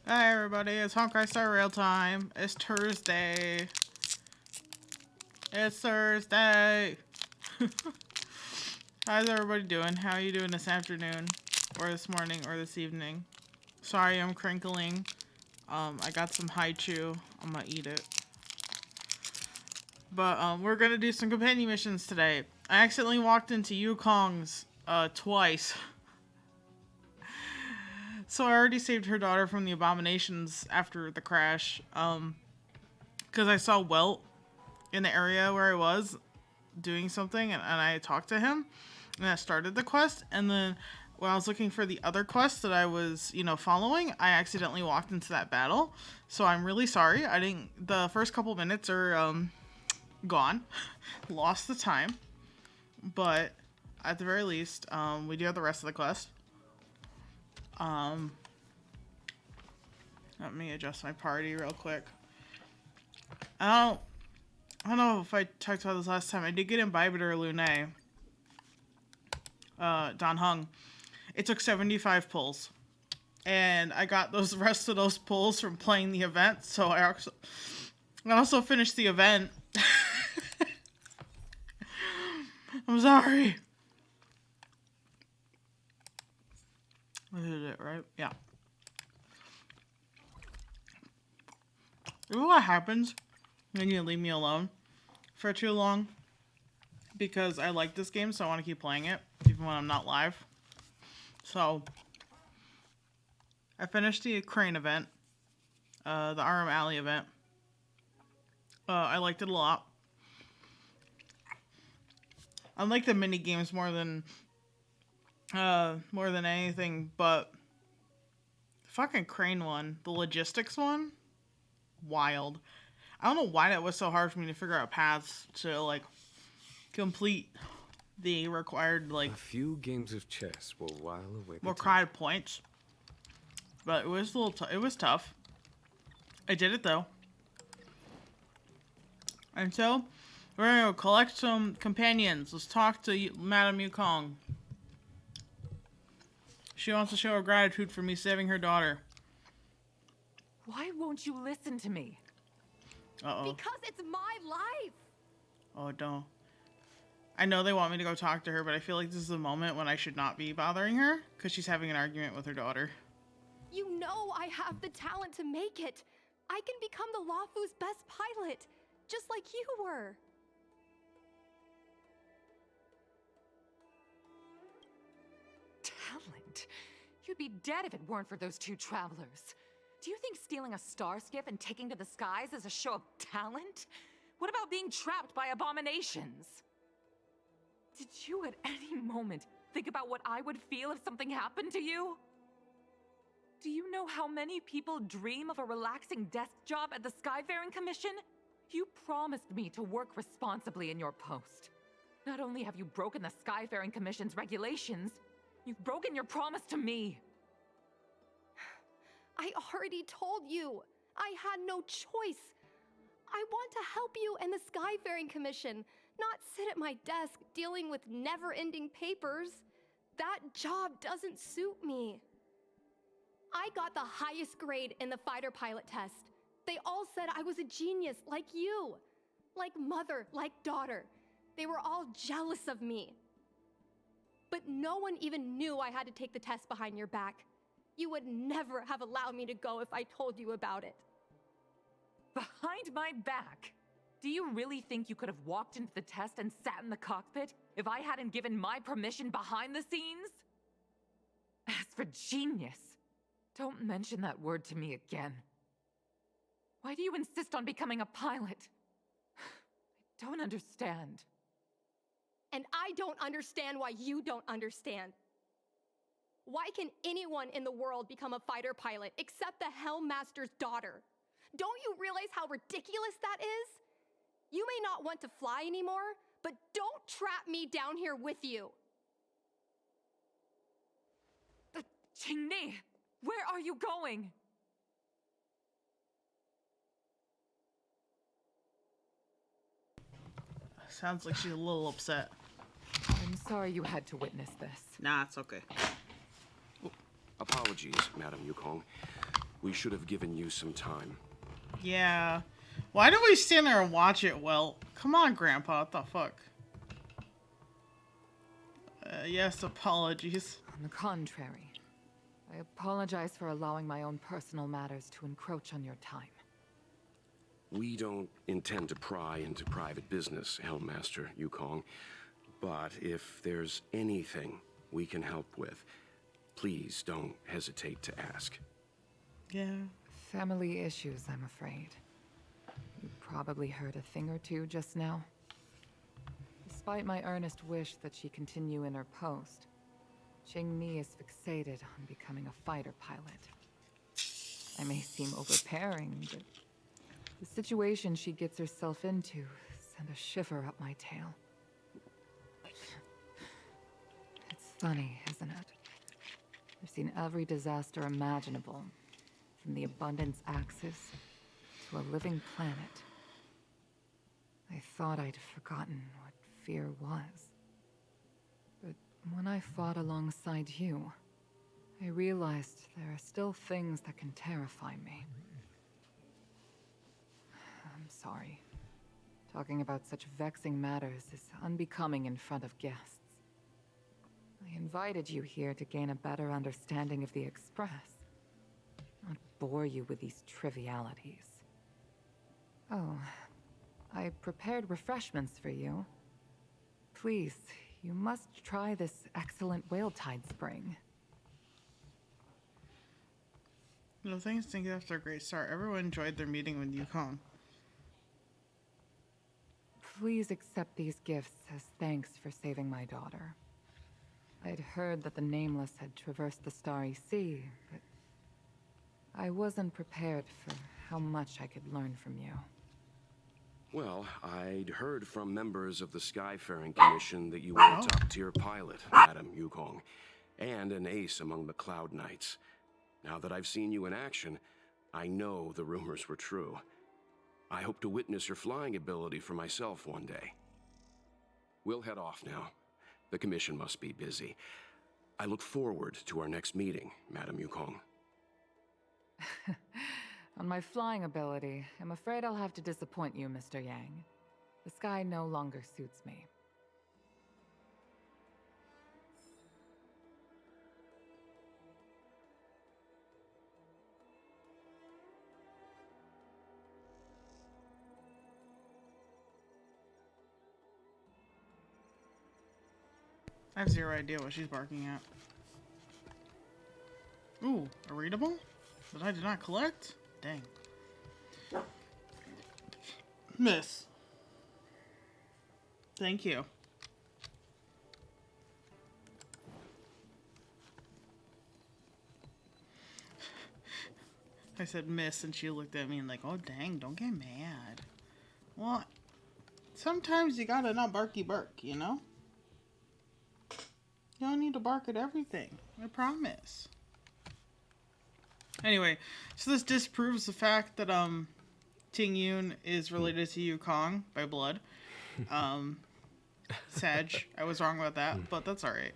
Hi everybody, it's HonkaiStarRail time. It's Thursday. It's Thursday. How's everybody doing? How are you doing this afternoon? Or this morning or this evening? Sorry I'm crinkling. I got some haichu. I'm gonna eat it. But we're gonna do some companion missions today. I accidentally walked into Yukong's twice. So I already saved her daughter from the abominations after the crash. Because I saw Welt in the area where I was doing something, and I talked to him, and I started the quest. And then when I was looking for the other quest that I was, following, I accidentally walked into that battle. So I'm really sorry. I didn't. The first couple minutes are gone. Lost the time. But at the very least, we do have the rest of the quest. Let me adjust my party real quick. I don't know if I talked about this last time. I did get imbibed or Lune. Don Hung. It took 75 pulls. And I got those rest of those pulls from playing the event, so I also finished the event. I'm sorry. I did it, right? Yeah. You know what happens when you leave me alone for too long? Because I like this game, so I want to keep playing it, even when I'm not live. So, I finished the crane event, the Aram Alley event. I liked it a lot. I like the mini games more than anything, but the fucking crane one, the logistics one, wild. I don't know why that was so hard for me to figure out paths to like complete the required a few games of chess will while away the required points. But it was a little it was tough. I did it though. And so we're gonna collect some companions. Let's talk to Madame Yukong. She wants to show her gratitude for me saving her daughter. Why won't you listen to me? Uh-oh. Because it's my life. Oh, don't. I know they want me to go talk to her, but I feel like this is a moment when I should not be bothering her because she's having an argument with her daughter. You know I have the talent to make it. I can become the Lafu's best pilot, just like you were. Talent? You'd be dead if it weren't for those two travelers. Do you think stealing a star skiff and taking to the skies is a show of talent? What about being trapped by abominations? Did you at any moment think about what I would feel if something happened to you? Do you know how many people dream of a relaxing desk job at the Skyfaring Commission? You promised me to work responsibly in your post. Not only have you broken the Skyfaring Commission's regulations, you've broken your promise to me. I already told you. I had no choice. I want to help you and the Skyfaring Commission, not sit at my desk dealing with never-ending papers. That job doesn't suit me. I got the highest grade in the fighter pilot test. They all said I was a genius, like you. Like mother, like daughter. They were all jealous of me. But no one even knew I had to take the test behind your back. You would never have allowed me to go if I told you about it. Behind my back? Do you really think you could have walked into the test and sat in the cockpit if I hadn't given my permission behind the scenes? As for genius, don't mention that word to me again. Why do you insist on becoming a pilot? I don't understand. And I don't understand why you don't understand. Why can anyone in the world become a fighter pilot except the Helmmaster's daughter? Don't you realize how ridiculous that is? You may not want to fly anymore, but don't trap me down here with you. Qingni, where are you going? Sounds like she's a little upset. I'm sorry you had to witness this. Nah, it's okay. Apologies, Madame Yukong. We should have given you some time. Yeah. Why do we stand there and watch it, Well? Come on, Grandpa. What the fuck? Yes, apologies. On the contrary, I apologize for allowing my own personal matters to encroach on your time. We don't intend to pry into private business, Helmmaster Yukong. But if there's anything we can help with, please don't hesitate to ask. Yeah. Family issues, I'm afraid. You probably heard a thing or two just now. Despite my earnest wish that she continue in her post, Qingmi is fixated on becoming a fighter pilot. I may seem overbearing, but the situation she gets herself into sent a shiver up my tail. It's funny, isn't it? I've seen every disaster imaginable, from the abundance axis to a living planet. I thought I'd forgotten what fear was. But when I fought alongside you, I realized there are still things that can terrify me. I'm sorry. Talking about such vexing matters is unbecoming in front of guests. I invited you here to gain a better understanding of the Express, not bore you with these trivialities. Oh, I prepared refreshments for you. Please, you must try this excellent whale tide spring. You know, things think after a great start. Everyone enjoyed their meeting with Yukong. Please accept these gifts as thanks for saving my daughter. I'd heard that the Nameless had traversed the Starry Sea, but I wasn't prepared for how much I could learn from you. Well, I'd heard from members of the Skyfaring Commission that you were a top-tier pilot, Madam Yukong, and an ace among the Cloud Knights. Now that I've seen you in action, I know the rumors were true. I hope to witness your flying ability for myself one day. We'll head off now. The Commission must be busy. I look forward to our next meeting, Madam Yukong. On my flying ability, I'm afraid I'll have to disappoint you, Mr. Yang. The sky no longer suits me. I have zero idea what she's barking at. Ooh, a readable? That I did not collect? Dang. Miss. Thank you. I said miss and she looked at me and like, oh dang, don't get mad. Well, sometimes you gotta not barky bark, you know? You don't need to bark at everything. I promise. Anyway, so this disproves the fact that Ting Yun is related to Yukong by blood. Sag. I was wrong about that, but that's alright.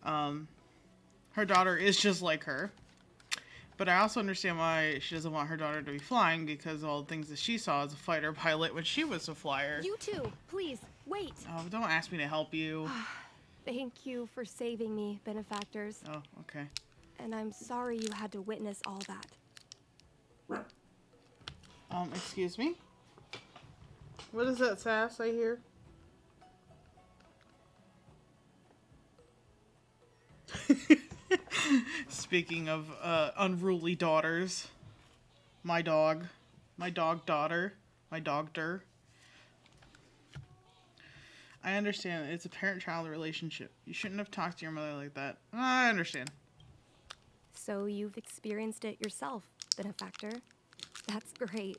Her daughter is just like her. But I also understand why she doesn't want her daughter to be flying, because all the things that she saw as a fighter pilot when she was a flyer. You two, please, wait. Oh, don't ask me to help you. Thank you for saving me, benefactors. Oh, okay. And I'm sorry you had to witness all that. Excuse me? What is that sass I hear? Speaking of unruly daughters, my dog daughter, my dogter. I understand it's a parent-child relationship. You shouldn't have talked to your mother like that. I understand. So you've experienced it yourself, benefactor. That's great.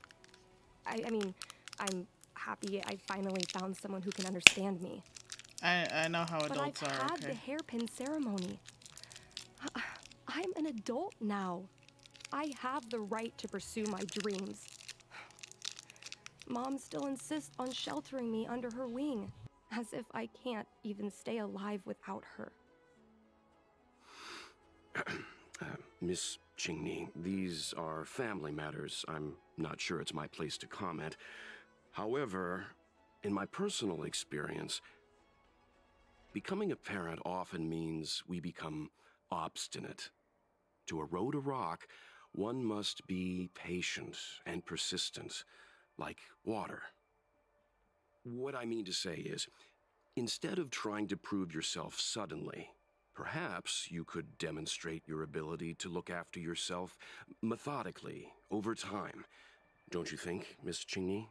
I mean, I'm happy I finally found someone who can understand me. I know how adults but I've are. had the hairpin ceremony. I'm an adult now. I have the right to pursue my dreams. Mom still insists on sheltering me under her wing, as if I can't even stay alive without her. Miss Chingni. These are family matters. I'm not sure it's my place to comment. However, in my personal experience, becoming a parent often means we become obstinate. To erode a rock, one must be patient and persistent, like water. What I mean to say is, instead of trying to prove yourself suddenly, perhaps you could demonstrate your ability to look after yourself methodically, over time. Don't you think, Miss Chingni?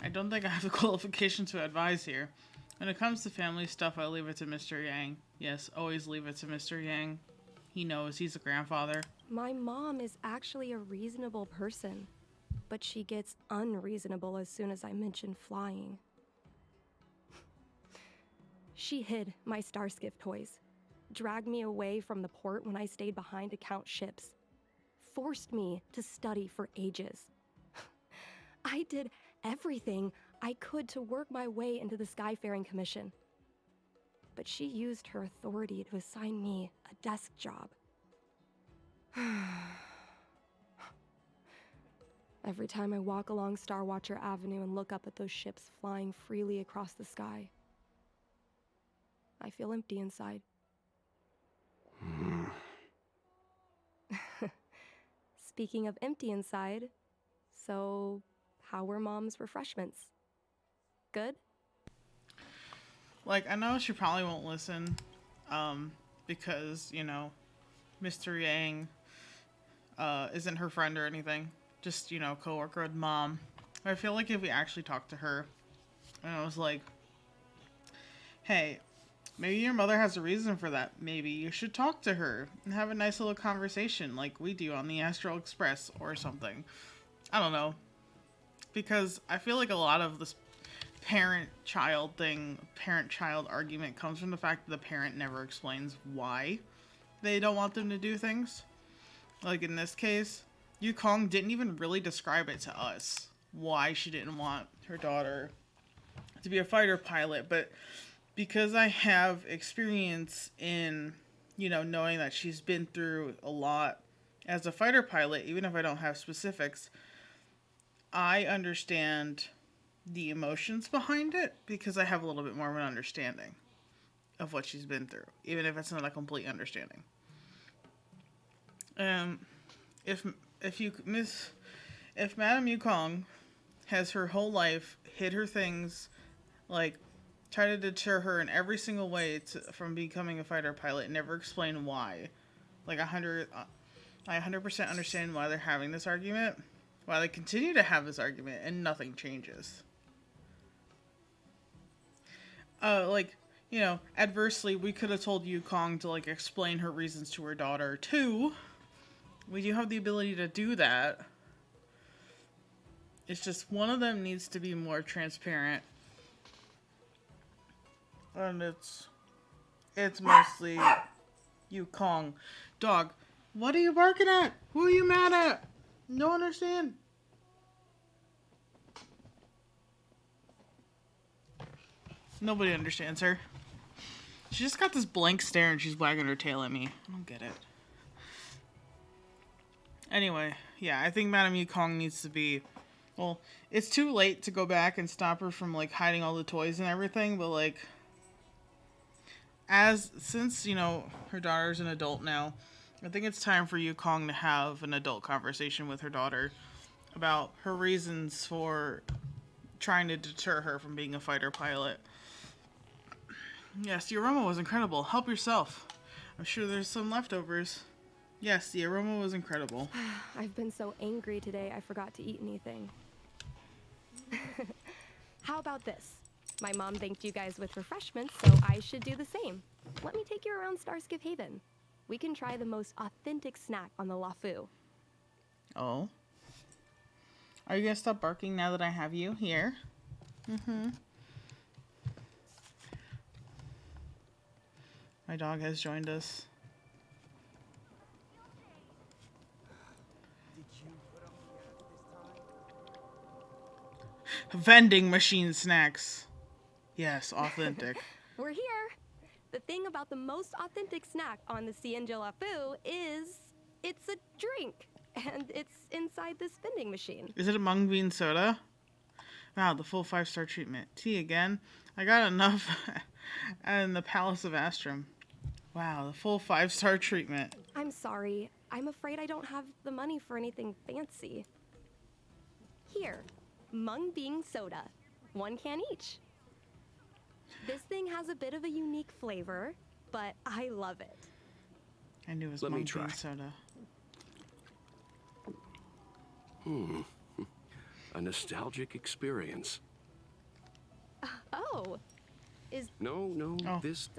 I don't think I have the qualification to advise here. When it comes to family stuff, I leave it to Mr. Yang. Yes, always leave it to Mr. Yang. He knows, he's a grandfather. My mom is actually a reasonable person, but she gets unreasonable as soon as I mention flying. She hid my Starskiff toys, dragged me away from the port when I stayed behind to count ships, forced me to study for ages. I did everything I could to work my way into the Skyfaring Commission. But she used her authority to assign me a desk job. Every time I walk along Starwatcher Avenue and look up at those ships flying freely across the sky, I feel empty inside. Speaking of empty inside, so how were Mom's refreshments? Good? Like, I know she probably won't listen, because, you know, Mr. Yang, isn't her friend or anything. Just, you know, coworker with Mom. I feel like if we actually talked to her, and I was like, hey, maybe your mother has a reason for that. Maybe you should talk to her and have a nice little conversation like we do on the Astral Express or something. I don't know. Because I feel like a lot of this parent-child argument comes from the fact that the parent never explains why they don't want them to do things. Like in this case, Yukong didn't even really describe it to us, why she didn't want her daughter to be a fighter pilot, but because I have experience in, you know, knowing that she's been through a lot as a fighter pilot, even if I don't have specifics, I understand the emotions behind it because I have a little bit more of an understanding of what she's been through, even if it's not a complete understanding. If Madame Yukong has her whole life hid her things, like try to deter her in every single way from becoming a fighter pilot, never explain why, like I 100% understand why they're having this argument, why they continue to have this argument, and nothing changes. Like, you know, adversely, we could have told Yukong to, like, explain her reasons to her daughter, too. We do have the ability to do that. It's just one of them needs to be more transparent. And it's mostly Yukong. Dog, what are you barking at? Who are you mad at? No understand. Nobody understands her. She just got this blank stare and she's wagging her tail at me. I don't get it. Anyway, yeah, I think Madame Yukong needs to be... Well, it's too late to go back and stop her from, like, hiding all the toys and everything, but, like... Since, you know, her daughter's an adult now, I think it's time for Yukong to have an adult conversation with her daughter about her reasons for trying to deter her from being a fighter pilot. Yes, the aroma was incredible. Help yourself. I'm sure there's some leftovers. Yes, the aroma was incredible. I've been so angry today I forgot to eat anything. How about this? My mom thanked you guys with refreshments, so I should do the same. Let me take you around Starskiff Haven. We can try the most authentic snack on the LaFu. Oh? Are you gonna stop barking now that I have you here? Mm-hmm. My dog has joined us. Vending machine snacks. Yes, authentic. We're here. The thing about the most authentic snack on the Cienjolafu is it's a drink, and it's inside this vending machine. Is it a mung bean soda? Wow, the full 5-star treatment. Tea again. I got enough in the Palace of Astrum. Wow, the full 5-star treatment. I'm sorry. I'm afraid I don't have the money for anything fancy. Here, mung bean soda. 1 can each. This thing has a bit of a unique flavor, but I love it. I knew it was Let me mung try. bean soda. A nostalgic experience. Oh, No, Oh. this...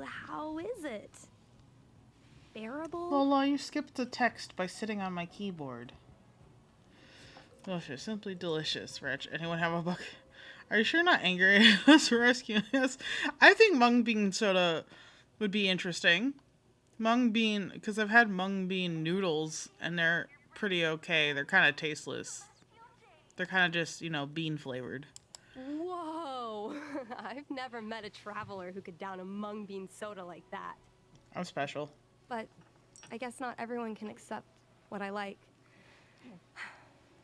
how is it? Bearable? Lola, you skipped the text by sitting on my keyboard. Delicious, simply delicious. Rich, anyone have a book? Are you sure not angry at us for rescuing us? I think mung bean soda would be interesting. Mung bean, because I've had mung bean noodles, and they're pretty okay. They're kind of tasteless. They're kind of just, bean flavored. Whoa! I've never met a traveler who could down a mung bean soda like that. I'm special. But I guess not everyone can accept what I like.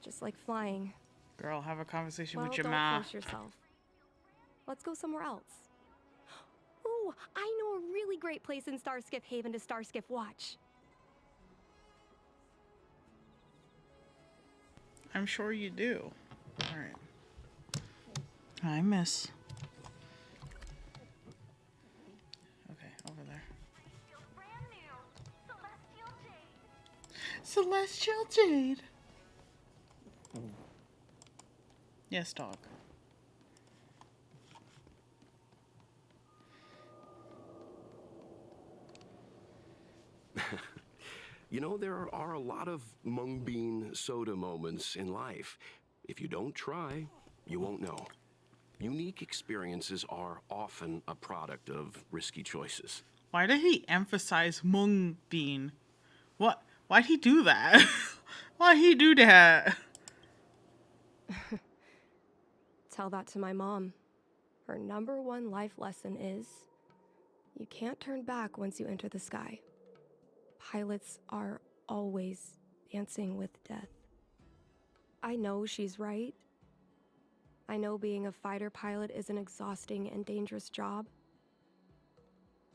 Just like flying. Girl, have a conversation Well, with your don't ma. force yourself. Let's go somewhere else. Ooh, I know a really great place in Starskiff Haven to Starskiff watch. I'm sure you do. Alright. Hi, miss. Okay, over there. Celestial Jade. Yes, dog. You know, there are a lot of mung bean soda moments in life. If you don't try, you won't know. Unique experiences are often a product of risky choices. Why did he emphasize mung bean? What? Why'd he do that? Why'd he do that? Tell that to my mom. Her #1 life lesson is, you can't turn back once you enter the sky. Pilots are always dancing with death. I know she's right. I know being a fighter pilot is an exhausting and dangerous job.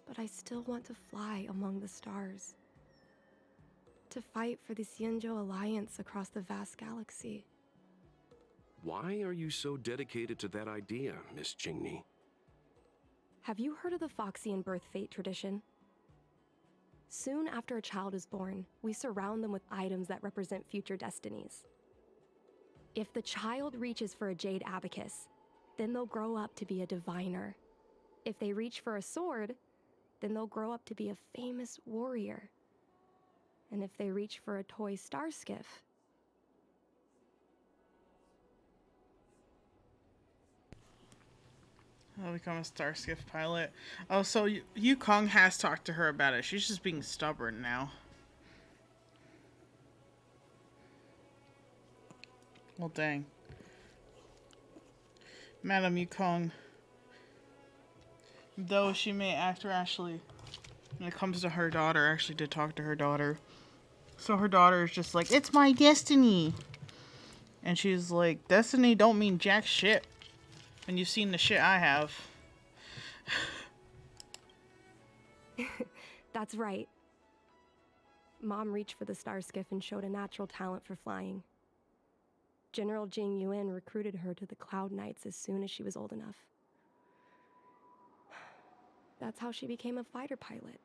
But I still want to fly among the stars. To fight for the Xianzhou Alliance across the vast galaxy. Why are you so dedicated to that idea, Miss Jingni? Have you heard of the Foxian birth fate tradition? Soon after a child is born, we surround them with items that represent future destinies. If the child reaches for a jade abacus, then they'll grow up to be a diviner. If they reach for a sword, then they'll grow up to be a famous warrior. And if they reach for a toy star skiff, I'll become a Starskiff pilot. Oh, so Yukong has talked to her about it. She's just being stubborn now. Well, dang. Madam Yukong. Though she may act rashly when it comes to her daughter, actually did talk to her daughter. So her daughter is just like, it's my destiny. And she's like, destiny don't mean jack shit. And you've seen the shit I have. that's right. Mom reached for the star skiff and showed a natural talent for flying. General Jing Yuan recruited her to the Cloud Knights as soon as she was old enough. That's how she became a fighter pilot.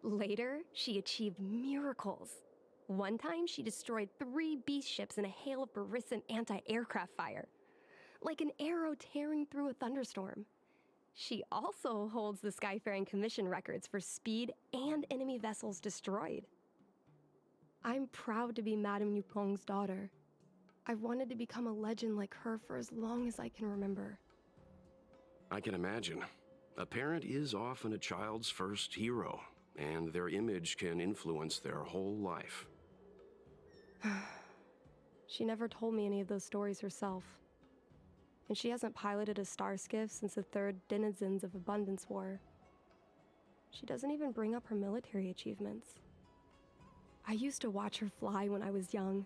Later, she achieved miracles. One time, she destroyed 3 beast ships in a hail of Barissan anti-aircraft fire. Like an arrow tearing through a thunderstorm. She also holds the Skyfaring Commission records for speed and enemy vessels destroyed. I'm proud to be Madame Yukong's daughter. I've wanted to become a legend like her for as long as I can remember. I can imagine. A parent is often a child's first hero, and their image can influence their whole life. She never told me any of those stories herself. and she hasn't piloted a star skiff since the third Denizens of Abundance War. She doesn't even bring up her military achievements. I used to watch her fly when I was young.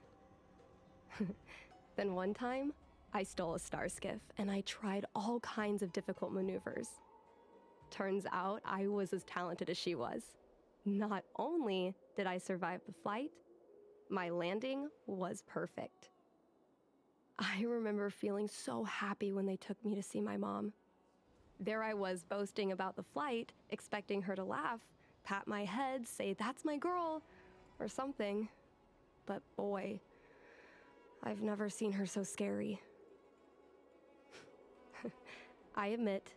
Then one time, I stole a star skiff, and I tried all kinds of difficult maneuvers. Turns out I was as talented as she was. Not only did I survive the flight, my landing was perfect. I remember feeling so happy when they took me to see my mom. There I was boasting about the flight, expecting her to laugh, pat my head, say, "That's my girl," or something. But boy, I've never seen her so scary. I admit,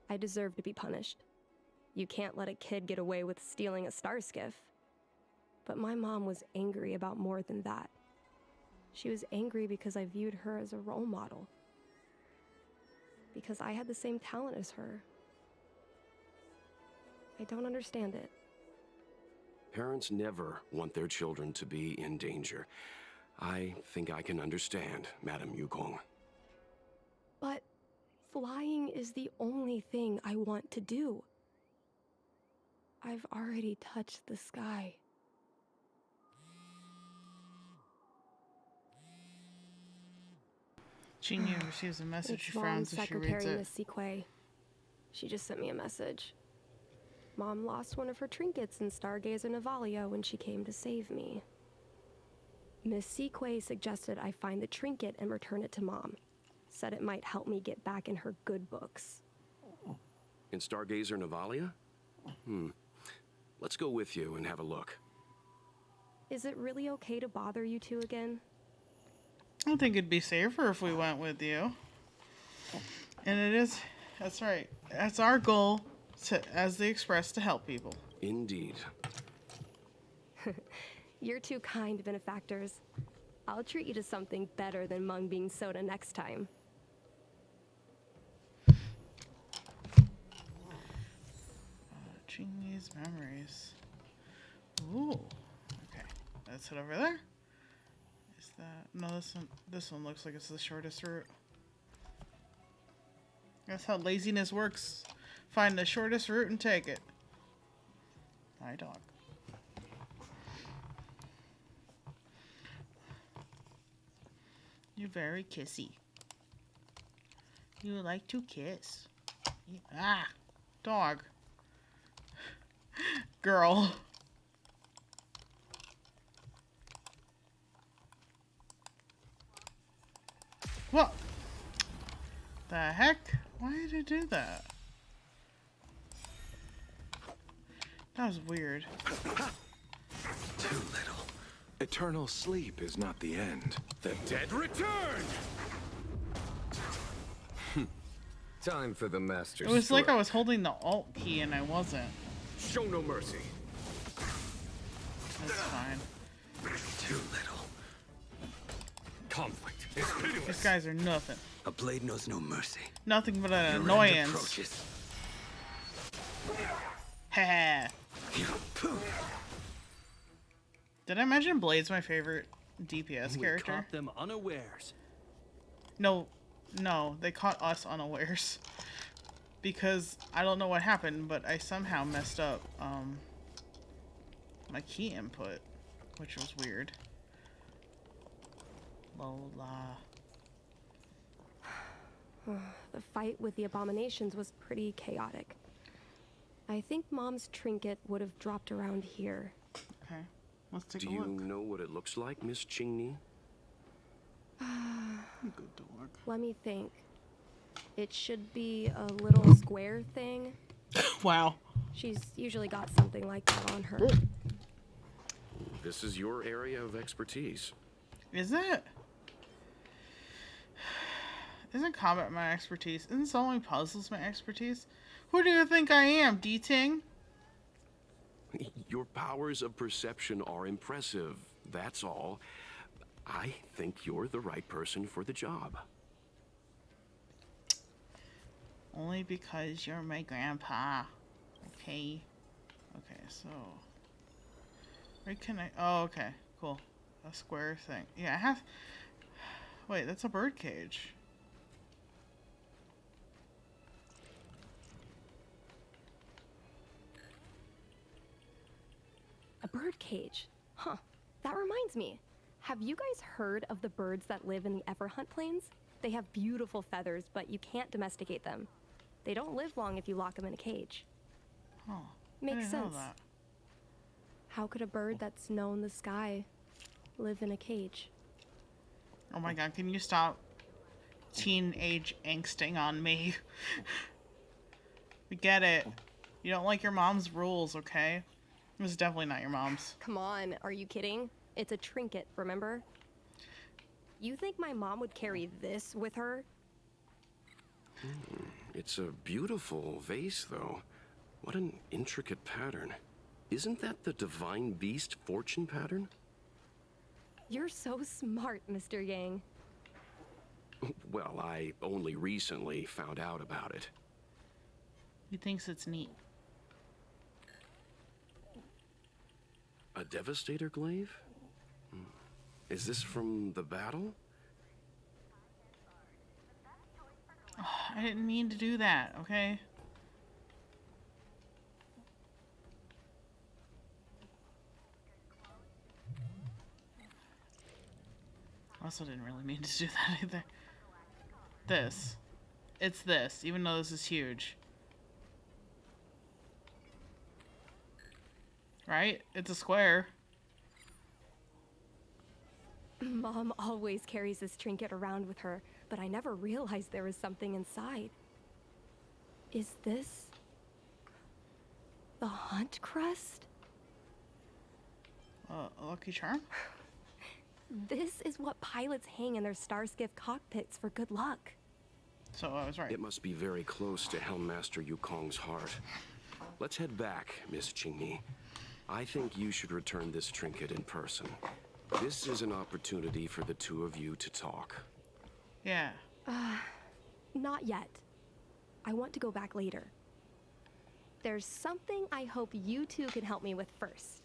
I deserve to be punished. You can't let a kid get away with stealing a star skiff. But my mom was angry about more than that. She was angry because I viewed her as a role model. Because I had the same talent as her. I don't understand it. Parents never want their children to be in danger. I think I can understand, Madam Yukong. But flying is the only thing I want to do. I've already touched the sky. Genie receives a message. She It's Mom's frowns as she reads secretary, it. Miss Sequay. She just sent me a message. Mom lost one of her trinkets in Stargazer Navalia when she came to save me. Miss Sequay suggested I find the trinket and return it to Mom. Said it might help me get back in her good books. In Stargazer Navalia? Let's go with you and have a look. Is it really okay to bother you two again? I think it'd be safer if we went with you. And it is, that's right. That's our goal, as the Express, to help people. Indeed. You're too kind, benefactors. I'll treat you to something better than mung bean soda next time. Genie's memories. Ooh. Okay. That's it over there. Is that... No, this one looks like it's the shortest route. That's how laziness works. Find the shortest route and take it. My dog. You're very kissy. You like to kiss. Ah! Dog. Girl. What? The heck? Why did it do that? That was weird. Too little. Eternal sleep is not the end. The dead return! Time for the master It was stroke. like I was holding the Alt key and I wasn't. Show no mercy. That's fine. Too little. Conflict is pitiless. These guys are nothing. A blade knows no mercy. Nothing but an Your end annoyance. approaches. Haha. Did I mention Blade's my favorite DPS character? Caught them unawares. No, they caught us unawares. Because I don't know what happened, but I somehow messed up my key input, which was weird. Lola. The fight with the abominations was pretty chaotic. I think Mom's trinket would have dropped around here. Okay, let's take Do a you look. know what it looks like, Miss Chingni? Good dog. Let me think. It should be a little square thing. Wow. She's usually got something like that on her. This is your area of expertise. Is it? Isn't combat my expertise? Isn't solving puzzles my expertise? Who do you think I am, D-Ting? Your powers of perception are impressive, that's all. I think you're the right person for the job. Only because you're my grandpa. Okay. Okay, so... Where can I... Oh, okay. Cool. A square thing. Yeah, I have... Wait, that's a bird cage. bird cage. Huh. That reminds me. Have you guys heard of the birds that live in the Everhunt Plains? They have beautiful feathers, but you can't domesticate them. They don't live long if you lock them in a cage. Oh, Makes I didn't know sense. that. How could a bird that's known the sky live in a cage? Oh my god, can you stop teenage angsting on me? We get it. You don't like your mom's rules, okay? It was definitely not your mom's. Come on, are you kidding? It's a trinket, remember? You think my mom would carry this with her? It's a beautiful vase, though. What an intricate pattern. Isn't that the divine beast fortune pattern? You're so smart, Mr. Yang. Well, I only recently found out about it. He thinks it's neat. A devastator glaive? Is this from the battle? I didn't mean to do that, okay? Also didn't really mean to do that either. This. It's this, even though this is huge. Right? It's a square. Mom always carries this trinket around with her, but I never realized there was something inside. Is this the hunt crest? A lucky charm? This is what pilots hang in their Starskiff cockpits for good luck. So I was right. It must be very close to Helmmaster Yukong's heart. Let's head back, Miss Qingmi. I think you should return this trinket in person. This is an opportunity for the two of you to talk. Yeah. Not yet. I want to go back later. There's something I hope you two can help me with first.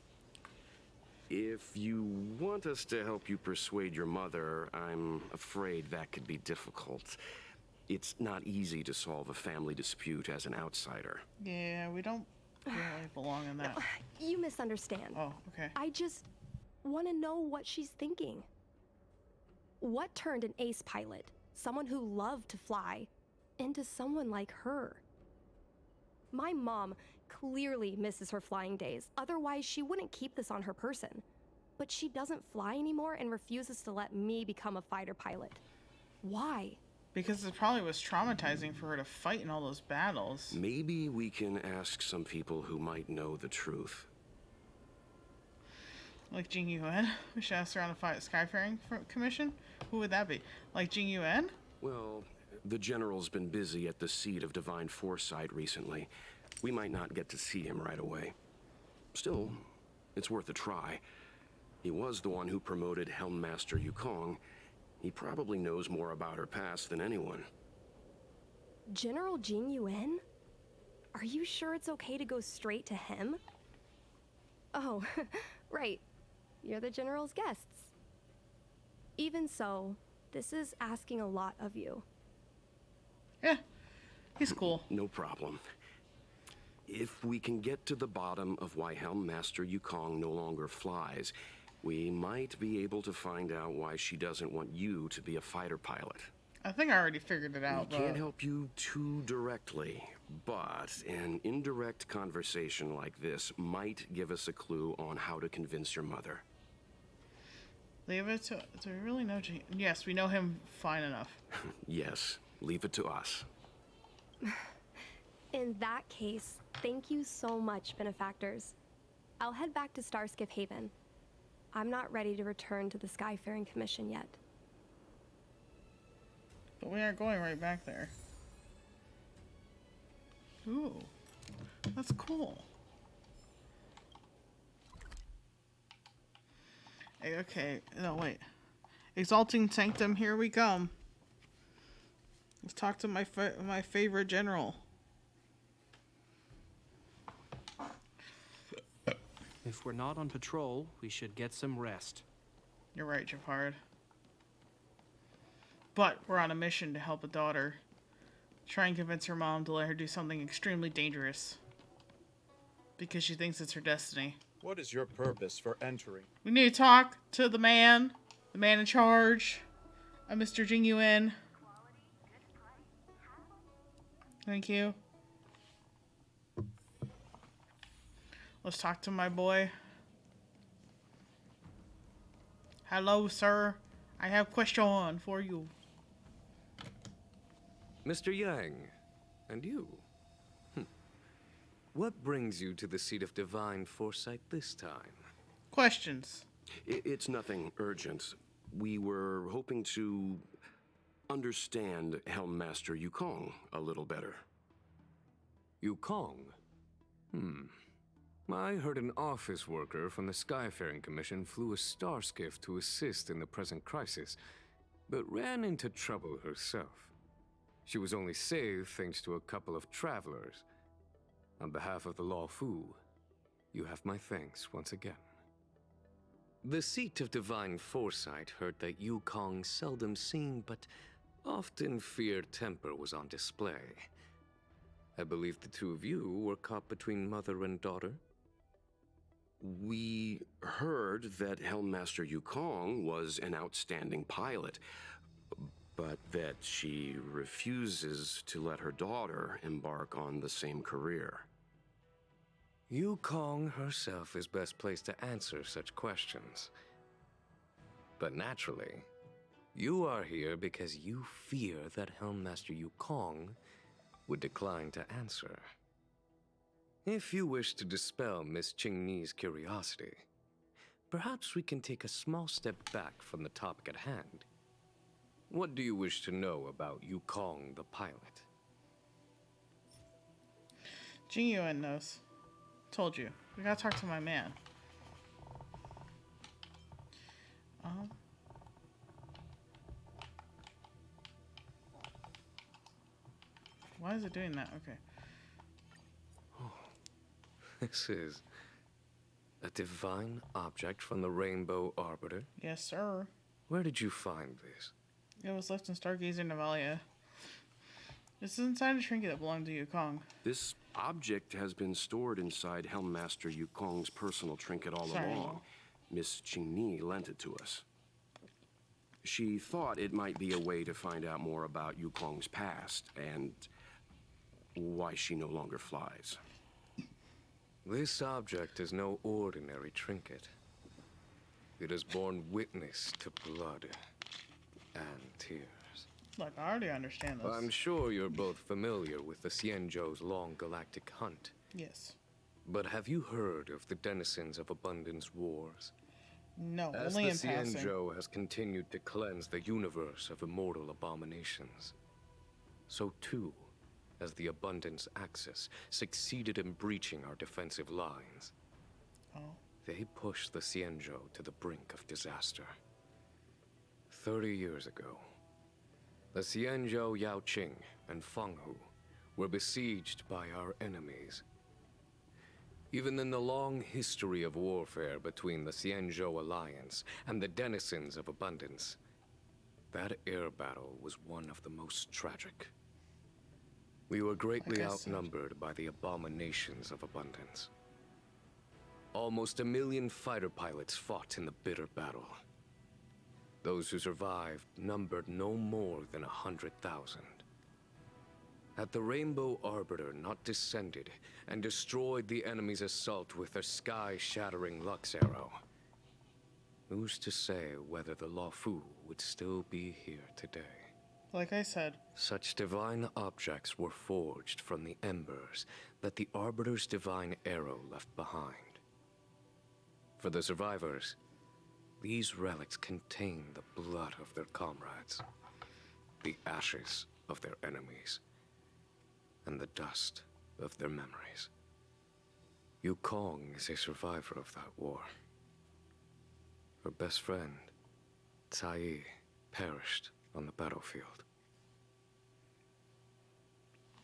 If you want us to help you persuade your mother, I'm afraid that could be difficult. It's not easy to solve a family dispute as an outsider. Yeah, we don't really belong in that. You misunderstand. Oh, okay. I just want to know what she's thinking. What turned an ace pilot, someone who loved to fly, into someone like her? My mom clearly misses her flying days, otherwise she wouldn't keep this on her person. But she doesn't fly anymore and refuses to let me become a fighter pilot. Why? Because it probably was traumatizing for her to fight in all those battles. Maybe we can ask some people who might know the truth. Like Jing Yuan? We should ask her on the Skyfaring Commission? Who would that be? Like Jing Yuan? Well, the general's been busy at the seat of divine foresight recently. We might not get to see him right away. Still, it's worth a try. He was the one who promoted Helmmaster Yukong. He probably knows more about her past than anyone. General Jing Yuan? Are you sure it's okay to go straight to him? Oh, right. You're the general's guests. Even so, this is asking a lot of you. Yeah, he's cool. No problem. If we can get to the bottom of why Helmmaster Yukong no longer flies, we might be able to find out why she doesn't want you to be a fighter pilot. I think I already figured it out, We can't help you too directly, but an indirect conversation like this might give us a clue on how to convince your mother. Leave it to... Do we really know Jing? Yes, we know him fine enough. Yes, leave it to us. In that case, thank you so much, benefactors. I'll head back to Starskiff Haven. I'm not ready to return to the Skyfaring Commission yet. But we aren't going right back there. Ooh, that's cool. Hey, okay, no, wait. Exalting Sanctum, here we come. Let's talk to my favorite general. If we're not on patrol, we should get some rest. You're right, Jafard. But we're on a mission to help a daughter. Try and convince her mom to let her do something extremely dangerous. Because she thinks it's her destiny. What is your purpose for entering? We need to talk to the man in charge, Mr. Jing Yuan. Thank you. Let's talk to my boy. Hello, sir. I have question for you. Mr. Yang, and you? What brings you to the seat of divine foresight this time? Questions. It's nothing urgent. We were hoping to understand Helmmaster Yukong a little better. Yukong? I heard an office worker from the Skyfaring Commission flew a star skiff to assist in the present crisis, but ran into trouble herself. She was only saved thanks to a couple of travelers. On behalf of the Law Fu, you have my thanks once again. The seat of divine foresight heard that Yukong's seldom seen but often feared temper was on display. I believe the two of you were caught between mother and daughter. We heard that Helmmaster Yukong was an outstanding pilot, but that she refuses to let her daughter embark on the same career. Yukong herself is best placed to answer such questions. But naturally, you are here because you fear that Helmmaster Yukong would decline to answer. If you wish to dispel Miss Qingni's curiosity, perhaps we can take a small step back from the topic at hand. What do you wish to know about Yukong the pilot? Jing Yuan knows. Told you. We gotta talk to my man. Why is it doing that? Okay. This is a divine object from the Rainbow Arbiter. Yes, sir. Where did you find this? It was left in Stargazer Navalia. This is inside a trinket that belonged to Yukong. This object has been stored inside Helmmaster Yukong's personal trinket all along. Miss Qingni lent it to us. She thought it might be a way to find out more about Yukong's past and why she no longer flies. This object is no ordinary trinket. It has borne witness to blood and tears. Look, I already understand this. I'm sure you're both familiar with the Xianzhou's long galactic hunt. Yes. But have you heard of the denizens of Abundance Wars? No, As only the in passing. Xianzhou has continued to cleanse the universe of immortal abominations, so too as the Abundance Axis succeeded in breaching our defensive lines. Oh. They pushed the Xianzhou to the brink of disaster. 30 years ago, the Xianzhou Yaoqing and Fenghu were besieged by our enemies. Even in the long history of warfare between the Xianzhou Alliance and the denizens of Abundance, that air battle was one of the most tragic. We were greatly outnumbered by the abominations of Abundance. Almost 1 million fighter pilots fought in the bitter battle. Those who survived numbered no more than 100,000. Had the Rainbow Arbiter not descended and destroyed the enemy's assault with her sky-shattering Lux Arrow, who's to say whether the Law Fu would still be here today? Like I said. Such divine objects were forged from the embers that the Arbiter's divine arrow left behind. For the survivors, these relics contain the blood of their comrades, the ashes of their enemies, and the dust of their memories. Yukong is a survivor of that war. Her best friend, Cai, perished on the battlefield.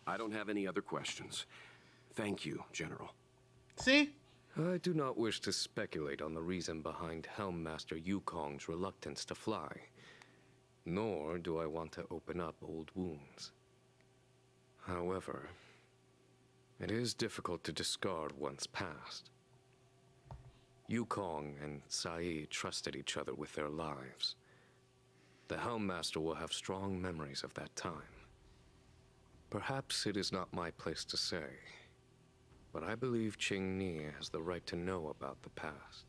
I don't have any other questions. Thank you, General. See? I do not wish to speculate on the reason behind Helmmaster Yukong's reluctance to fly, nor do I want to open up old wounds. However, it is difficult to discard one's past. Yukong and Sai trusted each other with their lives. The Helmmaster will have strong memories of that time. Perhaps it is not my place to say, but I believe Qingni has the right to know about the past,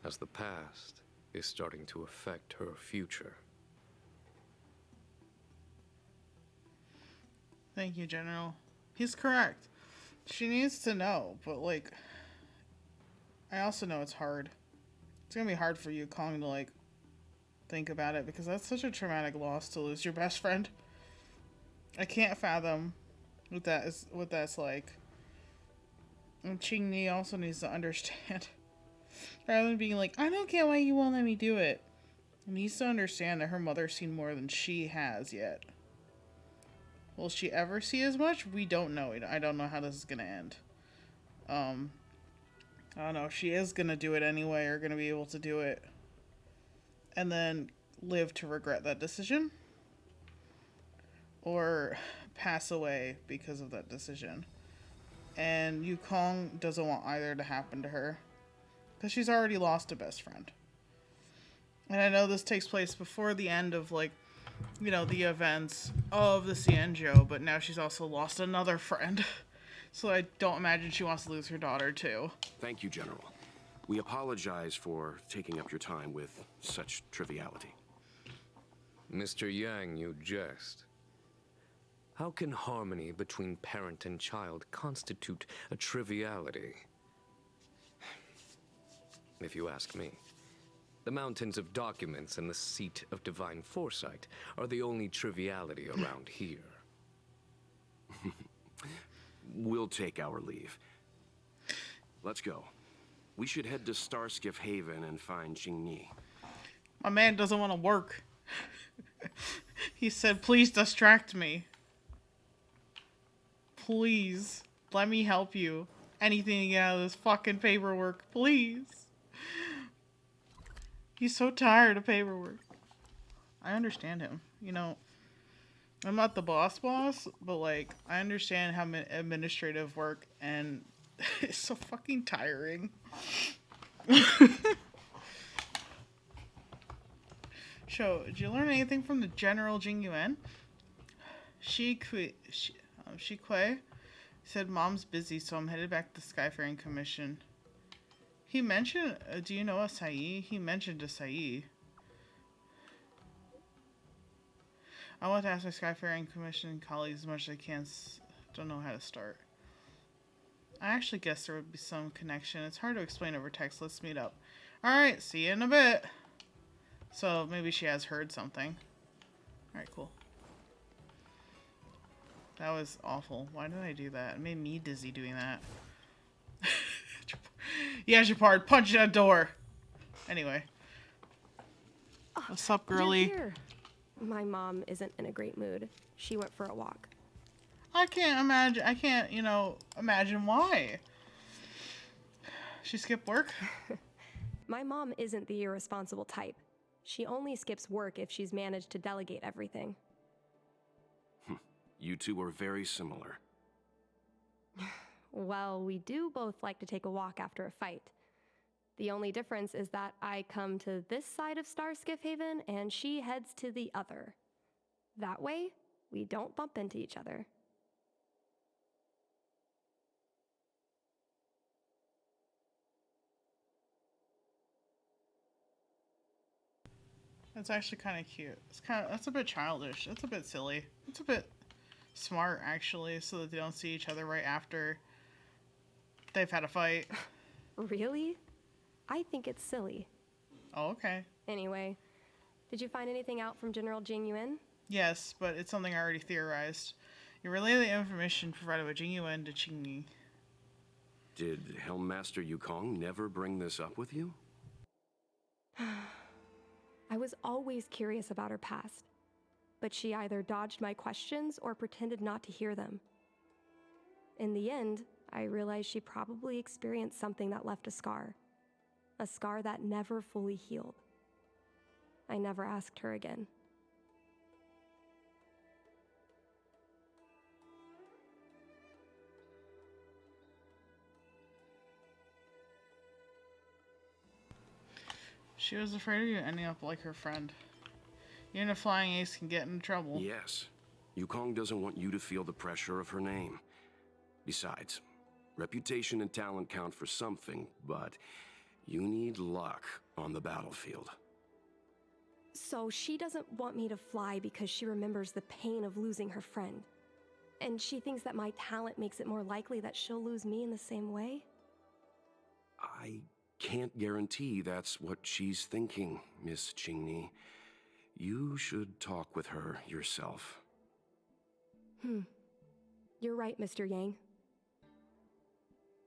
as the past is starting to affect her future. Thank you, General. He's correct. She needs to know, but like, I also know it's hard. It's gonna be hard for you, Kong, to like think about it, because that's such a traumatic loss to lose your best friend. I can't fathom what that's like. And Qingni also needs to understand. Rather than being like, I don't get why you won't let me do it. Needs to understand that her mother's seen more than she has yet. Will she ever see as much? We don't know. I don't know how this is gonna end. I don't know if she is gonna do it anyway, or gonna be able to do it and then live to regret that decision, or pass away because of that decision. And Yukong doesn't want either to happen to her, because she's already lost a best friend. And I know this takes place before the end of, like, you know, the events of the Xianzhou, but now she's also lost another friend. So I don't imagine she wants to lose her daughter, too. Thank you, General. We apologize for taking up your time with such triviality. Mr. Yang, you jest. How can harmony between parent and child constitute a triviality? If you ask me, the mountains of documents and the seat of divine foresight are the only triviality around here. We'll take our leave. Let's go. We should head to Starskiff Haven and find Qingni. My man doesn't want to work. He said, please distract me. Please, let me help you. Anything to get out of this fucking paperwork, please. He's so tired of paperwork. I understand him. You know, I'm not the boss, but like, I understand how administrative work, and it's so fucking tiring. So, did you learn anything from the General Jing Yuan? Shi Kui said, Mom's busy, so I'm headed back to the Skyfaring Commission. He mentioned, do you know Acai? He mentioned Acai. I want to ask my Skyfaring Commission colleagues as much as I can. Don't know how to start. I actually guess there would be some connection. It's hard to explain over text. Let's meet up. Alright, see you in a bit. So, maybe she has heard something. Alright, cool. That was awful. Why did I do that? It made me dizzy doing that. Yeah, Japard, punch that door. Anyway. What's up, girly? You're here. My mom isn't in a great mood. She went for a walk. I can't, imagine why. She skipped work? My mom isn't the irresponsible type. She only skips work if she's managed to delegate everything. You two are very similar. Well, we do both like to take a walk after a fight. The only difference is that I come to this side of Starskiff Haven and she heads to the other. That way, we don't bump into each other. That's actually kind of cute. That's a bit childish. That's a bit silly. It's a bit smart, actually, so that they don't see each other right after they've had a fight. Really? I think it's silly. Oh, okay. Anyway, did you find anything out from General Jing Yuan? Yes, but it's something I already theorized. You relay the information provided by Jing Yuan to Qingni. Did Helmmaster Yukong never bring this up with you? I was always curious about her past, but she either dodged my questions or pretended not to hear them. In the end, I realized she probably experienced something that left a scar that never fully healed. I never asked her again. She was afraid of you ending up like her friend. Even a flying ace can get in trouble. Yes. Yukong doesn't want you to feel the pressure of her name. Besides, reputation and talent count for something, but you need luck on the battlefield. So she doesn't want me to fly because she remembers the pain of losing her friend. And she thinks that my talent makes it more likely that she'll lose me in the same way? I can't guarantee that's what she's thinking, Miss Qingni. You should talk with her yourself. You're right, Mr. Yang.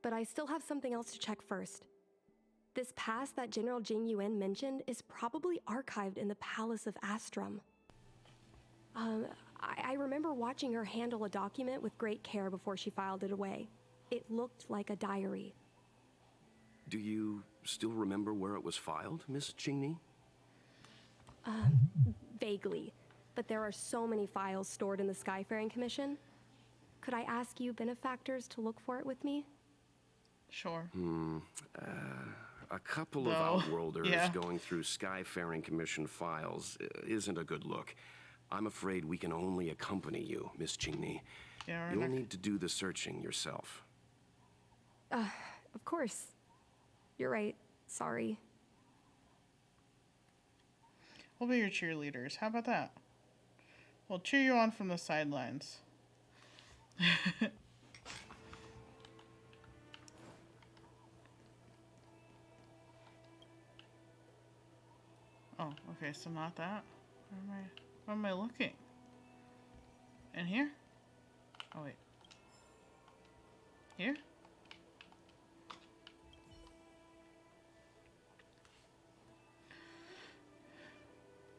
But I still have something else to check first. This pass that General Jing Yuan mentioned is probably archived in the Palace of Astrum. I remember watching her handle a document with great care before she filed it away. It looked like a diary. Do you still remember where it was filed, Miss Qingni? Vaguely, but there are so many files stored in the Skyfaring Commission. Could I ask you benefactors to look for it with me? Sure. A couple No. of Outworlders Yeah. going through Skyfaring Commission files isn't a good look. I'm afraid we can only accompany you, Miss Qingni. Yeah, You'll we're not... need to do the searching yourself. Of course. You're right. Sorry. We'll be your cheerleaders. How about that? We'll cheer you on from the sidelines. Oh, okay, so not that. Where am I looking? In here? Oh, wait. Here?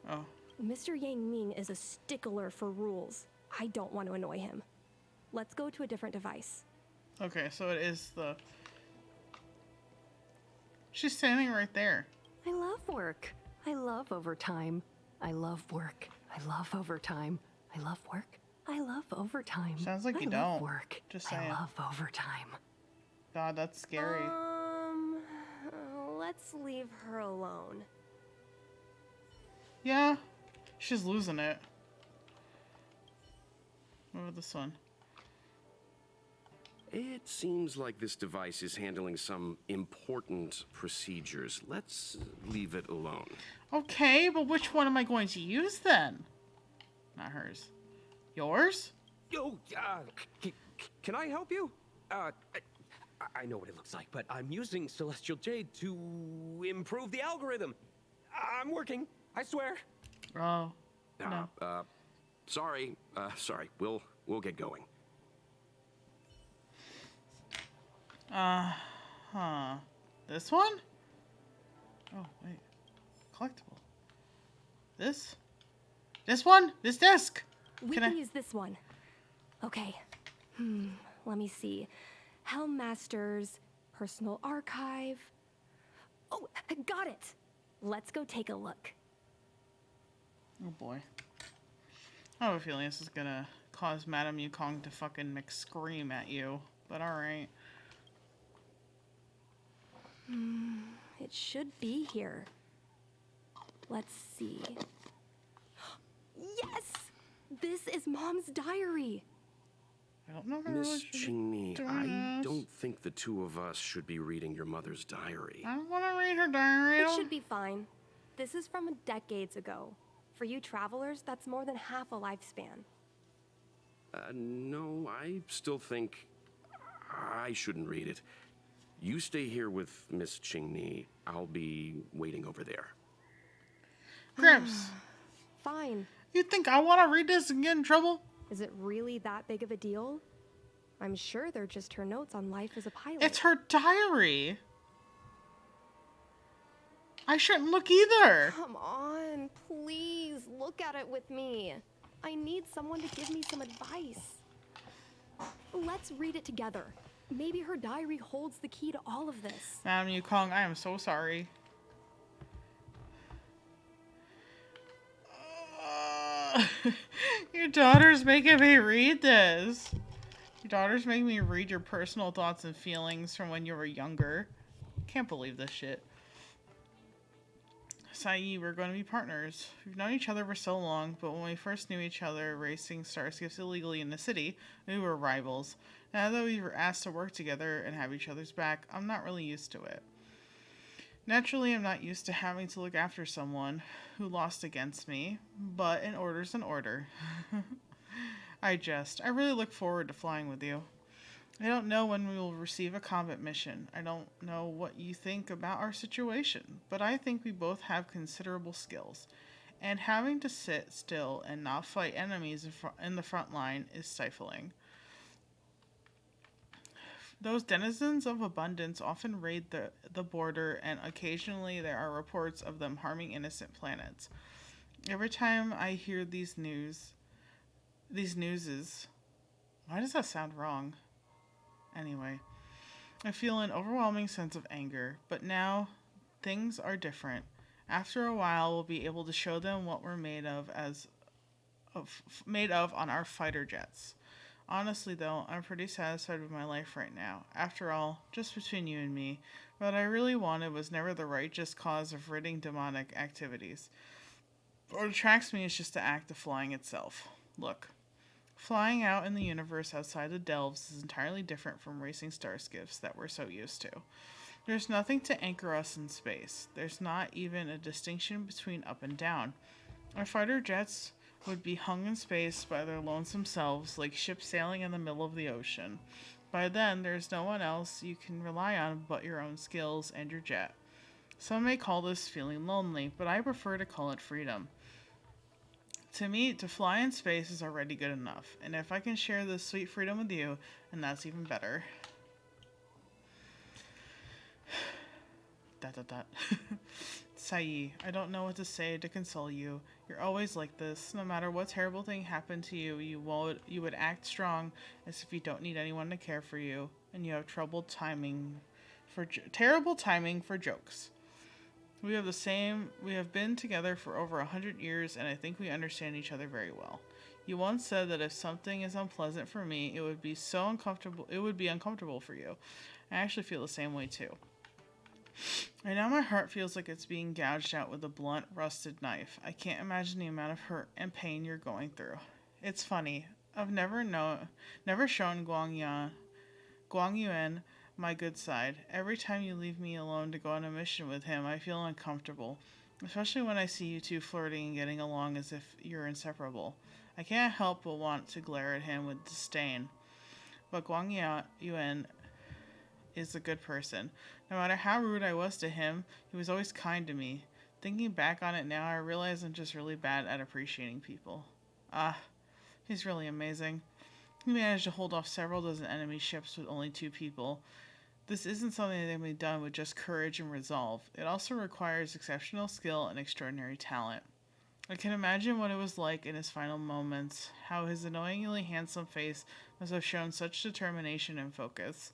Oh. Mr. Yang Ming is a stickler for rules. I don't want to annoy him. Let's go to a different device. Okay, so it is the... She's standing right there. I love work. I love overtime. I love work. I love overtime. I love work. I love overtime. Sounds like you I love don't. work. Just I saying. love overtime. God, that's scary. Let's leave her alone. Yeah, she's losing it. What about this one? It seems like this device is handling some important procedures. Let's leave it alone. Okay, but which one am I going to use then? Not hers. Yours? Yo, can I help you? I know what it looks like, but I'm using Celestial Jade to improve the algorithm. I'm working, I swear. Oh, no. Sorry. We'll get going. This one? Oh, wait. Collectible. This? This one? This disc? We can use this one. Okay. Let me see. Helmmaster's personal archive. Oh, got it. Let's go take a look. Oh boy. I have a feeling this is gonna cause Madame Yukong to fucking scream at you. But alright. It should be here. Let's see. Yes! This is Mom's diary. I don't know. Miss Qingni, I don't think the two of us should be reading your mother's diary. I don't want to read her diary. It should be fine. This is from decades ago. For you travelers, that's more than half a lifespan. No, I still think I shouldn't read it. You stay here with Miss Qingni. I'll be waiting over there. Gramps. Fine. You think I want to read this and get in trouble? Is it really that big of a deal? I'm sure they're just her notes on life as a pilot. It's her diary. I shouldn't look either. Come on, please look at it with me. I need someone to give me some advice. Let's read it together. Maybe her diary holds the key to all of this. Madame Yukong, I am so sorry. Your daughter's making me read this. Your daughter's making me read your personal thoughts and feelings from when you were younger. Can't believe this shit. Sai, we're going to be partners. We've known each other for so long, but when we first knew each other racing starships illegally in the city, we were rivals. Now that we were asked to work together and have each other's back, I'm not really used to it. Naturally, I'm not used to having to look after someone who lost against me, but an order's an order. I really look forward to flying with you. I don't know when we will receive a combat mission. I don't know what you think about our situation, but I think we both have considerable skills. And having to sit still and not fight enemies in the front line is stifling. Those denizens of abundance often raid the border, and occasionally there are reports of them harming innocent planets. Every time I hear these newses, why does that sound wrong? Anyway, I feel an overwhelming sense of anger, but now things are different. After a while, we'll be able to show them what we're made of on our fighter jets. Honestly, though, I'm pretty satisfied with my life right now. After all, just between you and me, what I really wanted was never the righteous cause of ridding demonic activities. What attracts me is just the act of flying itself. Look, flying out in the universe outside the Delves is entirely different from racing starships that we're so used to. There's nothing to anchor us in space. There's not even a distinction between up and down. Our fighter jets would be hung in space by their lonesome selves, like ships sailing in the middle of the ocean. By then, there's no one else you can rely on but your own skills and your jet. Some may call this feeling lonely, but I prefer to call it freedom. To me, to fly in space is already good enough, and if I can share this sweet freedom with you, then that's even better. Sai, I don't know what to say to console you. You're always like this. No matter what terrible thing happened to you, you would act strong as if you don't need anyone to care for you, and you have terrible timing for jokes. We have been together for over 100 years, and I think we understand each other very well. You once said that if something is unpleasant for me, it would be uncomfortable for you. I actually feel the same way too. Right now my heart feels like it's being gouged out with a blunt, rusted knife. I can't imagine the amount of hurt and pain you're going through. It's funny. I've never shown Guang Yuan my good side. Every time you leave me alone to go on a mission with him, I feel uncomfortable. Especially when I see you two flirting and getting along as if you're inseparable. I can't help but want to glare at him with disdain. But Guang Yuan is a good person. No matter how rude I was to him, he was always kind to me. Thinking back on it now, I realize I'm just really bad at appreciating people. He's really amazing. He managed to hold off several dozen enemy ships with only 2 people. This isn't something that can be done with just courage and resolve. It also requires exceptional skill and extraordinary talent. I can imagine what it was like in his final moments, how his annoyingly handsome face must have shown such determination and focus.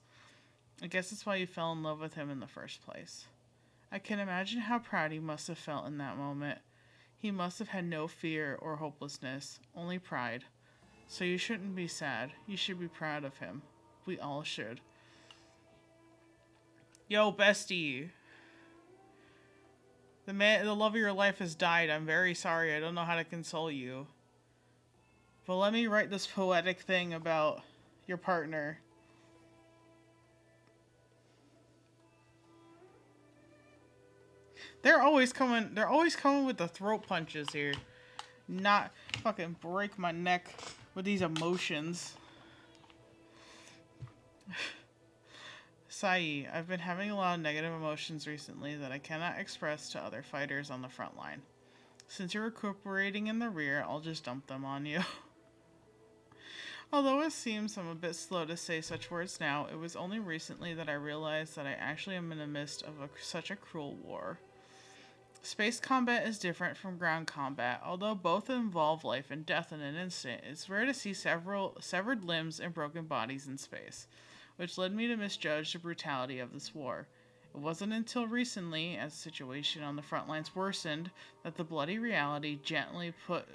I guess that's why you fell in love with him in the first place. I can imagine how proud he must have felt in that moment. He must have had no fear or hopelessness, only pride. So you shouldn't be sad. You should be proud of him. We all should. Yo, bestie. The love of your life has died. I'm very sorry. I don't know how to console you. But let me write this poetic thing about your partner. They're always coming with the throat punches here. Not fucking break my neck with these emotions. Sai, I've been having a lot of negative emotions recently that I cannot express to other fighters on the front line. Since you're recuperating in the rear, I'll just dump them on you. Although it seems I'm a bit slow to say such words now, it was only recently that I realized that I actually am in the midst of such a cruel war. Space combat is different from ground combat. Although both involve life and death in an instant, it's rare to see several severed limbs and broken bodies in space, which led me to misjudge the brutality of this war. It wasn't until recently, as the situation on the front lines worsened, that the bloody reality, gently put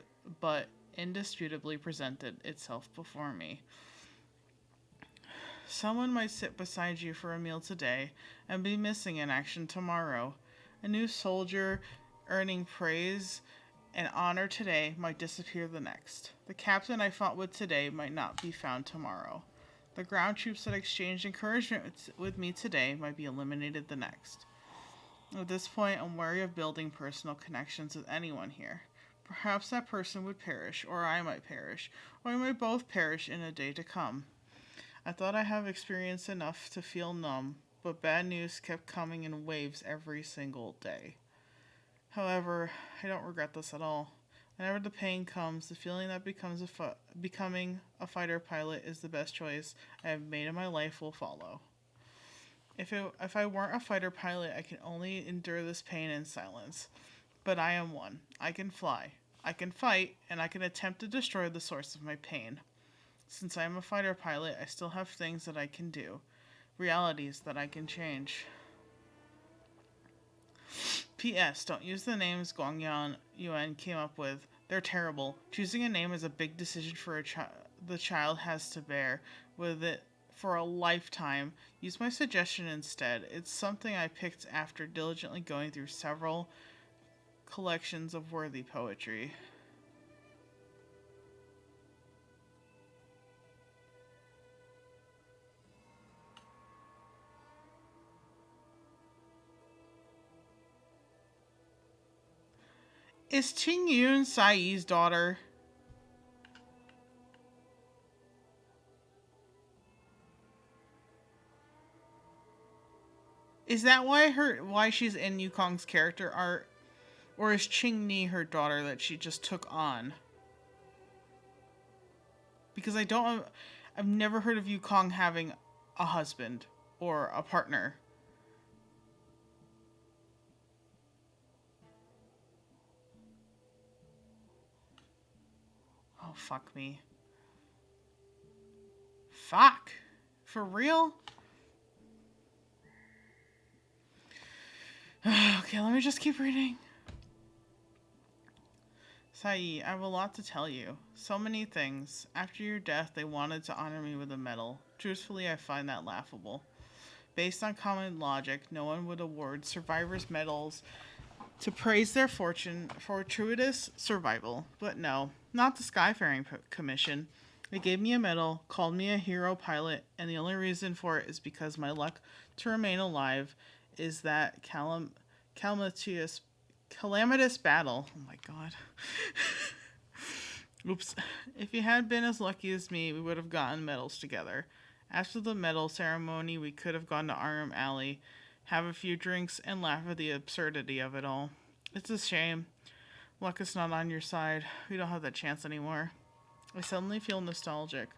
but indisputably presented itself before me. Someone might sit beside you for a meal today and be missing in action tomorrow. A new soldier earning praise and honor today might disappear the next. The captain I fought with today might not be found tomorrow. The ground troops that exchanged encouragement with me today might be eliminated the next. At this point, I'm wary of building personal connections with anyone here. Perhaps that person would perish, or I might perish, or we might both perish in a day to come. I thought I have experience enough to feel numb, but bad news kept coming in waves every single day. However, I don't regret this at all. Whenever the pain comes, the feeling that becoming a fighter pilot is the best choice I have made in my life will follow. If I weren't a fighter pilot, I can only endure this pain in silence. But I am one. I can fly. I can fight, and I can attempt to destroy the source of my pain. Since I am a fighter pilot, I still have things that I can do. Realities that I can change. P.S. Don't use the names Guangyan Yuan came up with. They're terrible. Choosing a name is a big decision for the child has to bear with it for a lifetime. Use my suggestion instead. It's something I picked after diligently going through several collections of worthy poetry. Is Qing Yun Sai's daughter? Is that why she's in Yukong's character art? Or is Qing Ni her daughter that she just took on? Because I've never heard of Yukong having a husband or a partner. Oh, fuck me. Fuck. For real? Okay, let me just keep reading. Sai, I have a lot to tell you. So many things. After your death, they wanted to honor me with a medal. Truthfully, I find that laughable. Based on common logic, no one would award survivors medals to praise their fortuitous survival. But no, not the Skyfaring Commission. They gave me a medal, called me a hero pilot, and the only reason for it is because my luck to remain alive is that calamitous battle. Oh my god. Oops. If you had been as lucky as me, we would have gotten medals together. After the medal ceremony, we could have gone to Arnhem Alley, have a few drinks, and laugh at the absurdity of it all. It's a shame. Luck is not on your side. We don't have that chance anymore. I suddenly feel nostalgic.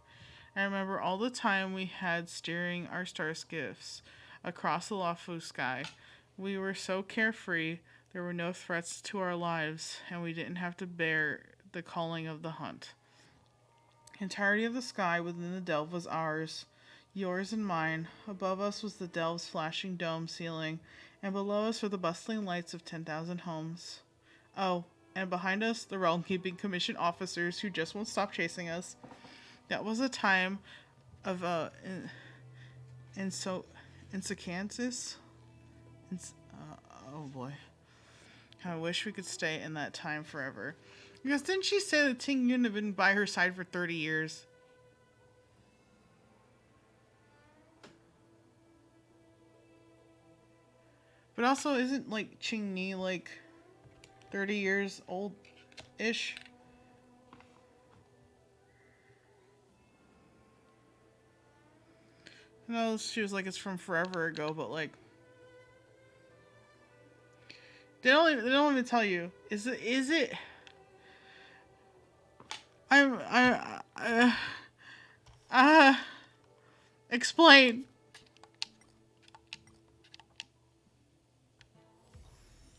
I remember all the time we had steering our starships across the lawful sky. We were so carefree, there were no threats to our lives, and we didn't have to bear the calling of the hunt. The entirety of the sky within the delve was ours, yours and mine. Above us was the delve's flashing dome ceiling, and below us were the bustling lights of 10,000 homes. Oh, and behind us, the Realm-Keeping Commission officers who just won't stop chasing us. That was a time of, insignificance. Oh boy. I wish we could stay in that time forever. Because didn't she say that Ting Yun had been by her side for 30 years? But also, isn't, like, Qing Ni, like, 30 years old-ish? I know she was like, it's from forever ago, but, like... They don't even tell you. Is it... Explain.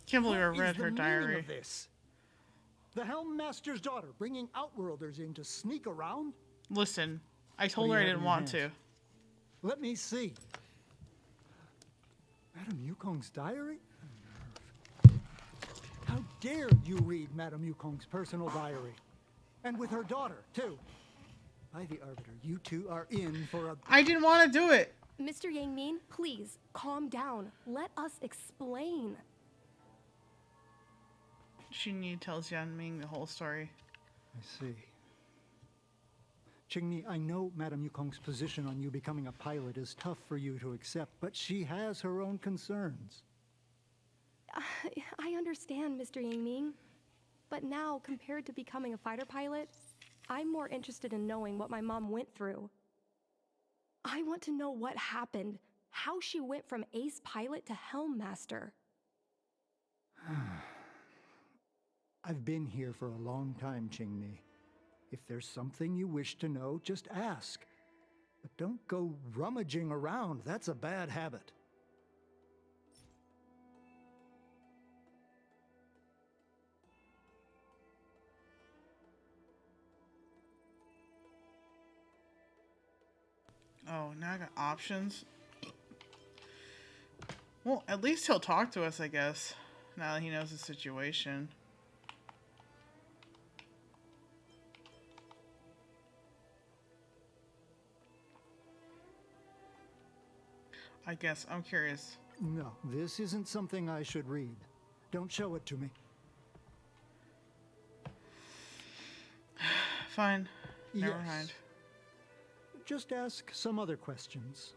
Can't believe I read her diary. Of this? The Helm Master's daughter bringing Outworlders in to sneak around? Listen, I told her I didn't want to. Let me see. Madame Yukong's diary? How dare you read Madame Yukong's personal diary? And with her daughter, too. By the Arbiter, you two are in for a... I didn't want to do it. Mr. Yang Min, please, calm down. Let us explain. Xingyi tells Yan Ming the whole story. I see. Qingni, I know Madame Yukong's position on you becoming a pilot is tough for you to accept, but she has her own concerns. I understand, Mr. Yangming. But now, compared to becoming a fighter pilot, I'm more interested in knowing what my mom went through. I want to know what happened, how she went from ace pilot to helm master. I've been here for a long time, Qingni. If there's something you wish to know, just ask. But don't go rummaging around. That's a bad habit. Oh, now I got options. Well, at least he'll talk to us, I guess, now that he knows the situation. I guess. I'm curious. No, this isn't something I should read. Don't show it to me. Fine. Never Yes. mind. Just ask some other questions.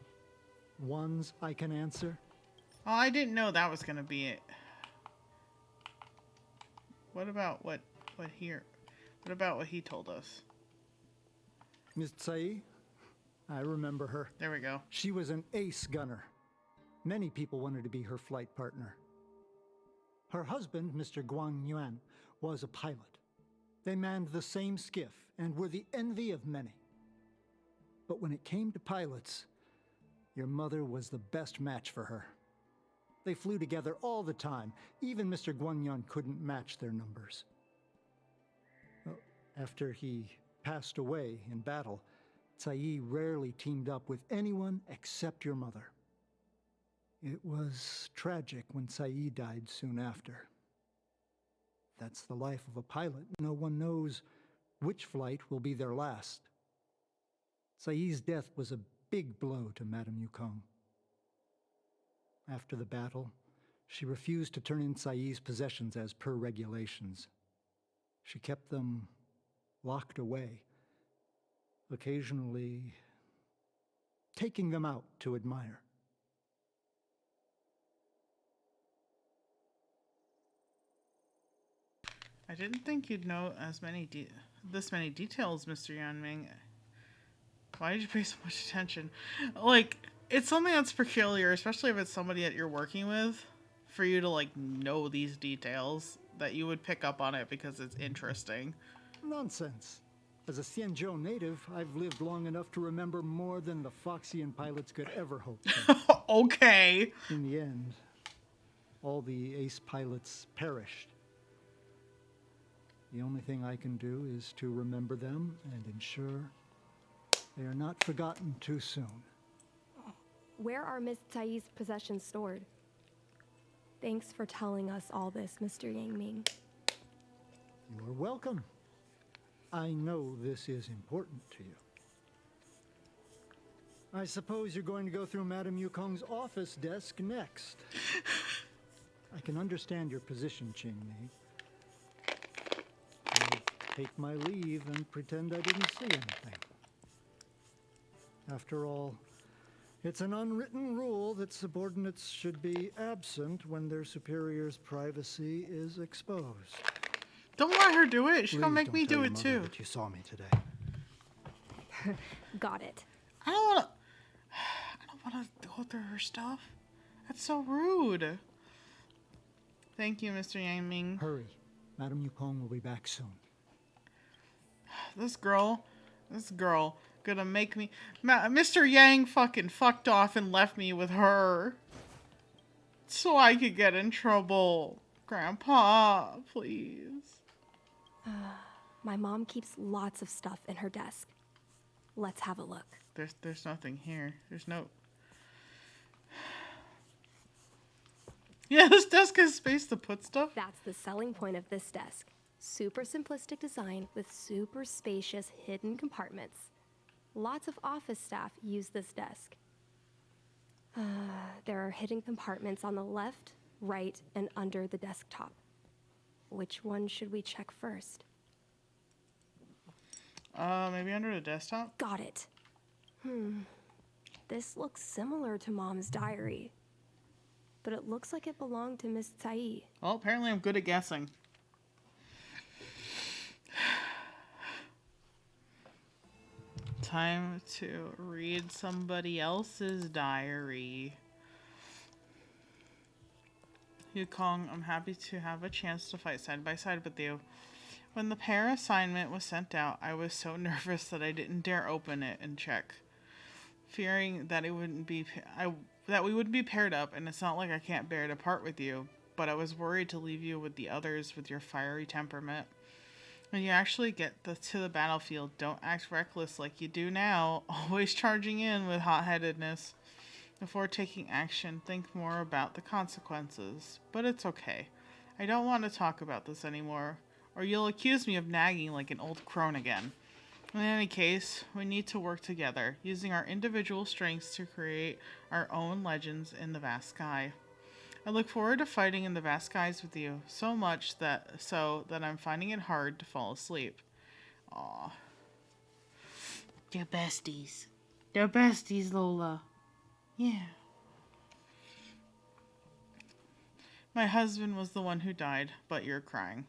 Ones I can answer. Oh, I didn't know that was gonna be it. What about what here? What about what he told us? Miss Tsai? I remember her. There we go. She was an ace gunner. Many people wanted to be her flight partner. Her husband, Mr. Guang Yuan, was a pilot. They manned the same skiff and were the envy of many. But when it came to pilots, your mother was the best match for her. They flew together all the time. Even Mr. Guanyan couldn't match their numbers. Well, after he passed away in battle, Tsai rarely teamed up with anyone except your mother. It was tragic when Tsai died soon after. That's the life of a pilot. No one knows which flight will be their last. Tsai's death was a big blow to Madame Yukong. After the battle, she refused to turn in Tsai's possessions as per regulations. She kept them locked away, occasionally taking them out to admire. I didn't think you'd know this many details, Mr. Yanming. Why did you pay so much attention? Like, it's something that's peculiar, especially if it's somebody that you're working with, for you to, like, know these details, that you would pick up on it because it's interesting. Nonsense. As a Xianzhou native, I've lived long enough to remember more than the Foxian pilots could ever hope for. Okay. In the end, all the ace pilots perished. The only thing I can do is to remember them and ensure they are not forgotten too soon. Where are Miss Tsai's possessions stored? Thanks for telling us all this, Mr. Yangming. You're welcome. I know this is important to you. I suppose you're going to go through Madame Yukong's office desk next. I can understand your position, Qingni. I'll take my leave and pretend I didn't see anything. After all, it's an unwritten rule that subordinates should be absent when their superior's privacy is exposed. Don't let her do it. She's gonna Please make me don't tell do your it mother too. that you saw me today. Got it. I don't wanna go through her stuff. That's so rude. Thank you, Mr. Yangming. Hurry. Madame Yukong will be back soon. This girl gonna make me... Mr. Yang fucking fucked off and left me with her. So I could get in trouble. Grandpa, please. My mom keeps lots of stuff in her desk. Let's have a look. There's nothing here. There's no... Yeah, this desk has space to put stuff. That's the selling point of this desk. Super simplistic design with super spacious hidden compartments. Lots of office staff use this desk. There are hidden compartments on the left, right, and under the desktop. Which one should we check first? Maybe under the desktop? Got it. This looks similar to Mom's diary. But it looks like it belonged to Miss Tsai. Well, apparently I'm good at guessing. Time to read somebody else's diary. Yukong, I'm happy to have a chance to fight side by side with you. When the pair assignment was sent out, I was so nervous that I didn't dare open it and check, fearing that we wouldn't be paired up. And it's not like I can't bear to part with you, but I was worried to leave you with the others with your fiery temperament. When you actually get to the battlefield, don't act reckless like you do now, always charging in with hot-headedness. Before taking action, think more about the consequences. But it's okay. I don't want to talk about this anymore, or you'll accuse me of nagging like an old crone again. In any case, we need to work together, using our individual strengths to create our own legends in the vast sky. I look forward to fighting in the vast skies with you, so much that I'm finding it hard to fall asleep. Aw. They're besties. They're besties, Lola. Yeah. My husband was the one who died, but you're crying.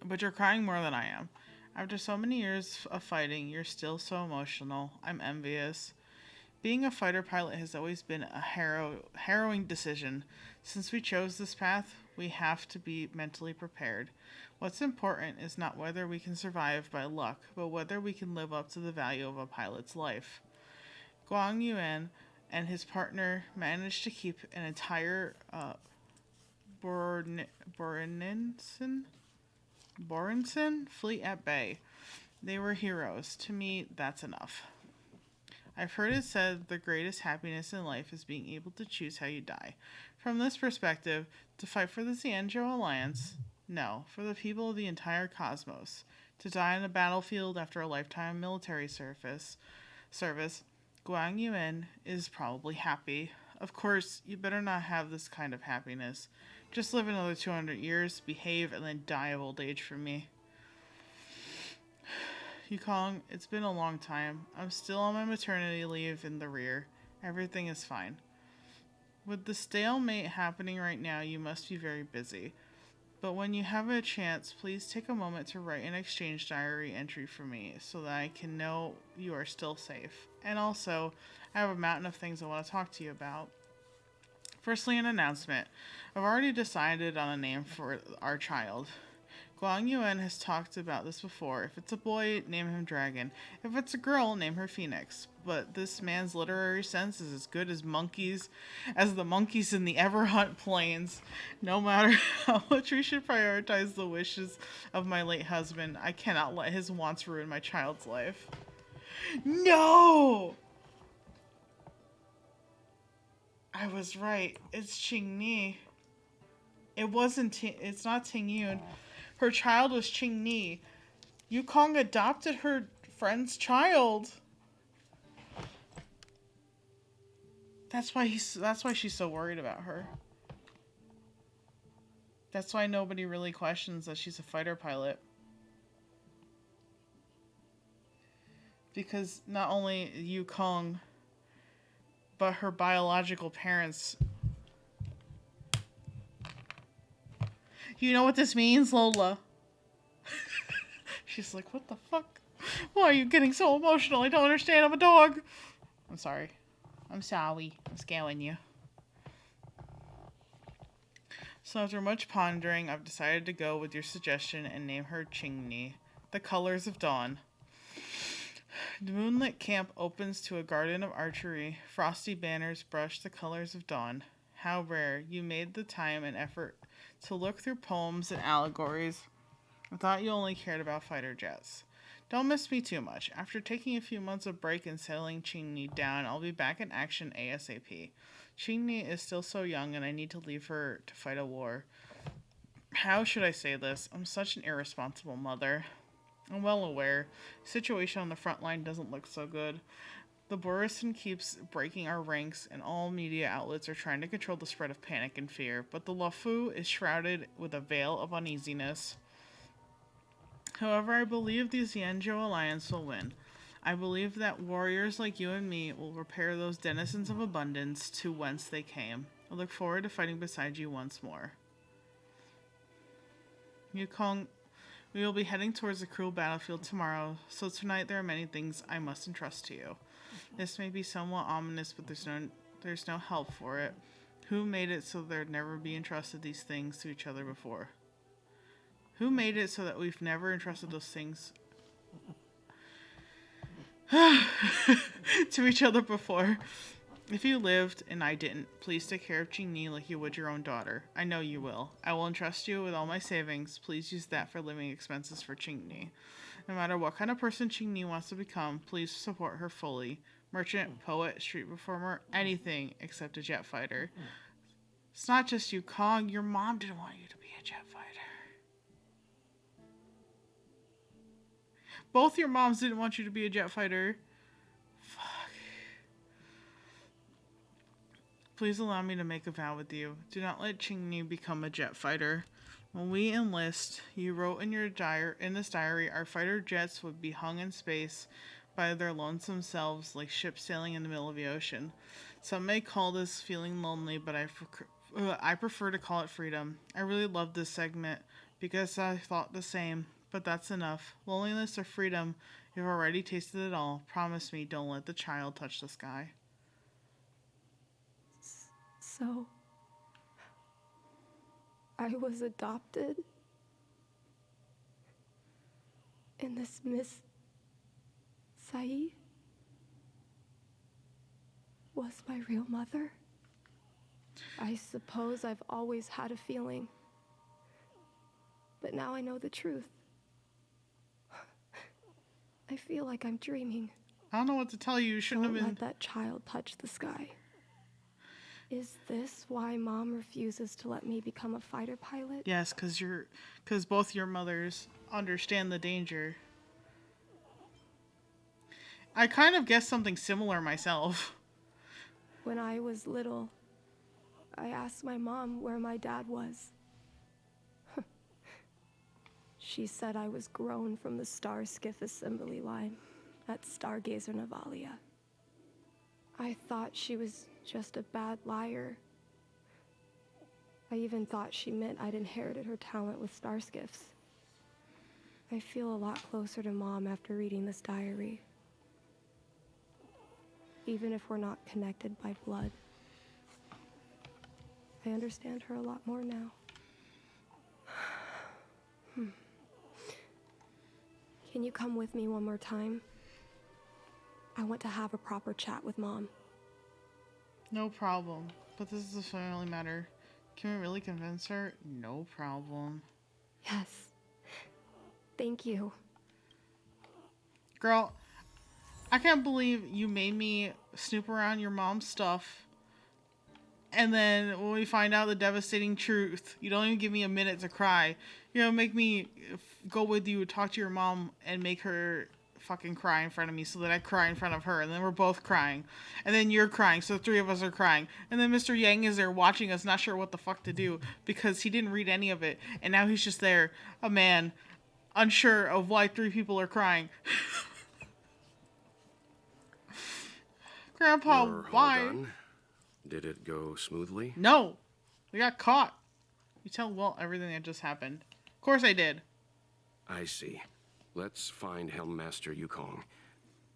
But you're crying more than I am. After so many years of fighting, you're still so emotional. I'm envious. Being a fighter pilot has always been a harrowing decision. Since we chose this path, we have to be mentally prepared. What's important is not whether we can survive by luck, but whether we can live up to the value of a pilot's life. Guang Yuan and his partner managed to keep an entire Borenson fleet at bay. They were heroes. To me, that's enough. I've heard it said the greatest happiness in life is being able to choose how you die. From this perspective, to fight for the Xianzhou Alliance, no, for the people of the entire cosmos. To die on a battlefield after a lifetime of military service, Guang Yuan is probably happy. Of course, you better not have this kind of happiness. Just live another 200 years, behave, and then die of old age for me. Yukong, it's been a long time. I'm still on my maternity leave in the rear. Everything is fine. With the stalemate happening right now, you must be very busy. But when you have a chance, please take a moment to write an exchange diary entry for me so that I can know you are still safe. And also, I have a mountain of things I want to talk to you about. Firstly, an announcement. I've already decided on a name for our child. Guang Yuan has talked about this before. If it's a boy, name him Dragon. If it's a girl, name her Phoenix. But this man's literary sense is as good as the monkeys in the Everhunt Plains. No matter how much we should prioritize the wishes of my late husband, I cannot let his wants ruin my child's life. No! I was right. It's Qingni. It's not Tingyun. Her child was Qingni. Yukong adopted her friend's child. That's why she's so worried about her. That's why nobody really questions that she's a fighter pilot. Because not only Yukong, but her biological parents. You know what this means, Lola? She's like, what the fuck? Why are you getting so emotional? I don't understand. I'm a dog. I'm sorry. I'm sorry. I'm scaring you. So after much pondering, I've decided to go with your suggestion and name her Qingni. The colors of dawn. The moonlit camp opens to a garden of archery. Frosty banners brush the colors of dawn. How rare. You made the time and effort to look through poems and allegories. I thought you only cared about fighter jets. Don't miss me too much. After taking a few months of break and settling Qingni down, I'll be back in action ASAP. Qingni is still so young and I need to leave her to fight a war. How should I say this? I'm such an irresponsible mother. I'm well aware. The situation on the front line doesn't look so good. The Boriston keeps breaking our ranks, and all media outlets are trying to control the spread of panic and fear, but the Luofu is shrouded with a veil of uneasiness. However, I believe the Xianzhou Alliance will win. I believe that warriors like you and me will repair those denizens of abundance to whence they came. I look forward to fighting beside you once more. Yukong, we will be heading towards the cruel battlefield tomorrow, so tonight there are many things I must entrust to you. This may be somewhat ominous, but there's no help for it. Who made it so there'd never be entrusted these things to each other before? Who made it so that we've never entrusted those things to each other before? If you lived and I didn't, please take care of Jingni like you would your own daughter. I know you will. I will entrust you with all my savings. Please use that for living expenses for Jingni. No matter what kind of person Jingni wants to become, please support her fully. Merchant, poet, street performer, anything except a jet fighter. It's not just you, Kong. Your mom didn't want you to be a jet fighter. Both your moms didn't want you to be a jet fighter. Fuck. Please allow me to make a vow with you. Do not let Qingni become a jet fighter. When we enlist, you wrote in this diary, our fighter jets would be hung in space by their lonesome selves like ships sailing in the middle of the ocean. Some may call this feeling lonely, but I prefer to call it freedom. I really love this segment because I thought the same. But that's enough. Loneliness or freedom, you've already tasted it all. Promise me, don't let the child touch the sky. So, I was adopted? And this Miss Sai was my real mother? I suppose I've always had a feeling. But now I know the truth. I feel like I'm dreaming. I don't know what to tell you. You shouldn't have been. Don't let that child touch the sky. Is this why Mom refuses to let me become a fighter pilot? Yes, because both your mothers understand the danger. I kind of guessed something similar myself. When I was little, I asked my mom where my dad was. She said I was grown from the Star Skiff assembly line at Stargazer Navalia. I thought she was just a bad liar. I even thought she meant I'd inherited her talent with star skiffs. I feel a lot closer to Mom after reading this diary. Even if we're not connected by blood. I understand her a lot more now. Can you come with me one more time? I want to have a proper chat with Mom. No problem. But this is a family matter. Can we really convince her? No problem. Yes. Thank you. Girl, I can't believe you made me snoop around your mom's stuff. And then when we find out the devastating truth, you don't even give me a minute to cry. You know, make me go with you, talk to your mom, and make her fucking cry in front of me so that I cry in front of her. And then we're both crying. And then you're crying, so the three of us are crying. And then Mr. Yang is there watching us, not sure what the fuck to do, because he didn't read any of it. And now he's just there, a man, unsure of why three people are crying. Grandpa, You're all why? done? Did it go smoothly? No. We got caught. You tell Walt everything that just happened. Of course I did. I see. Let's find Helmmaster Yukong.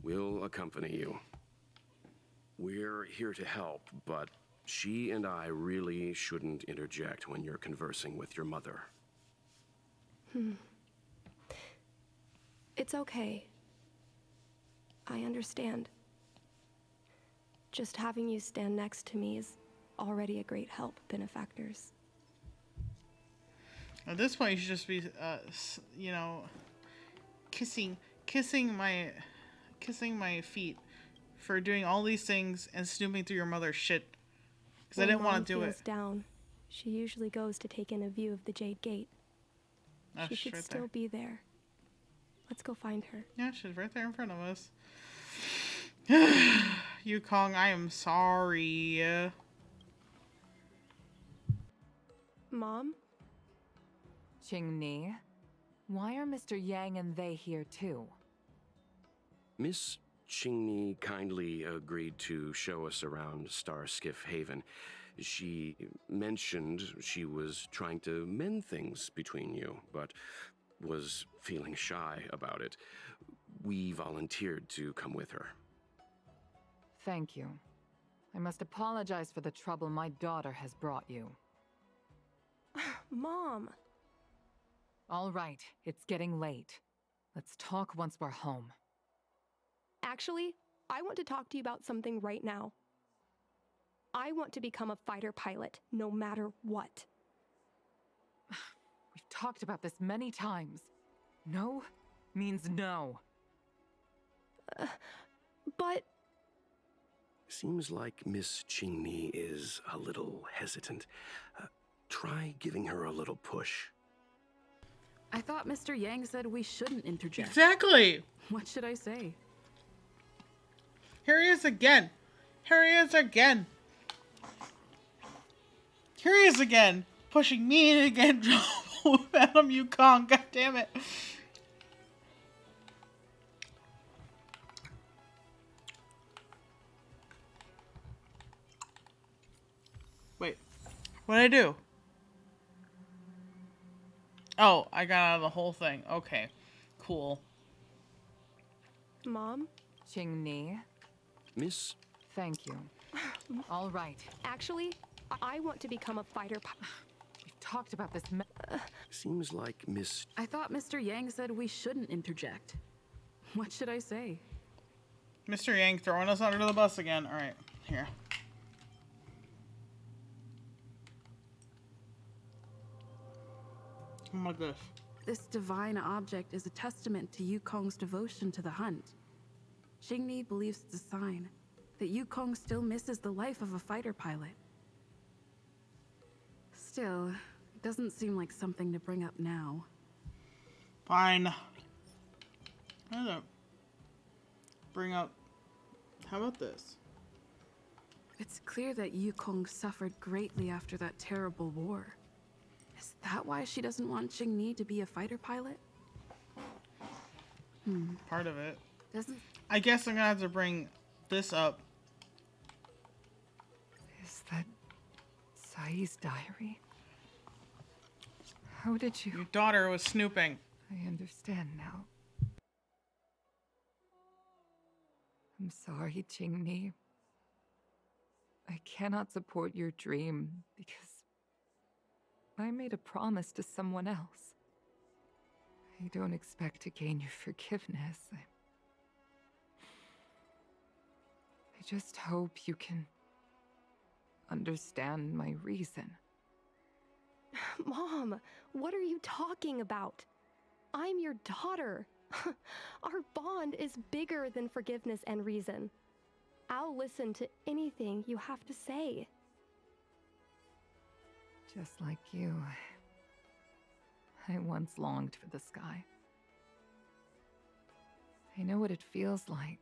We'll accompany you. We're here to help, but she and I really shouldn't interject when you're conversing with your mother. It's okay. I understand. Just having you stand next to me is already a great help, benefactors. At this point, you should just be, you know, kissing my feet for doing all these things and snooping through your mother's shit. Because I didn't want to do it. Down, she usually goes to take in a view of the Jade Gate. Oh, She should right still there. be there. Let's go find her. Yeah, she's right there in front of us. Yukong, I am sorry. Mom? Qingni, why are Mr. Yang and they here too? Miss Qingni kindly agreed to show us around Starskiff Haven. She mentioned she was trying to mend things between you, but was feeling shy about it. We volunteered to come with her. Thank you. I must apologize for the trouble my daughter has brought you. Mom! All right, it's getting late. Let's talk once we're home. Actually, I want to talk to you about something right now. I want to become a fighter pilot, no matter what. We've talked about this many times. No means no. But... Seems like Miss Qingni is a little hesitant. Try giving her a little push. I thought Mr. Yang said we shouldn't interject. Exactly. What should I say? Here he is again. Here he is again. Here he is again. Pushing me in again. Trouble with Madam Yukong. God damn it. Wait. What'd I do? Oh, I got out of the whole thing. Okay. Cool. Mom? Qingni. Miss? Thank you. All right. Actually, I want to become a fighter pilot. We've talked about this. Seems like Miss... I thought Mr. Yang said we shouldn't interject. What should I say? Mr. Yang throwing us under the bus again. Alright, here. Oh my gosh. This divine object is a testament to Yukong's devotion to the hunt. Qingni believes it's a sign that Yukong still misses the life of a fighter pilot. Still, it doesn't seem like something to bring up now. Fine. I don't bring up... How about this? It's clear that Yukong suffered greatly after that terrible war. Is that why she doesn't want Qingni to be a fighter pilot? Part of it. Doesn't... I guess I'm gonna have to bring this up. Is that Sai's diary? How did you... Your daughter was snooping. I understand now. I'm sorry, Qingni. I cannot support your dream because I made a promise to someone else. I don't expect to gain your forgiveness. I just hope you can understand my reason. Mom, what are you talking about? I'm your daughter. Our bond is bigger than forgiveness and reason. I'll listen to anything you have to say. Just like you, I once longed for the sky. I know what it feels like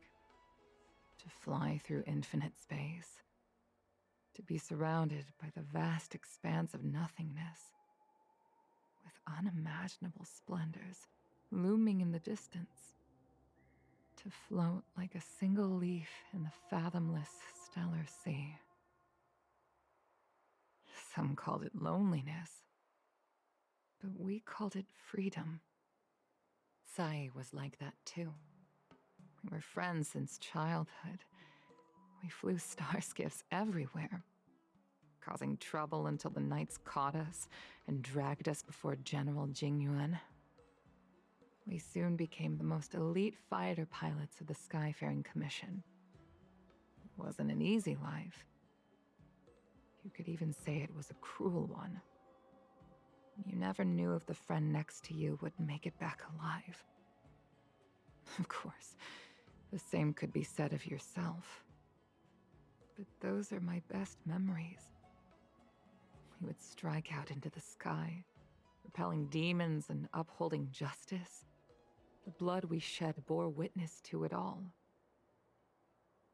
to fly through infinite space, to be surrounded by the vast expanse of nothingness, with unimaginable splendors looming in the distance, to float like a single leaf in the fathomless stellar sea. Some called it loneliness, but we called it freedom. Sai was like that too. We were friends since childhood. We flew star skiffs everywhere, causing trouble until the knights caught us and dragged us before General Jingyuan. We soon became the most elite fighter pilots of the Skyfaring Commission. It wasn't an easy life. You could even say it was a cruel one. You never knew if the friend next to you would make it back alive. Of course, the same could be said of yourself. But those are my best memories. We would strike out into the sky, repelling demons and upholding justice. The blood we shed bore witness to it all.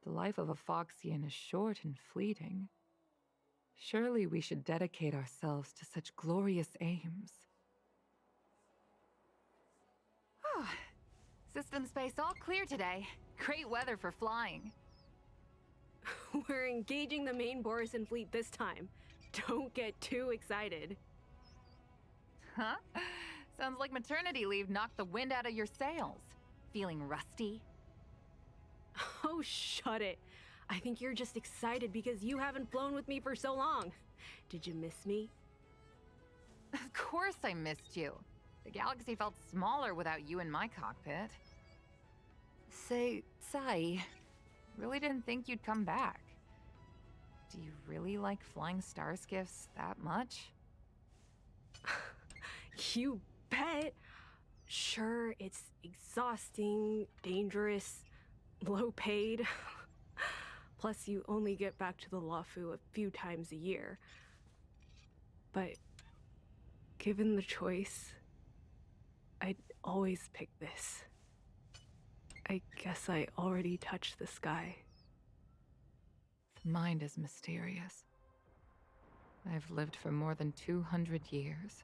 The life of a Foxian is short and fleeting. Surely we should dedicate ourselves to such glorious aims. System space all clear today. Great weather for flying. We're engaging the main Borison fleet this time. Don't get too excited. Huh? Sounds like maternity leave knocked the wind out of your sails. Feeling rusty? Oh, shut it. I think you're just excited because you haven't flown with me for so long. Did you miss me? Of course I missed you. The galaxy felt smaller without you in my cockpit. Say, Sai, really didn't think you'd come back. Do you really like flying star skiffs that much? You bet. Sure, it's exhausting, dangerous, low paid. Plus, you only get back to the Luofu a few times a year. But given the choice, I'd always pick this. I guess I already touched the sky. The mind is mysterious. I've lived for more than 200 years.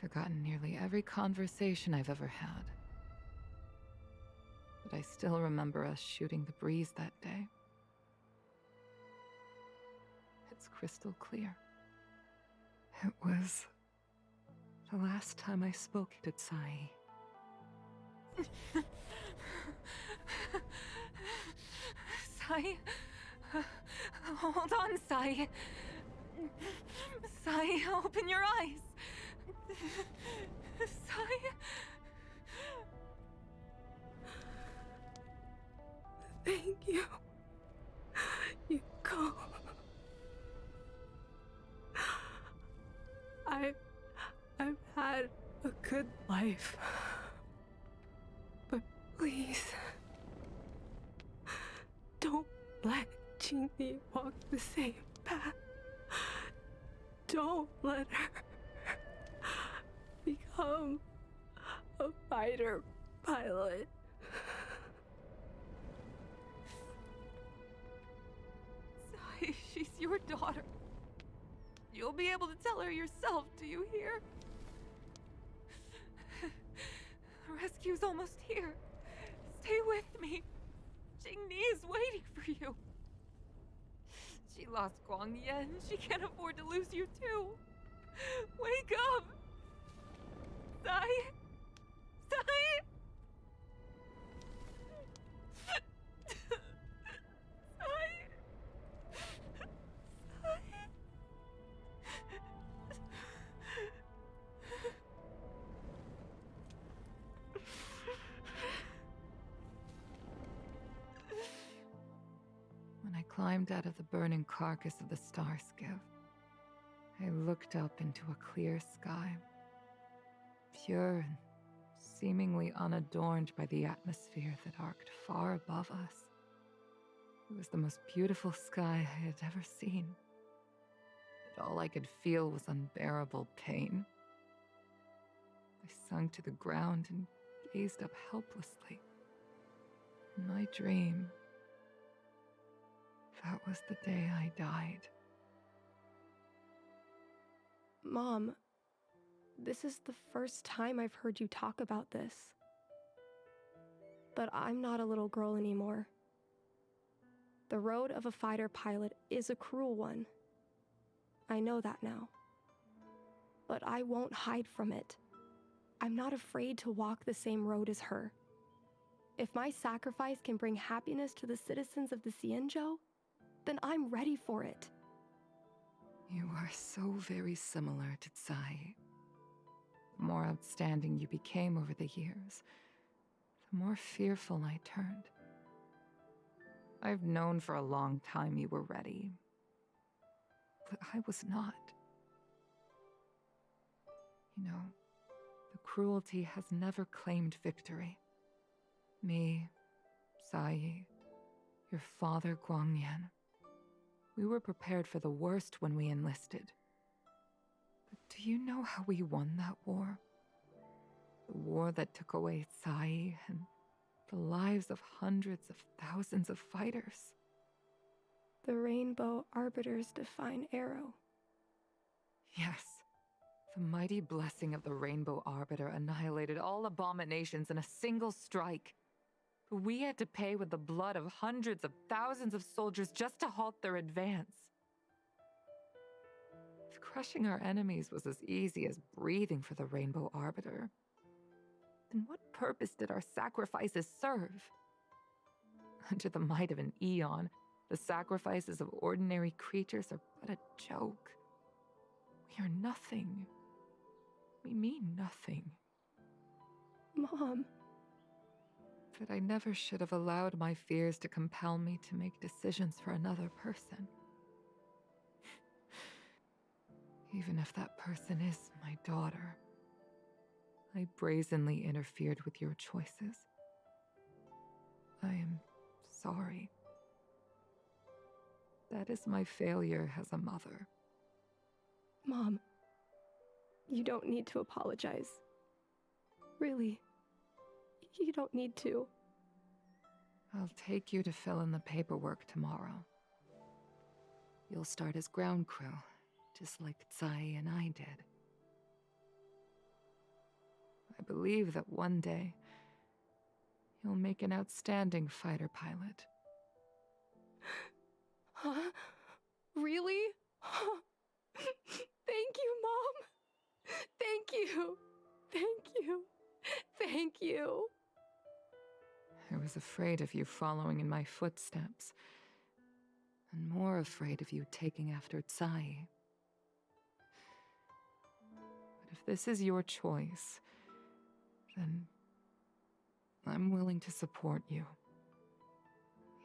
Forgotten nearly every conversation I've ever had. But I still remember us shooting the breeze that day. It's crystal clear. It was the last time I spoke to Sai. Sai? Hold on, Sai. Sai, open your eyes. Sai? Thank you. Yukong. I've had a good life. But please, don't let Jingyi walk the same path. Don't let her become a fighter pilot. Sai, she's your daughter. You'll be able to tell her yourself, do you hear? The rescue's almost here. Stay with me. Jingni is waiting for you. She lost Guangyan. She can't afford to lose you too. Wake up! Sai? Sai? When I climbed out of the burning carcass of the star skiff, I looked up into a clear sky, pure and seemingly unadorned by the atmosphere that arced far above us. It was the most beautiful sky I had ever seen, but all I could feel was unbearable pain. I sunk to the ground and gazed up helplessly. In my dream, that was the day I died. Mom, this is the first time I've heard you talk about this. But I'm not a little girl anymore. The road of a fighter pilot is a cruel one. I know that now. But I won't hide from it. I'm not afraid to walk the same road as her. If my sacrifice can bring happiness to the citizens of the Xianzhou, then I'm ready for it. You are so very similar to Tsai. The more outstanding you became over the years, the more fearful I turned. I've known for a long time you were ready, but I was not. You know, the cruelty has never claimed victory. Me, Sai, your father Guangyan. We were prepared for the worst when we enlisted. But do you know how we won that war? The war that took away Sai and The lives of hundreds of thousands of fighters. The Rainbow Arbiter's divine arrow. Yes. The mighty blessing of the Rainbow Arbiter annihilated all abominations in a single strike. But we had to pay with the blood of hundreds of thousands of soldiers just to halt their advance. If crushing our enemies was as easy as breathing for the Rainbow Arbiter, then what purpose did our sacrifices serve? Under the might of an eon, the sacrifices of ordinary creatures are but a joke. We are nothing. We mean nothing. Mom. But I never should have allowed my fears to compel me to make decisions for another person. Even if that person is my daughter, I brazenly interfered with your choices. I am sorry. That is my failure as a mother. Mom, you don't need to apologize. Really, you don't need to. I'll take you to fill in the paperwork tomorrow. You'll start as ground crew, just like Tsai and I did. I believe that one day, you'll make an outstanding fighter pilot. Huh? Really? Thank you, Mom. Thank you. Thank you. Thank you. I was afraid of you following in my footsteps, and more afraid of you taking after Tsai. But if this is your choice, then I'm willing to support you,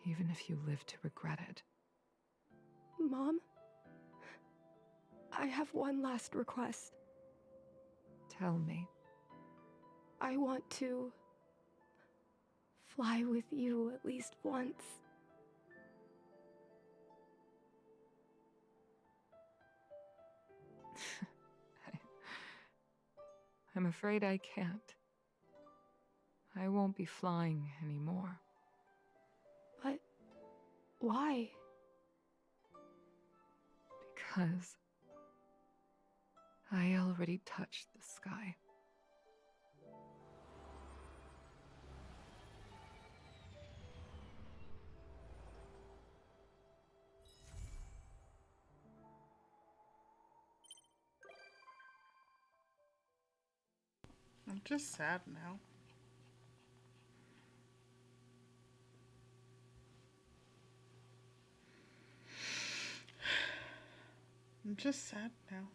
even if you live to regret it. Mom, I have one last request. Tell me. I want to fly with you at least once. I'm afraid I can't. I won't be flying anymore. But why? Because I already touched the sky. I'm just sad now. I'm just sad now.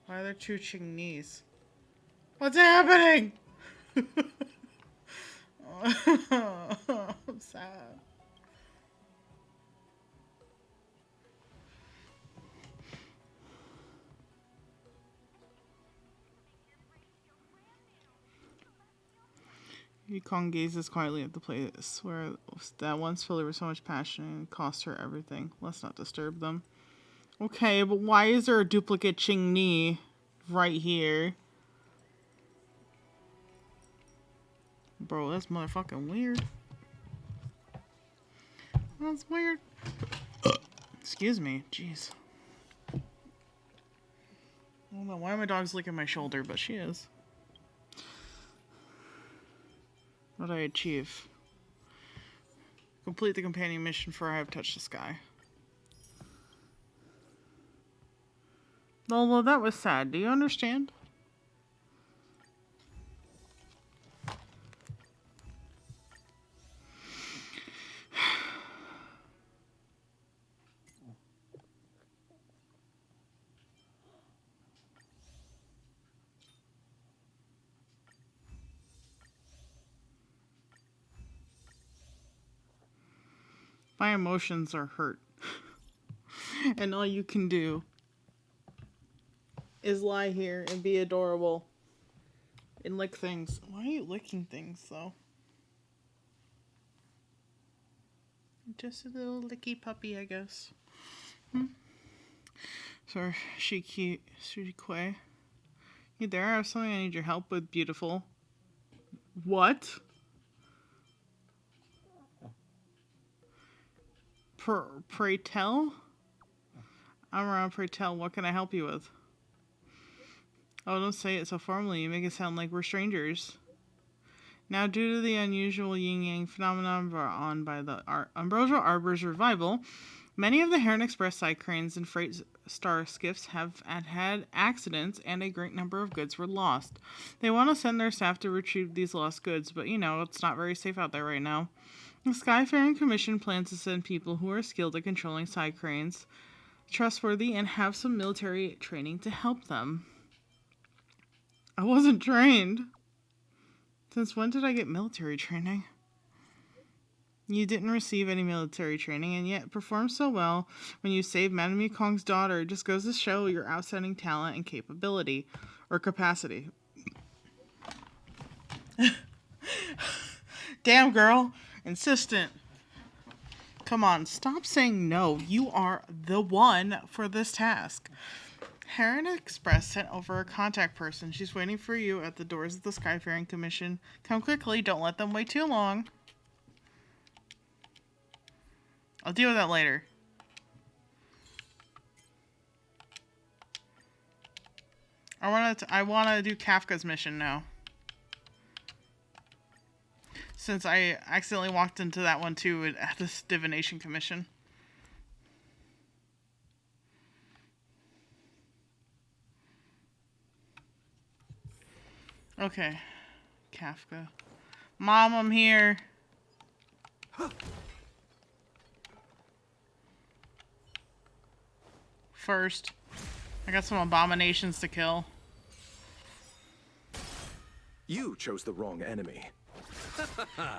Why are there two Chinese? What's happening? I'm sad. Yukong gazes quietly at the place where that once filled her with so much passion and cost her everything. Let's not disturb them. Okay, but why is there a duplicate Ching Ni right here? Bro, that's motherfucking weird. That's weird. Excuse me. Jeez. I don't know why my dog's licking my shoulder, but she is. What did I achieve? Complete the companion mission for I have touched the sky. Well, that was sad. Do you understand? My emotions are hurt. And all you can do is lie here and be adorable and lick things. Why are you licking things, though? Just a little licky puppy, I guess. So, Shikue. You there? I have something I need your help with, beautiful. What? Pray tell? I'm around, pray tell. What can I help you with? Oh, don't say it so formally. You make it sound like we're strangers. Now, due to the unusual yin-yang phenomenon brought on by the Ambrosial Arbor's revival, many of the Heron Express side cranes and freight star skiffs have had accidents, and a great number of goods were lost. They want to send their staff to retrieve these lost goods, but you know, it's not very safe out there right now. The Skyfaring Commission plans to send people who are skilled at controlling side cranes, trustworthy, and have some military training to help them. I wasn't trained. Since when did I get military training? You didn't receive any military training, and yet performed so well when you saved Madame Yukong's daughter. It just goes to show your outstanding talent and capability. Or capacity. Damn, girl. Insistent. Come on, stop saying no. You are the one for this task. Heron Express sent over a contact person. She's waiting for you at the doors of the Skyfaring Commission. Come quickly. Don't let them wait too long. I'll deal with that later. I want to do Kafka's mission now. Since I accidentally walked into that one too at this Divination Commission. Okay. Kafka. Mom, I'm here. First, I got some abominations to kill. You chose the wrong enemy.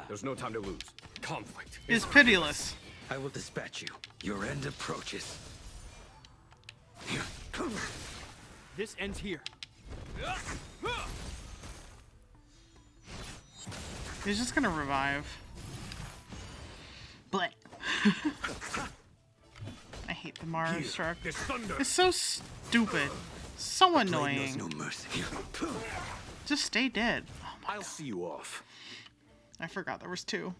There's no time to lose. Conflict is pitiless. I will dispatch you. Your end approaches. This ends here. He's just gonna revive. Bleh. I hate the Mars truck. It's so stupid. So annoying. No mercy. Just stay dead. Oh I'll see you off. I forgot there was two.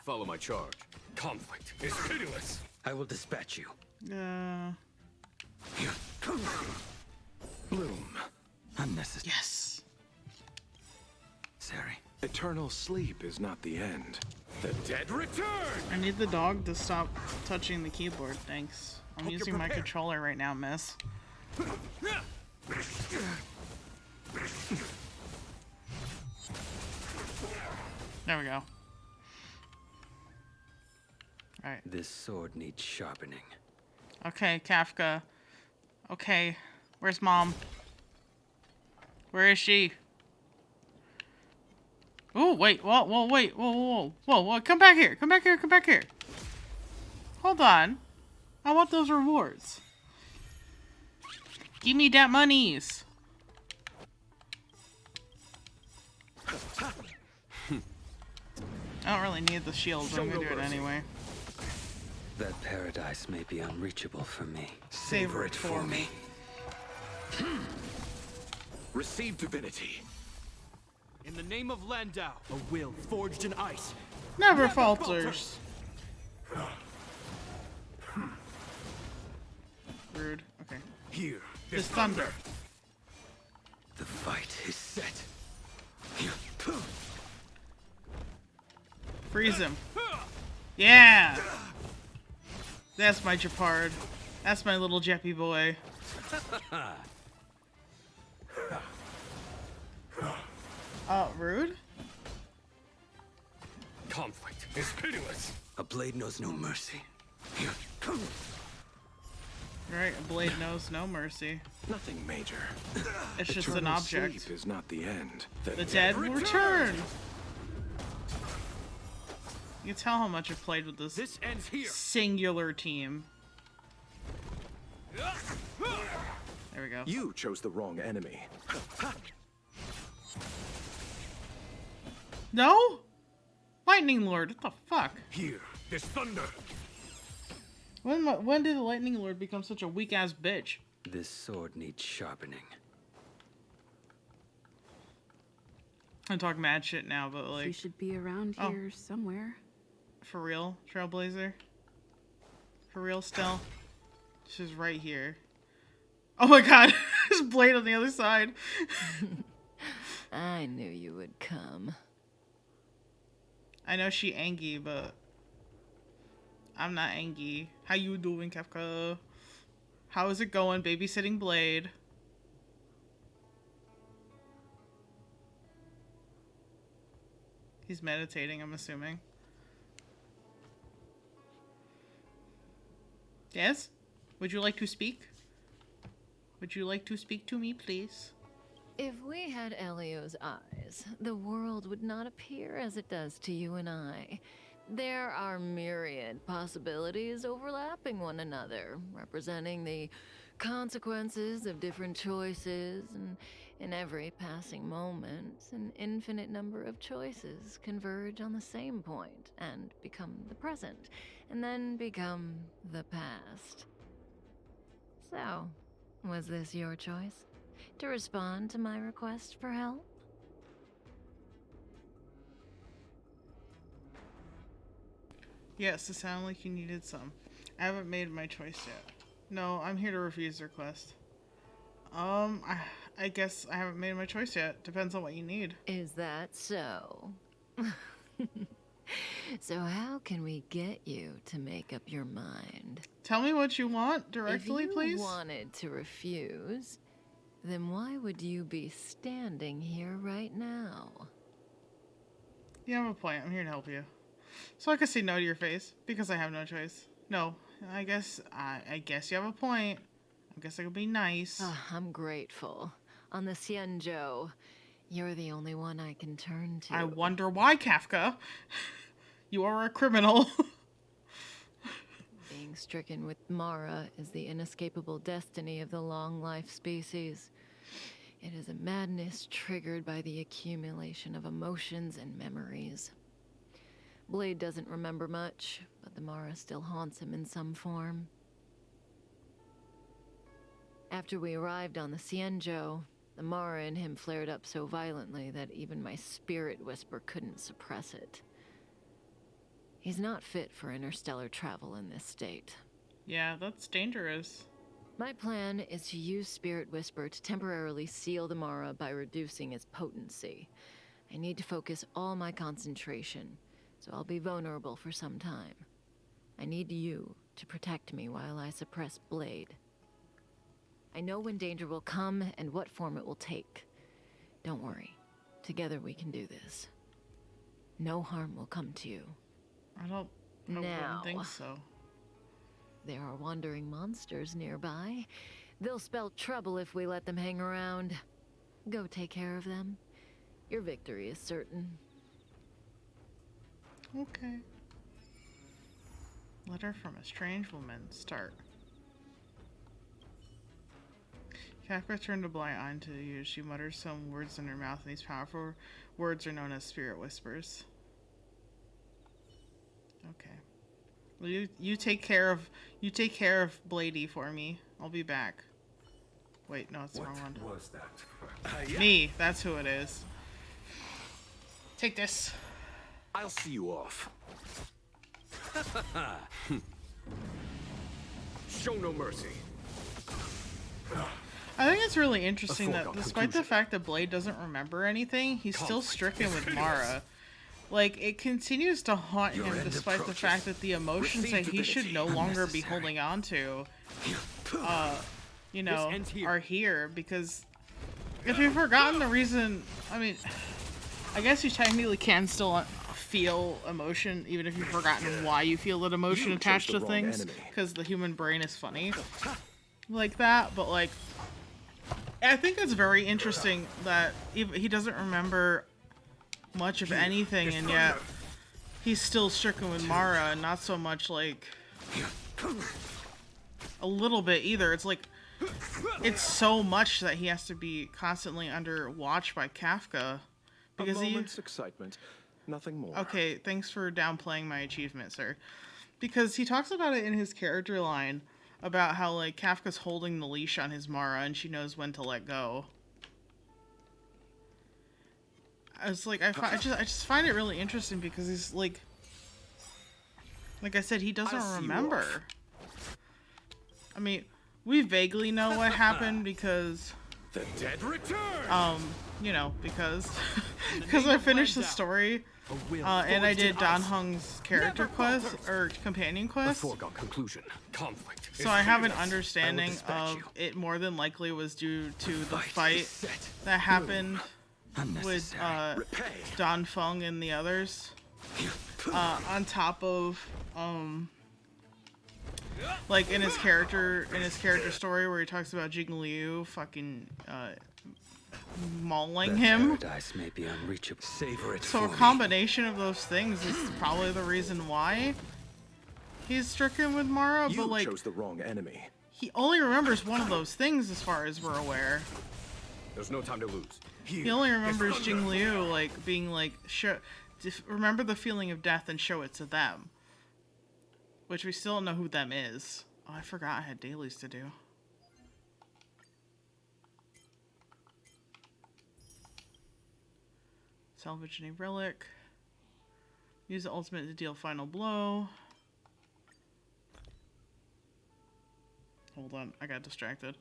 Follow my charge. Conflict is pitiless. I will dispatch you. Bloom. Unnecessary. Yes. Sorry. Eternal sleep is not the end. The dead return! I need the dog to stop touching the keyboard, thanks. I'm using my controller right now, miss. There we go. Alright. This sword needs sharpening. Okay, Kafka. Okay. Where's Mom? Where is she? Oh, wait. Whoa, wait. Whoa. Come back here. Come back here. Hold on. I want those rewards. Give me that monies. I don't really need the shield, but I'm gonna do it anyway. That paradise may be unreachable for me. Savor it for me. Receive divinity. In the name of Landau, a will forged in ice. Never falters. Rude. Okay. Here. This thunder. The fight is set. Freeze him. Yeah! That's my Japard. That's my little Jeppy boy. Rude? Conflict is pitiless. A blade knows no mercy. Right, a blade knows no mercy. Nothing major. It's just Eternal an object. Sleep is not the end. The dead will return. You can tell how much I've played with this ends here. Singular team. There we go. You chose the wrong enemy. No? Lightning Lord, what the fuck? Here, this thunder. When did the Lightning Lord become such a weak ass bitch? This sword needs sharpening. I'm talking mad shit now, but like. She should be around here somewhere. For real, Trailblazer? For real still? She's right here. Oh my god, there's Blade on the other side. I knew you would come. I know she angry, but I'm not angry. How you doing, Kefka? How is it going, babysitting Blade? He's meditating, I'm assuming. Yes? Would you like to speak? Would you like to speak to me, please? If we had Elio's eyes, the world would not appear as it does to you and I. There are myriad possibilities overlapping one another, representing the consequences of different choices, and in every passing moment, an infinite number of choices converge on the same point and become the present, and then become the past. So, was this your choice? To respond to my request for help? Yes, it sounded like you needed some. I haven't made my choice yet. No, I'm here to refuse the request. I guess I haven't made my choice yet. Depends on what you need. Is that so? So how can we get you to make up your mind? Tell me what you want directly, please. If you wanted to refuse, then why would you be standing here right now? You have a point. I'm here to help you. So I could say no to your face, because I have no choice. No, I guess you have a point. I guess I could be nice. Oh, I'm grateful. On the Xianzhou, you're the only one I can turn to. I wonder why, Kafka. You are a criminal. Being stricken with Mara is the inescapable destiny of the long-life species. It is a madness triggered by the accumulation of emotions and memories. Blade doesn't remember much, but the Mara still haunts him in some form. After we arrived on the Xianzhou, the Mara in him flared up so violently that even my spirit whisper couldn't suppress it. He's not fit for interstellar travel in this state. Yeah, that's dangerous. My plan is to use Spirit Whisper to temporarily seal the Mara by reducing its potency. I need to focus all my concentration, so I'll be vulnerable for some time. I need you to protect me while I suppress Blade. I know when danger will come and what form it will take. Don't worry. Together we can do this. No harm will come to you. I wouldn't think so. There are wandering monsters nearby. They'll spell trouble if we let them hang around. Go take care of them. Your victory is certain. Okay. Letter from a strange woman. Start. Kafka turned a blind eye to you. She mutters some words in her mouth, and these powerful words are known as spirit whispers. Okay. Well, you take care of Bladey for me. I'll be back. Wait, no, it's the wrong one. What was that? Me, that's who it is. Take this. I'll see you off. Show no mercy. I think it's really interesting that despite the fact that Blade doesn't remember anything, he's still stricken with Mara. Like, it continues to haunt him despite the fact that the emotions that he should no longer be holding on to, you know, are here. Because if you've forgotten the reason, I mean, I guess you technically can still feel emotion, even if you've forgotten why you feel that emotion attached to things, because the human brain is funny like that. But, like, I think it's very interesting that he doesn't remember much of anything, and yet he's still stricken with Mara, and not so much like a little bit either. It's like it's so much that he has to be constantly under watch by Kafka because a moment's excitement, nothing more. Okay, thanks for downplaying my achievement, sir. Because he talks about it in his character line about how, like, Kafka's holding the leash on his Mara and she knows when to let go. I was like, I just find it really interesting because he's like I said, he doesn't remember. I mean, we vaguely know what happened because the dead return. You know, because I finished the story, and I did Dan Heng's character quest or companion quest. Foregone conclusion. Conflict. So I have an understanding of it. More than likely was due to the fight that happened with Dan Feng and the others. On top of like in his character story where he talks about Jing Liu fucking mauling him. Paradise may be unreachable. Savor it. So a combination of those things is probably the reason why he's stricken with Mara. You but like, chose the wrong enemy. He only remembers one of those things, as far as we're aware. There's no time to lose. He only remembers Jing Liu like being like, remember the feeling of death and show it to them. Which we still don't know who them is. Oh, I forgot I had dailies to do. Salvage a relic. Use the ultimate to deal final blow. Hold on, I got distracted.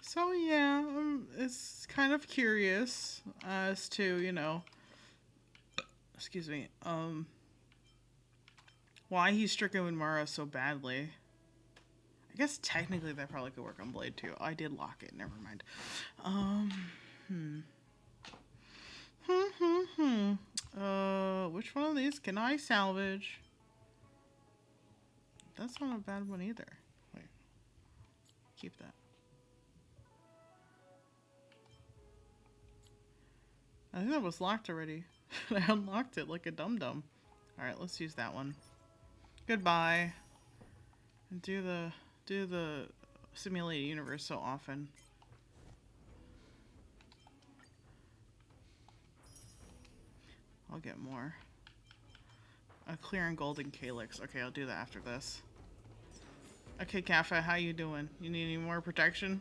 So yeah, it's kind of curious as to, you know, excuse me, why he's stricken with Mara so badly. I guess technically that probably could work on Blade too. I did lock it, never mind. Which one of these can I salvage? That's not a bad one either. Wait. Keep that. I think that was locked already. I unlocked it like a dum-dum. Alright, let's use that one. Goodbye. And do the simulated universe so often. I'll get more. A clear and golden calyx. Okay, I'll do that after this. Okay, Kafka, how you doing? You need any more protection?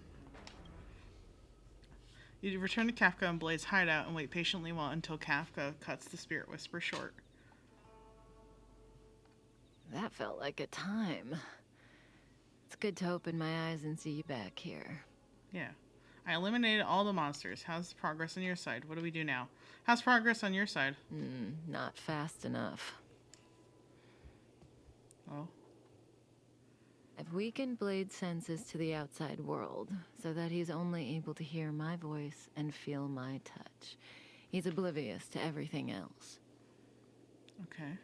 You return to Kafka and Blade's hideout and wait patiently until Kafka cuts the Spirit Whisper short. That felt like a time. It's good to open my eyes and see you back here. Yeah. I eliminated all the monsters. How's progress on your side? What do we do now? How's progress on your side? Not fast enough. Oh? I've weakened Blade's senses to the outside world, so that he's only able to hear my voice and feel my touch. He's oblivious to everything else. Okay.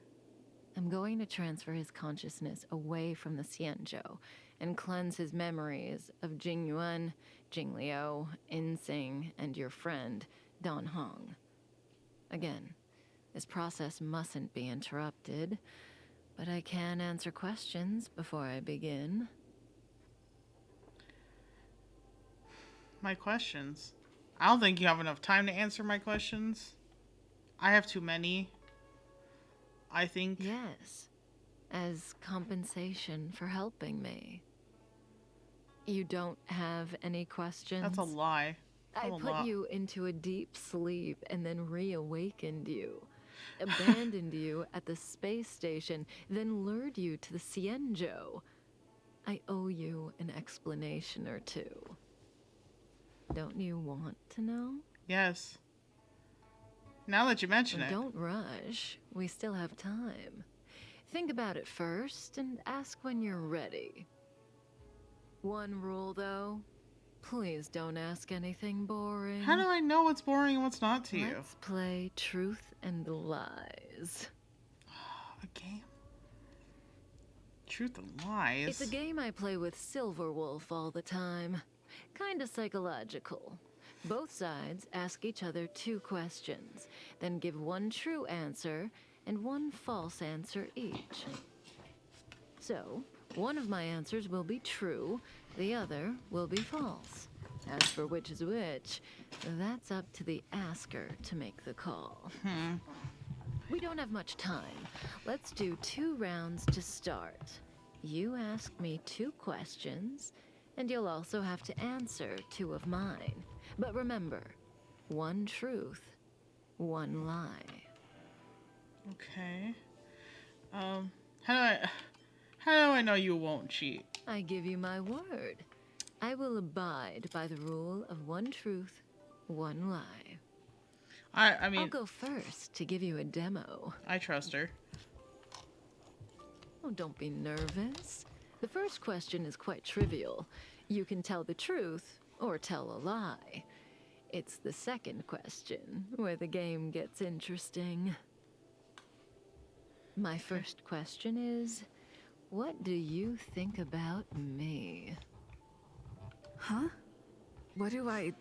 I'm going to transfer his consciousness away from the Xianzhou and cleanse his memories of Jing Yuan, Jing Liu, Insing, and your friend, Dan Heng. Again, this process mustn't be interrupted, but I can answer questions before I begin. My questions? I don't think you have enough time to answer my questions. I have too many. I think. Yes, as compensation for helping me. You don't have any questions? That's a lie. I put you into a deep sleep and then reawakened you. Abandoned you at the space station, then lured you to the Xianzhou. I owe you an explanation or two. Don't you want to know? Yes. Now that you mention it. Don't rush. We still have time. Think about it first and ask when you're ready. One rule, though. Please don't ask anything boring. How do I know what's boring and what's not to you? Let's play truth and lies. A game? Truth and lies? It's a game I play with Silverwolf all the time. Kinda psychological. Both sides ask each other 2 questions, then give one true answer and one false answer each. So, one of my answers will be true, the other will be false. As for which is which, That's up to the asker to make the call. We don't have much time. Let's do 2 rounds to start. You ask me 2 questions, and you'll also have to answer 2 of mine. But remember, 1 truth, 1 lie. Okay. How do I know you won't cheat? I give you my word. I will abide by the rule of 1 truth, 1 lie. I mean, I'll go first to give you a demo. I trust her. Oh, don't be nervous. The first question is quite trivial. You can tell the truth or tell a lie. It's the second question where the game gets interesting. My first question is, what do you think about me? Huh? What do I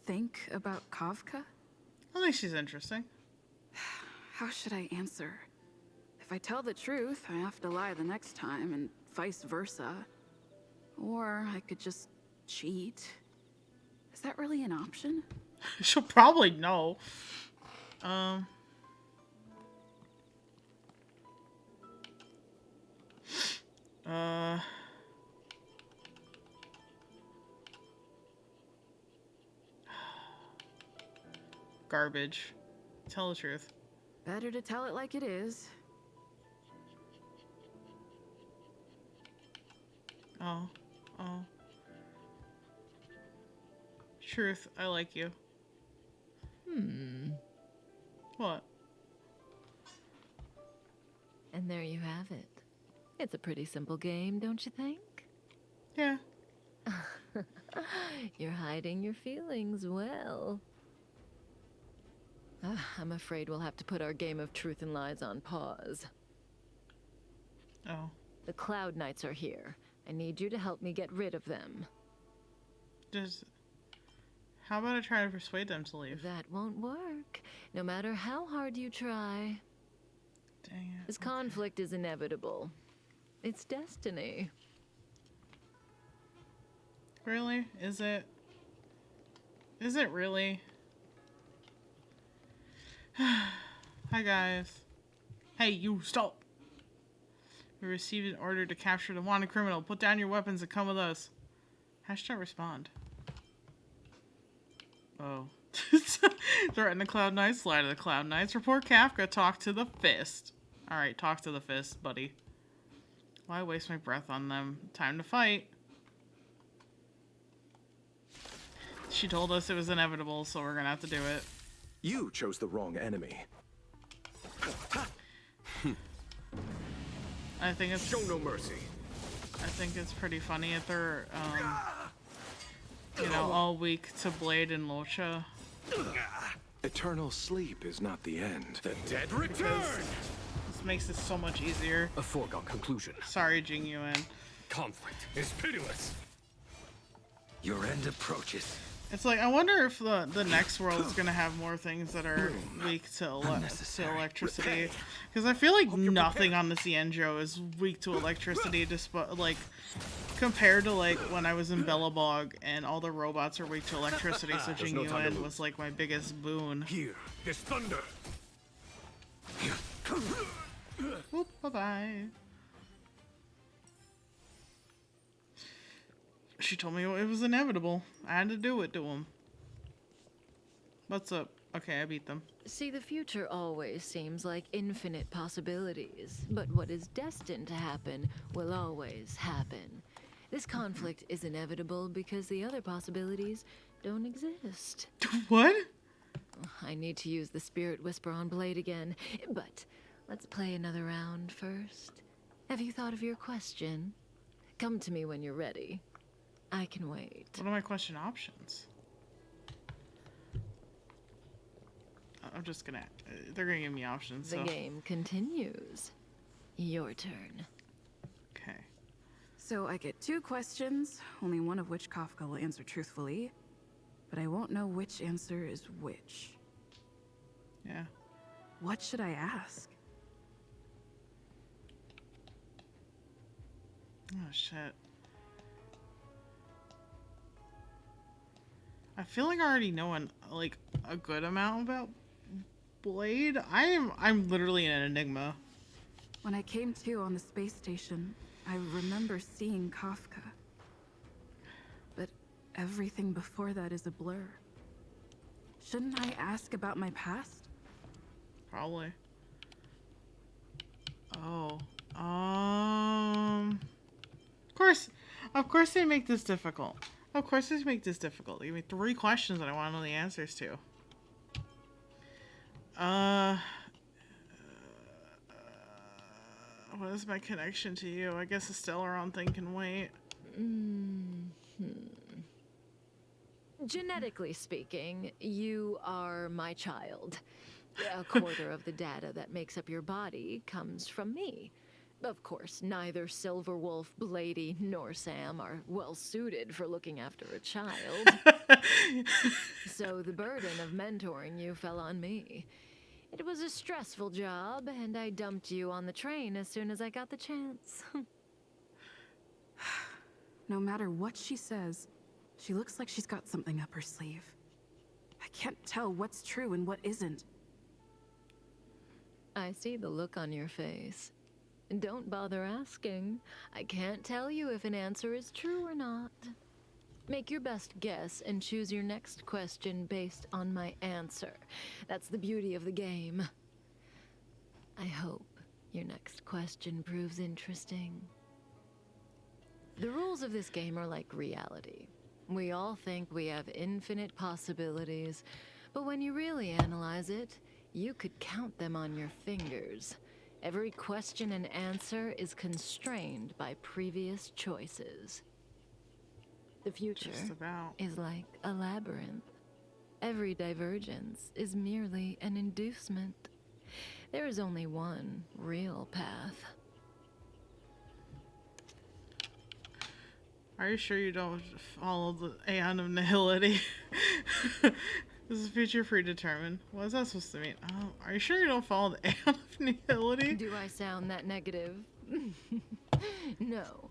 think about Kafka? I think she's interesting. How should I answer? If I tell the truth, I have to lie the next time, and vice versa. Or I could just cheat. Is that really an option? She'll probably know. Garbage. Tell the truth. Better to tell it like it is. Oh. Truth, I like you. What? And there you have it. It's a pretty simple game, don't you think? Yeah. You're hiding your feelings well. I'm afraid we'll have to put our game of truth and lies on pause. Oh. The Cloud Knights are here. I need you to help me get rid of them. How about I try to persuade them to leave? That won't work, no matter how hard you try. Dang it. This conflict is inevitable. It's destiny. Really? Is it? Is it really? Hi guys. Hey, you, stop! We received an order to capture the wanted criminal. Put down your weapons and come with us. Hashtag respond. Oh. Threaten the Cloud Knights, lie to the Cloud Knights, report Kafka, talk to the Fist. Alright, talk to the Fist, buddy. Why waste my breath on them? Time to fight. She told us it was inevitable, so we're gonna have to do it. You chose the wrong enemy. I think it's... Show no mercy. I think it's pretty funny if they're, you know, all weak to Blade and Locha. Eternal sleep is not the end. The dead return! This makes it so much easier. A foregone conclusion. Sorry, Jing Yuan. Conflict is pitiless. Your end approaches. It's like, I wonder if the next world is gonna have more things that are weak to electricity. Because I feel like nothing on the Xianzhou is weak to electricity, despite, like, compared to, like, when I was in Bellabog and all the robots are weak to electricity, so Jing Yuan was, like, my biggest boon. Here, this thunder. Oop, bye-bye. She told me it was inevitable. I had to do it to him. What's up? Okay, I beat them. See, the future always seems like infinite possibilities, but what is destined to happen will always happen. This conflict is inevitable because the other possibilities don't exist. What? I need to use the Spirit Whisper on Blade again, but let's play another round first. Have you thought of your question? Come to me when you're ready. I can wait. What are my question options? I'm just gonna... They're gonna give me options, The game continues. Your turn. Okay. So I get 2 questions, only one of which Kafka will answer truthfully, but I won't know which answer is which. Yeah. What should I ask? Oh, shit. I feel like I already know like a good amount about Blade. I'm literally an enigma. When I came to on the space station, I remember seeing Kafka. But everything before that is a blur. Shouldn't I ask about my past? Probably. Oh. Of course they make this difficult. Of course they make this difficult. They give me 3 questions that I want to know the answers to. What is my connection to you? I guess the Stellaron thing can wait. Genetically speaking, you are my child. A quarter of the data that makes up your body comes from me. Of course, neither Silverwolf, Blady, nor Sam are well suited for looking after a child. So the burden of mentoring you fell on me. It was a stressful job, and I dumped you on the train as soon as I got the chance. No matter what she says, she looks like she's got something up her sleeve. I can't tell what's true and what isn't. I see the look on your face. Don't bother asking. I can't tell you if an answer is true or not. Make your best guess and choose your next question based on my answer. That's the beauty of the game. I hope your next question proves interesting. The rules of this game are like reality. We all think we have infinite possibilities, but when you really analyze it, you could count them on your fingers. Every question and answer is constrained by previous choices. The future is like a labyrinth. Every divergence is merely an inducement. There is only one real path. Are you sure you don't follow the Aeon of Nihility? This is future predetermined. What is that supposed to mean? Oh, are you sure you don't follow the Aeon of Nihility? Do I sound that negative? No.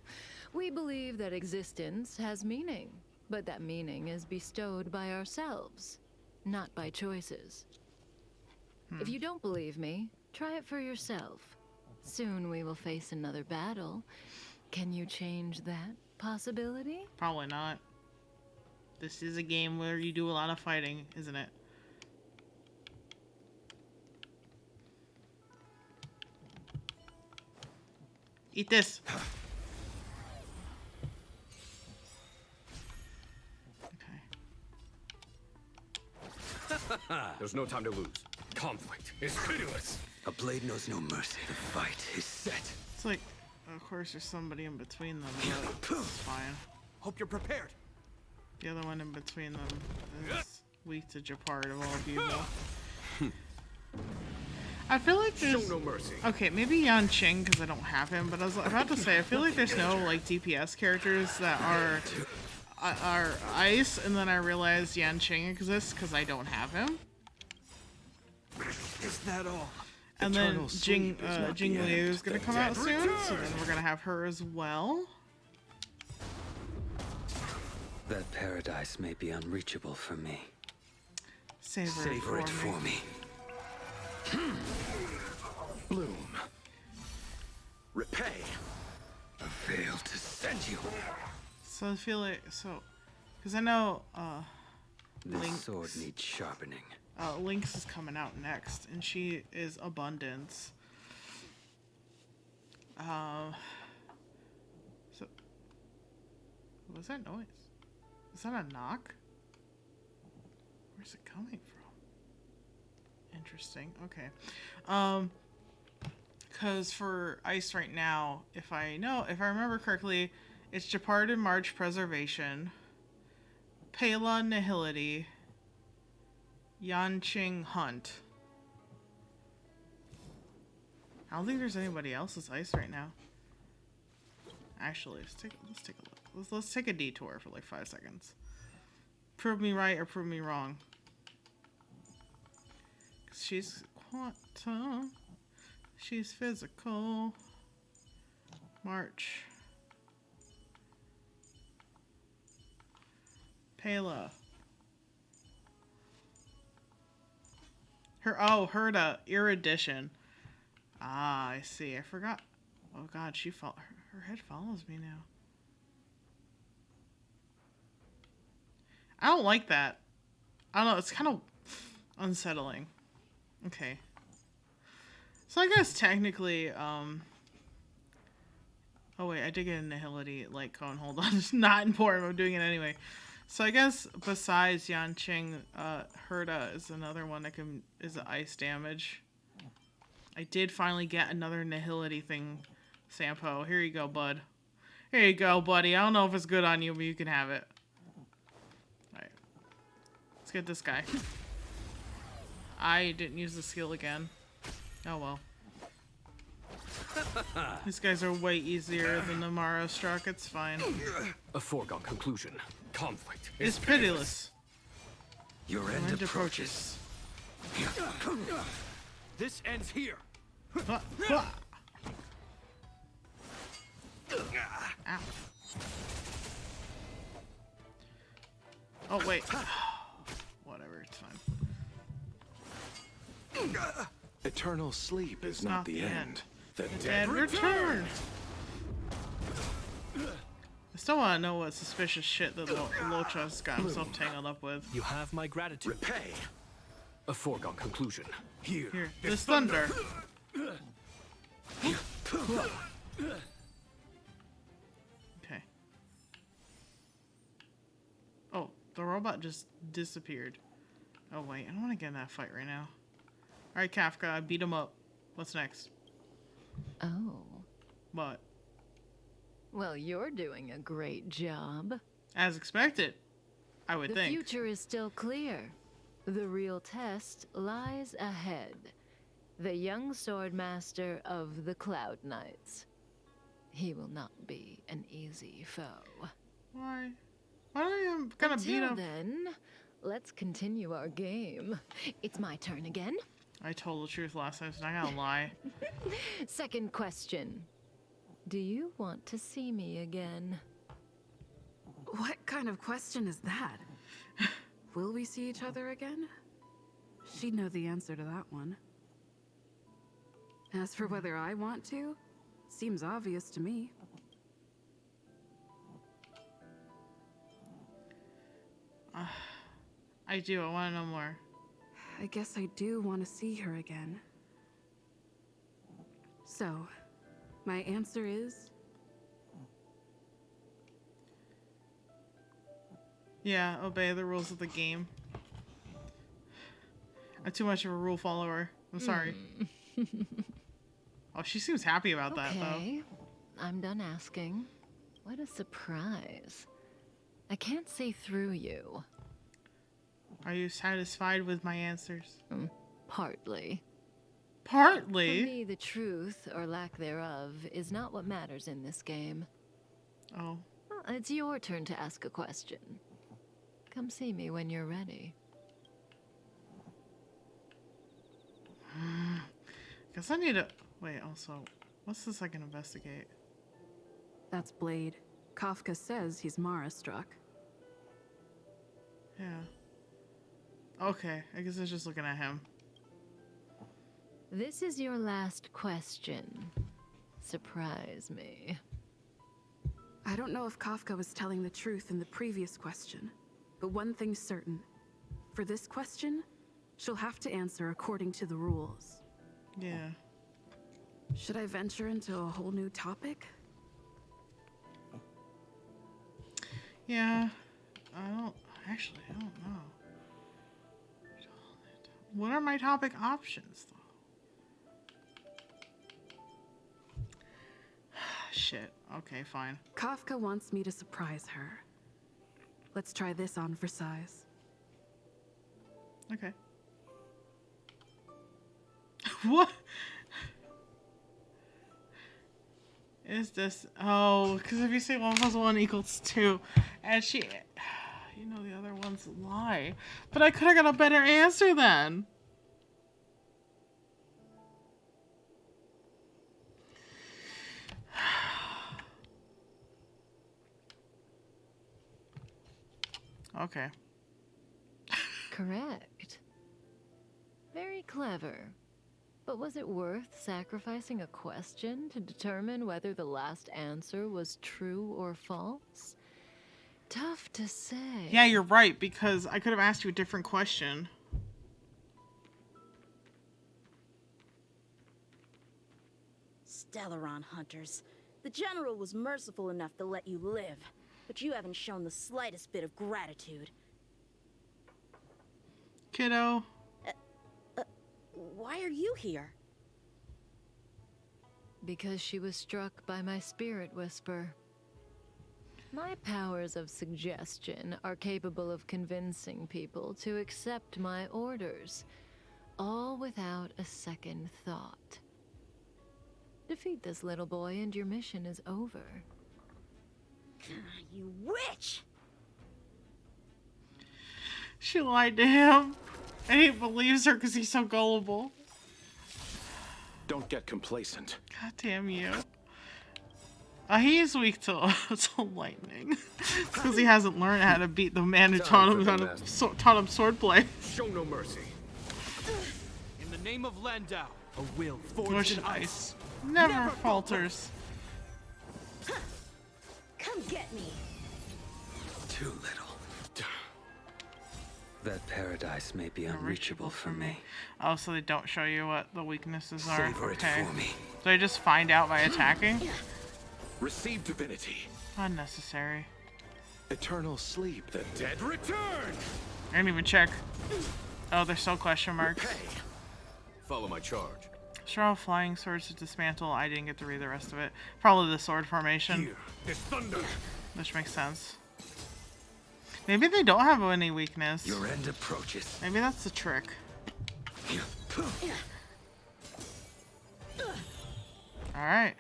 We believe that existence has meaning, but that meaning is bestowed by ourselves, not by choices. If you don't believe me, try it for yourself. Soon we will face another battle. Can you change that possibility? Probably not. This is a game where you do a lot of fighting, isn't it? Eat this. There's no time to lose. Conflict is pitiless. A blade knows no mercy. The fight is set. It's like, of course, there's somebody in between them, but it's fine. Hope you're prepared. The other one in between them is weak to Japard of all evil. I feel like there's... Show no mercy. Okay, maybe Yan Qing, because I don't have him, but I was about to say, I feel like there's no, like, DPS characters that are ice, and then I realized Yan Qing exists because I don't have him. Is that all? And then Jing Liu is going to come out soon, so then we're going to have her as well. That paradise may be unreachable for me. Savor it for me. Bloom. Repay. A veil to send you. So I feel like, because I know This sword needs sharpening. Lynx is coming out next, and she is Abundance. So, what's that noise? Is that a knock? Where's it coming from? Interesting. Okay. Because for ice right now, if I remember correctly, it's Japard and March Preservation, Pela Nihility, Yanqing Hunt. I don't think there's anybody else that's ice right now. Actually, let's take a look. Let's take a detour for like 5 seconds. Prove me right or prove me wrong. 'Cause she's quantum. She's physical. March. Pela. Herda, erudition. Ah, I see. I forgot. Oh god, her head follows me now. I don't like that. I don't know, it's kind of unsettling. Okay. So I guess technically, oh wait, I did get a nihility light cone. Hold on, it's not important. I'm doing it anyway. So I guess besides Yanqing, Herda is another one that is ice damage. I did finally get another nihility thing, Sampo. Here you go, bud. Here you go, buddy. I don't know if it's good on you, but you can have it. Alright. Let's get this guy. I didn't use the skill again. Oh well. These guys are way easier than the Mara struck. It's fine. A foregone conclusion. Conflict is pitiless. Your end approaches. This ends here. Ow. Oh wait. Whatever, it's fine. Eternal sleep is not the end. The dead return. I still want to know what suspicious shit that Locha's got himself tangled up with. You have my gratitude. Repay. A foregone conclusion. Here, this thunder. Okay. Oh, the robot just disappeared. Oh wait, I don't want to get in that fight right now. Alright, Kafka, I beat him up. What's next? Oh. What? Well, you're doing a great job. As expected, I would think. The future is still clear. The real test lies ahead. The young sword master of the Cloud Knights. He will not be an easy foe. Why? Why don't you gonna beat him? Then, let's continue our game. It's my turn again. I told the truth last time, so I'm not gonna lie. Second question. Do you want to see me again? What kind of question is that? Will we see each other again? She'd know the answer to that one. As for whether I want to, seems obvious to me. I do. I want to know more. I guess I do want to see her again. So, my answer is... Yeah, obey the rules of the game. I'm too much of a rule follower. I'm sorry. Oh, she seems happy about that, though. Okay, I'm done asking. What a surprise. I can't see through you. Are you satisfied with my answers? Partly. Partly? For me, the truth, or lack thereof, is not what matters in this game. Oh. Well, it's your turn to ask a question. Come see me when you're ready. Guess I need to... Wait, also, what's this I can investigate? That's Blade. Kafka says he's Mara struck. Yeah. Okay, I guess I was just looking at him. This is your last question. Surprise me. I don't know if Kafka was telling the truth in the previous question, but one thing's certain. For this question, she'll have to answer according to the rules. Yeah. Should I venture into a whole new topic? Yeah. I don't know. What are my topic options, though? Shit. Okay, fine. Kafka wants me to surprise her. Let's try this on for size. Okay. What? Is this... Oh, because if you say 1 + 1 = 2, and she... You know the other ones lie. But I could have got a better answer then. Okay. Correct. Very Clever. But was it worth sacrificing a question to determine whether the last answer was true or false? Tough to say. Yeah, you're right, because I could have asked you a different question. Stellaron hunters. The General was merciful enough to let you live, but you haven't shown the slightest bit of gratitude. Kiddo. Why are you here? Because she was struck by my spirit whisper. My powers of suggestion are capable of convincing people to accept my orders, all without a second thought. Defeat this little boy and your mission is over. You witch! She lied to him. And he believes her because he's so gullible. Don't get complacent. God damn you. He is weak to lightning. Because he hasn't learned how to beat the man who taught him swordplay. Show no mercy. In the name of Landau, a will forged Which in ice. Never falters. Come get me. Too little. That paradise may be unreachable for me. Oh, so they don't show you what the weaknesses are. Savor it Okay. for me. So they just find out by attacking? Receive divinity. Unnecessary. Eternal sleep. The dead return. I didn't even check. Oh, there's still question marks. Follow my charge. Straw flying swords to dismantle. I didn't get to read the rest of it. Probably the sword formation. Here is thunder. Which makes sense. Maybe they don't have any weakness. Your end approaches. Maybe that's the trick. Alright.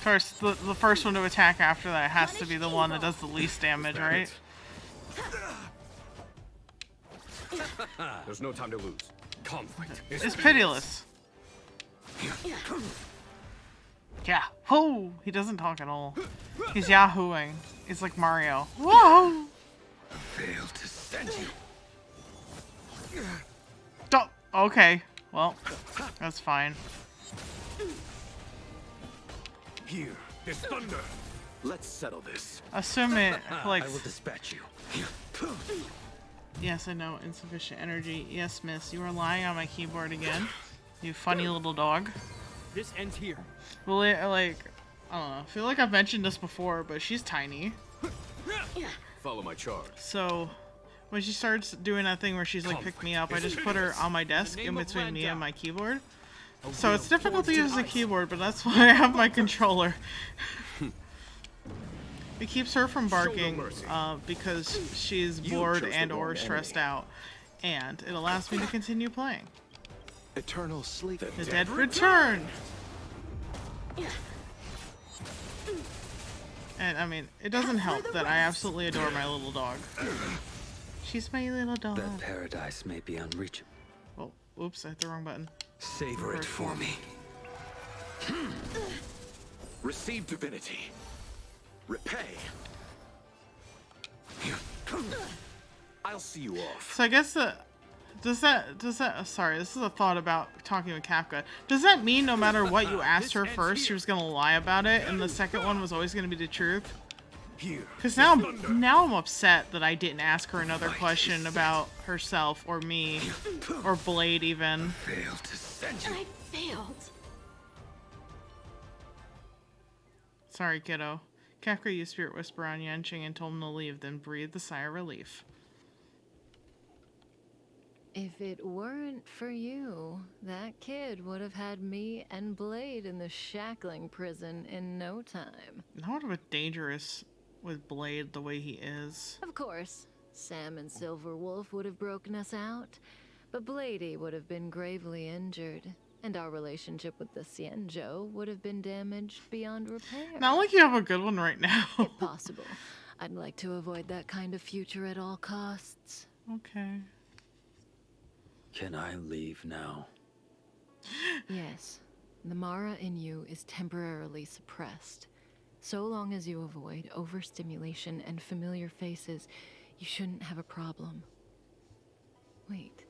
First, the first one to attack after that has to be the one that does the least damage, right? There's no time to lose. Conflict It's pitiless. Yeah. Whoa! He doesn't talk at all. He's yahooing. It's like Mario. Whoa! Failed to send you. Okay. Well, that's fine. Here is thunder. Let's settle this. Assume it, like... I will dispatch you. Yes, I know. Insufficient energy. Yes, miss. You are lying on my keyboard again. You funny little dog. This ends here. Well, like, I don't know. I feel like I've mentioned this before, but she's tiny. Follow my charge. So, when she starts doing that thing where she's like, pick me up, I just put her on my desk in between me and my keyboard. So it's difficult to use the keyboard, but that's why I have my controller. It keeps her from barking because she's bored and or stressed out. And it allows me to continue playing. Eternal sleep. The dead return! And I mean, it doesn't help that I absolutely adore my little dog. She's my little dog. That paradise may be unreachable. Oh, oops, I hit the wrong button. Savor it for me. Receive divinity. Repay. I'll see you off. So I guess does that sorry, this is a thought about talking with Kafka. Does that mean no matter what you asked her first, she was gonna lie about it, and the second one was always gonna be the truth? Because now I'm upset that I didn't ask her another question about herself or me or Blade even. Failed to send you. I failed. Sorry, kiddo. Kafka used Spirit Whisper on Yanqing and told him to leave, then breathed a sigh of relief. If it weren't for you, that kid would have had me and Blade in the shackling prison in no time. That would have been dangerous with Blade the way he is. Of course, Sam and Silverwolf would have broken us out, but Bladey would have been gravely injured, and our relationship with the Xianzhou would have been damaged beyond repair. Not like you have a good one right now. If possible. I'd like to avoid that kind of future at all costs. Okay. Can I leave now? Yes. The Mara in you is temporarily suppressed. So long as you avoid overstimulation and familiar faces, you shouldn't have a problem. Wait,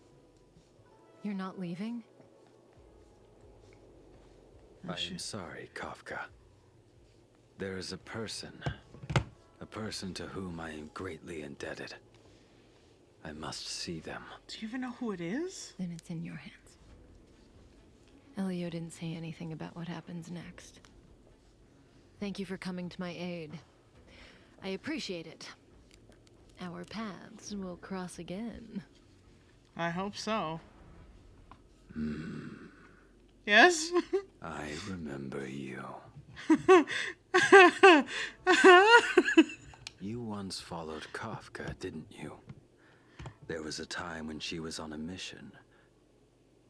You're not leaving? I am sorry, Kafka. There is a person to whom I am greatly indebted. I must see them. Do you even know who it is? Then it's in your hands. Elio didn't say anything about what happens next. Thank you for coming to my aid. I appreciate it. Our paths will cross again. I hope so. Yes? I remember you. You once followed Kafka, didn't you? There was a time when she was on a mission.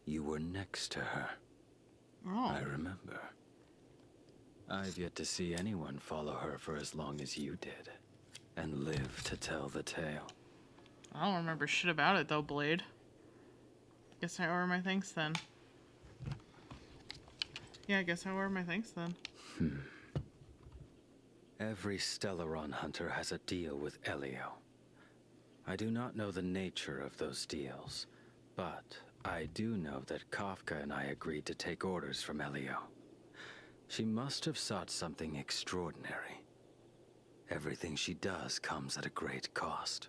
You were next to her. Oh. I remember. I've yet to see anyone follow her for as long as you did, and live to tell the tale. I don't remember shit about it though, Blade. Guess I order my thanks then. Yeah, I guess I order my thanks then. Every Stellaron hunter has a deal with Elio. I do not know the nature of those deals, but I do know that Kafka and I agreed to take orders from Elio. She must have sought something extraordinary. Everything she does comes at a great cost.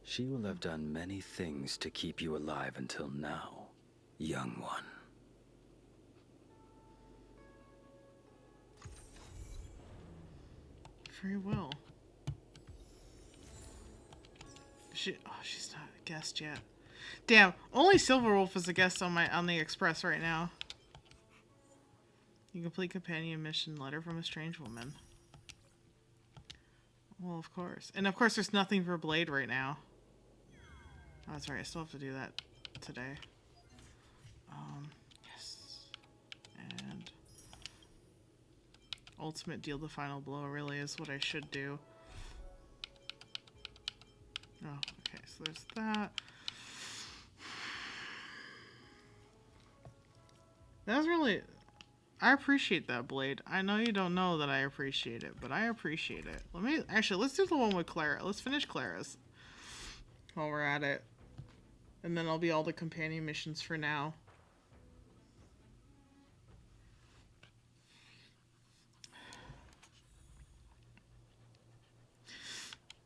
She will have done many things to keep you alive until now, young one. Free will. She's not a guest yet. Damn, only Silverwolf is a guest on the Express right now. You complete companion mission, letter from a strange woman. Well, of course. And of course there's nothing for Blade right now. Oh, that's right, I still have to do that today. Yes. And ultimate deal the final blow really is what I should do. Oh, okay, so there's that. That's really... I appreciate that, Blade. I know you don't know that I appreciate it, but I appreciate it. Let's do the one with Clara. Let's finish Clara's while we're at it. And then I'll be all the companion missions for now.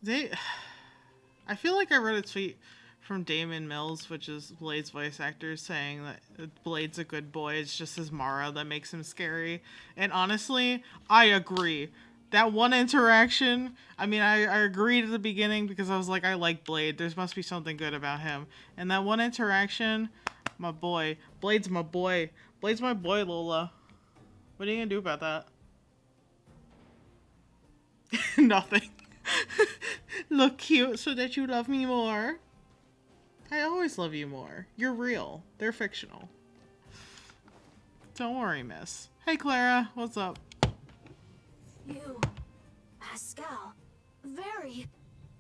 I feel like I read a tweet from Damon Mills, which is Blade's voice actor, saying that Blade's a good boy. It's just his Mara that makes him scary. And honestly, I agree. That one interaction, I mean, I agreed at the beginning because I was like, I like Blade. There must be something good about him. And that one interaction, my boy. Blade's my boy. Blade's my boy, Lola. What are you gonna do about that? Nothing. Look cute so that you love me more. I always love you more. You're real. They're fictional. Don't worry, miss. Hey, Clara. What's up? You, Pascal, very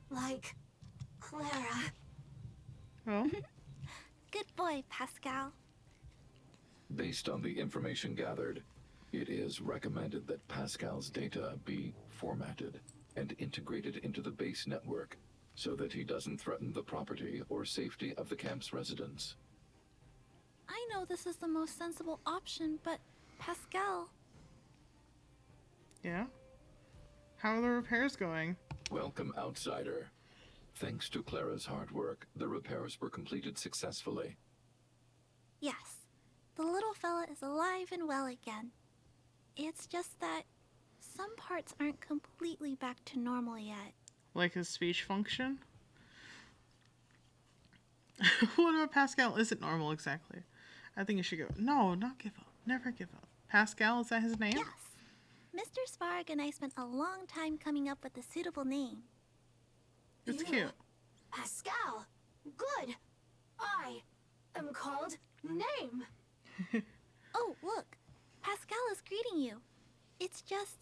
like Clara. Oh? Good boy, Pascal. Based on the information gathered, it is recommended that Pascal's data be formatted and integrated into the base network so that he doesn't threaten the property or safety of the camp's residents. I know this is the most sensible option, but Pascal... Yeah? How are the repairs going? Welcome, outsider. Thanks to Clara's hard work, the repairs were completed successfully. Yes, the little fella is alive and well again. It's just that some parts aren't completely back to normal yet. Like his speech function? What about Pascal isn't normal exactly? I think you should go. No, not give up. Never give up. Pascal, is that his name? Yes. Mr. Svarg and I spent a long time coming up with a suitable name. It's cute. Pascal, good. I am called Name. Oh, look. Pascal is greeting you. It's just...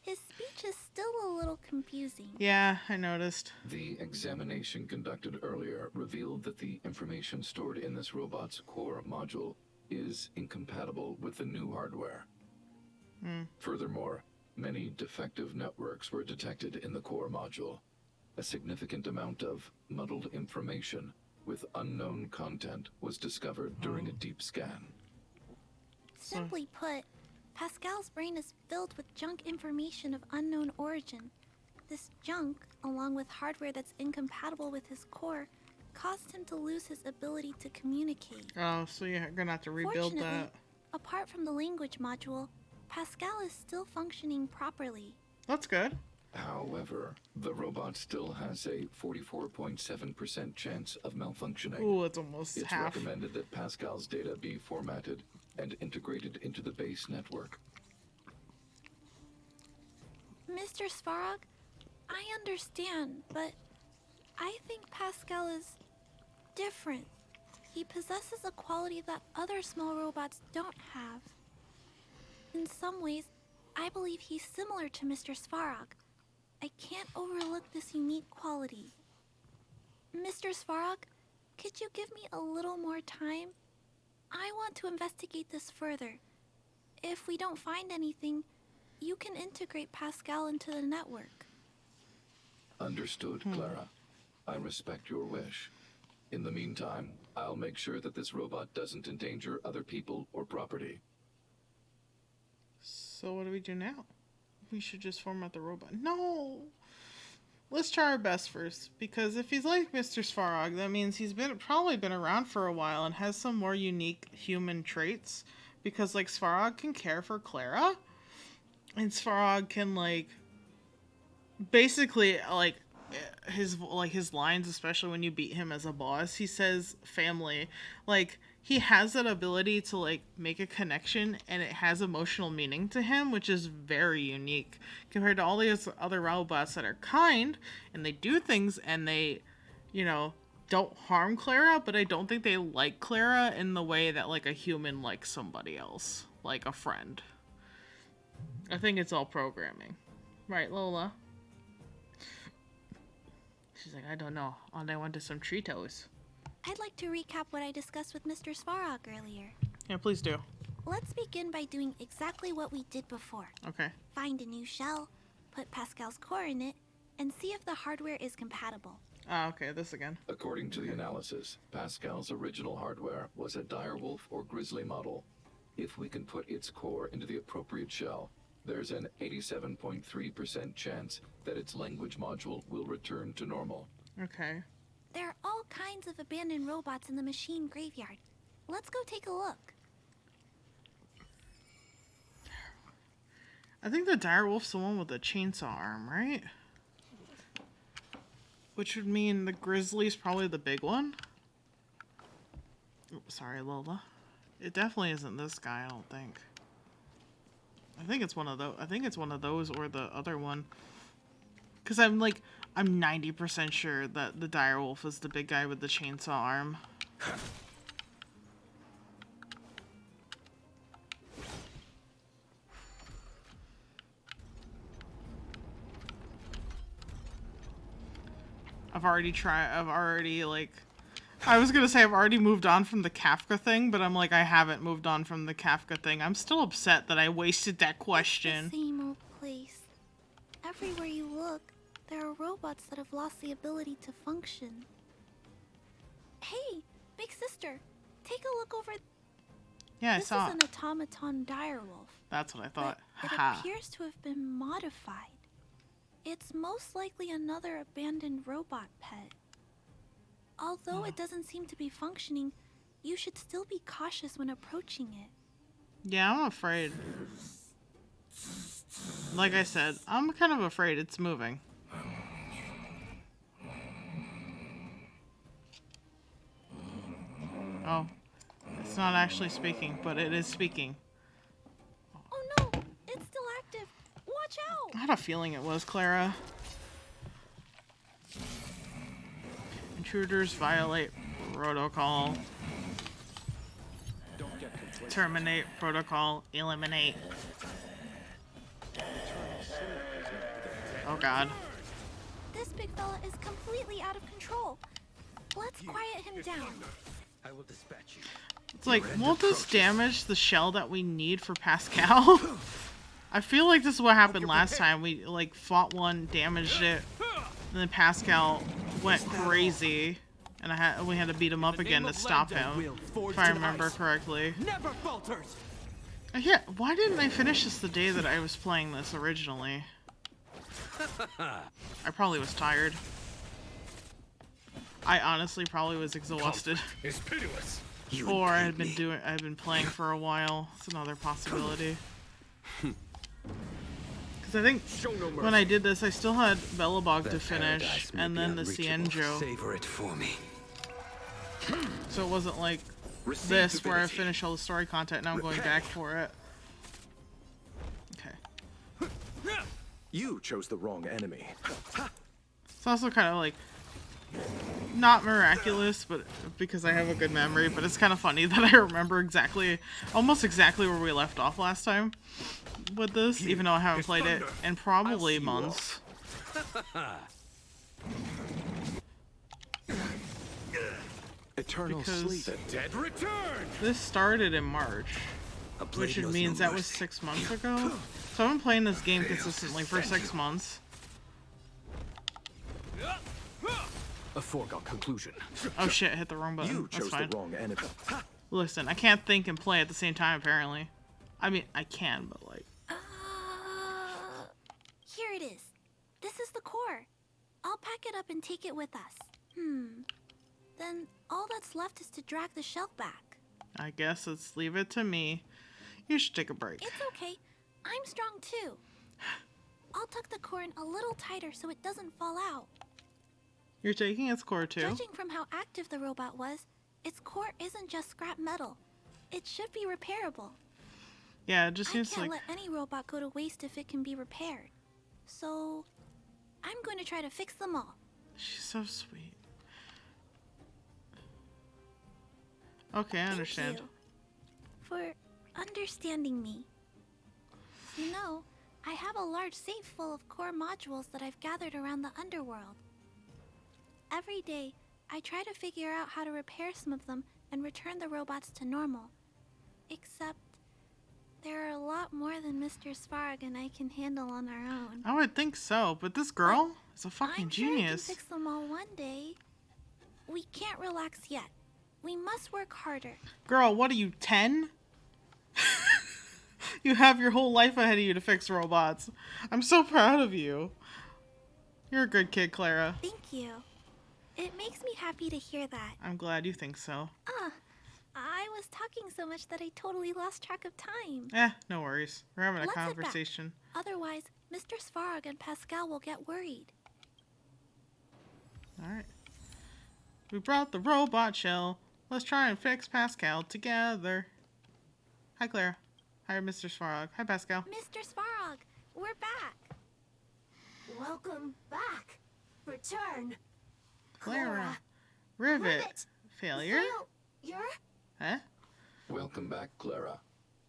his speech is still a little confusing. Yeah, I noticed. The examination conducted earlier revealed that the information stored in this robot's core module is incompatible with the new hardware. Furthermore, many defective networks were detected in the core module. A significant amount of muddled information with unknown content was discovered during a deep scan. Simply put, Pascal's brain is filled with junk information of unknown origin. This junk, along with hardware that's incompatible with his core, caused him to lose his ability to communicate. Oh, so you're gonna have to rebuild that. Apart from the language module, Pascal is still functioning properly. That's good. However, the robot still has a 44.7% chance of malfunctioning. Ooh, it's almost It's half. recommended that Pascal's data be formatted and integrated into the base network. Mr. Svarog, I understand, but I think Pascal is different. He possesses a quality that other small robots don't have. In some ways, I believe he's similar to Mr. Svarog. I can't overlook this unique quality. Mr. Svarog, could you give me a little more time? I want to investigate this further. If we don't find anything, you can integrate Pascal into the network. Understood, Clara. I respect your wish. In the meantime, I'll make sure that this robot doesn't endanger other people or property. So what do we do now? We should just format the robot. No! Let's try our best first, because if he's like Mr. Svarog, that means he's probably been around for a while and has some more unique human traits. Because like Svarog can care for Clara, and Svarog can like basically like his lines, especially when you beat him as a boss, he says family. Like he has that ability to like make a connection, and it has emotional meaning to him, which is very unique compared to all these other robots that are kind and they do things and they, you know, don't harm Clara, but I don't think they like Clara in the way that like a human likes somebody else, like a friend. I think it's all programming. Right, Lola? She's like, I don't know. All I want is some Cheetos. I'd like to recap what I discussed with Mr. Svarog earlier. Yeah, please do. Let's begin by doing exactly what we did before. Okay. Find a new shell, put Pascal's core in it, and see if the hardware is compatible. Ah, okay, this again. According to the analysis, Pascal's original hardware was a direwolf or grizzly model. If we can put its core into the appropriate shell, there's an 87.3% chance that its language module will return to normal. Okay. There are all kinds of abandoned robots in the machine graveyard. Let's go take a look. I think the direwolf's the one with the chainsaw arm, right? Which would mean the grizzly's probably the big one. Oh, sorry, Lola. It definitely isn't this guy, I don't think. I think it's one of those. I think it's one of those or the other one. Because I'm 90% sure that the direwolf is the big guy with the chainsaw arm. I've already moved on from the Kafka thing, but I'm like, I haven't moved on from the Kafka thing. I'm still upset that I wasted that question. It's the same old place. Everywhere you look, there are robots that have lost the ability to function. Hey, big sister, take a look over. Yeah, I saw This is an automaton direwolf. That's what I thought. It Haha. appears to have been modified. It's most likely another abandoned robot pet. Although it doesn't seem to be functioning, you should still be cautious when approaching it. Yeah, I'm afraid. Like I said, I'm kind of afraid it's moving. Oh, it's not actually speaking, but it is speaking. Oh no, it's still active. Watch out! I had a feeling it was Clara. Intruders violate protocol. Terminate protocol. Eliminate. Oh god. This big fella is completely out of control. Let's quiet him down. I will dispatch you. It's like, won't this damage the shell that we need for Pascal? I feel like this is what happened last time. We like fought one, damaged it, and then Pascal went crazy. And we had to beat him up again to stop him, if I remember correctly. Never falters. Yeah, why didn't I finish this the day that I was playing this originally? I probably was tired. I honestly probably was exhausted. It's pitiless. Or I've been playing for a while. It's another possibility. Because I think when I did this, I still had Belobog to finish, and then the Cienjo. Savor it for me. So it wasn't like this where I finished all the story content. Now I'm going back for it. Okay. You chose the wrong enemy. It's also kind of like not miraculous, but because I have a good memory. But it's kind of funny that I remember almost exactly where we left off last time with this, even though I haven't played it in probably months. Eternal sleep. The dead return. This started in March, which means that was 6 months ago. So I've been playing this game consistently for 6 months. A foregone conclusion. Oh shit, I hit the wrong button. You chose That's fine. the wrong enemy. Listen, I can't think and play at the same time, apparently. I mean, I can, but like... Here it is. This is the core. I'll pack it up and take it with us. Then all that's left is to drag the shell back. I guess let's leave it to me. You should take a break. It's okay. I'm strong too. I'll tuck the core in a little tighter so it doesn't fall out. You're taking its core too? Judging from how active the robot was, its core isn't just scrap metal. It should be repairable. Yeah, it just seems I like... can't let any robot go to waste if it can be repaired. So, I'm going to try to fix them all. She's so sweet. Okay, I understand. Thank you for understanding me. You know, I have a large safe full of core modules that I've gathered around the underworld. Every day, I try to figure out how to repair some of them and return the robots to normal. Except, there are a lot more than Mr. Svarog and I can handle on our own. I would think so, but this girl is a fucking genius. I'm sure I can fix them all one day. We can't relax yet. We must work harder. Girl, what are you, 10? You have your whole life ahead of you to fix robots. I'm so proud of you. You're a good kid, Clara. Thank you. It makes me happy to hear that. I'm glad you think so. I was talking so much that I totally lost track of time. No worries. We're having a Let's head back. conversation. Otherwise, Mr. Svarog and Pascal will get worried. Alright. We brought the robot shell. Let's try and fix Pascal together. Hi, Clara. Hi, Mr. Svarog. Hi, Pascal. Mr. Svarog, we're back. Welcome back. Return. Clara. Rivet. Failure? Huh? Welcome back, Clara.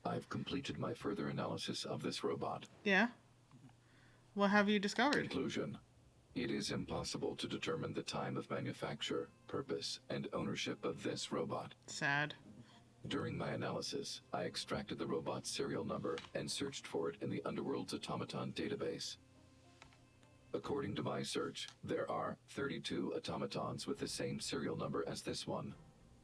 I've completed my further analysis of this robot. Yeah. What have you discovered? Conclusion. It is impossible to determine the time of manufacture, purpose, and ownership of this robot. Sad. During my analysis, I extracted the robot's serial number and searched for it in the Underworld's automaton database. According to my search, there are 32 automatons with the same serial number as this one.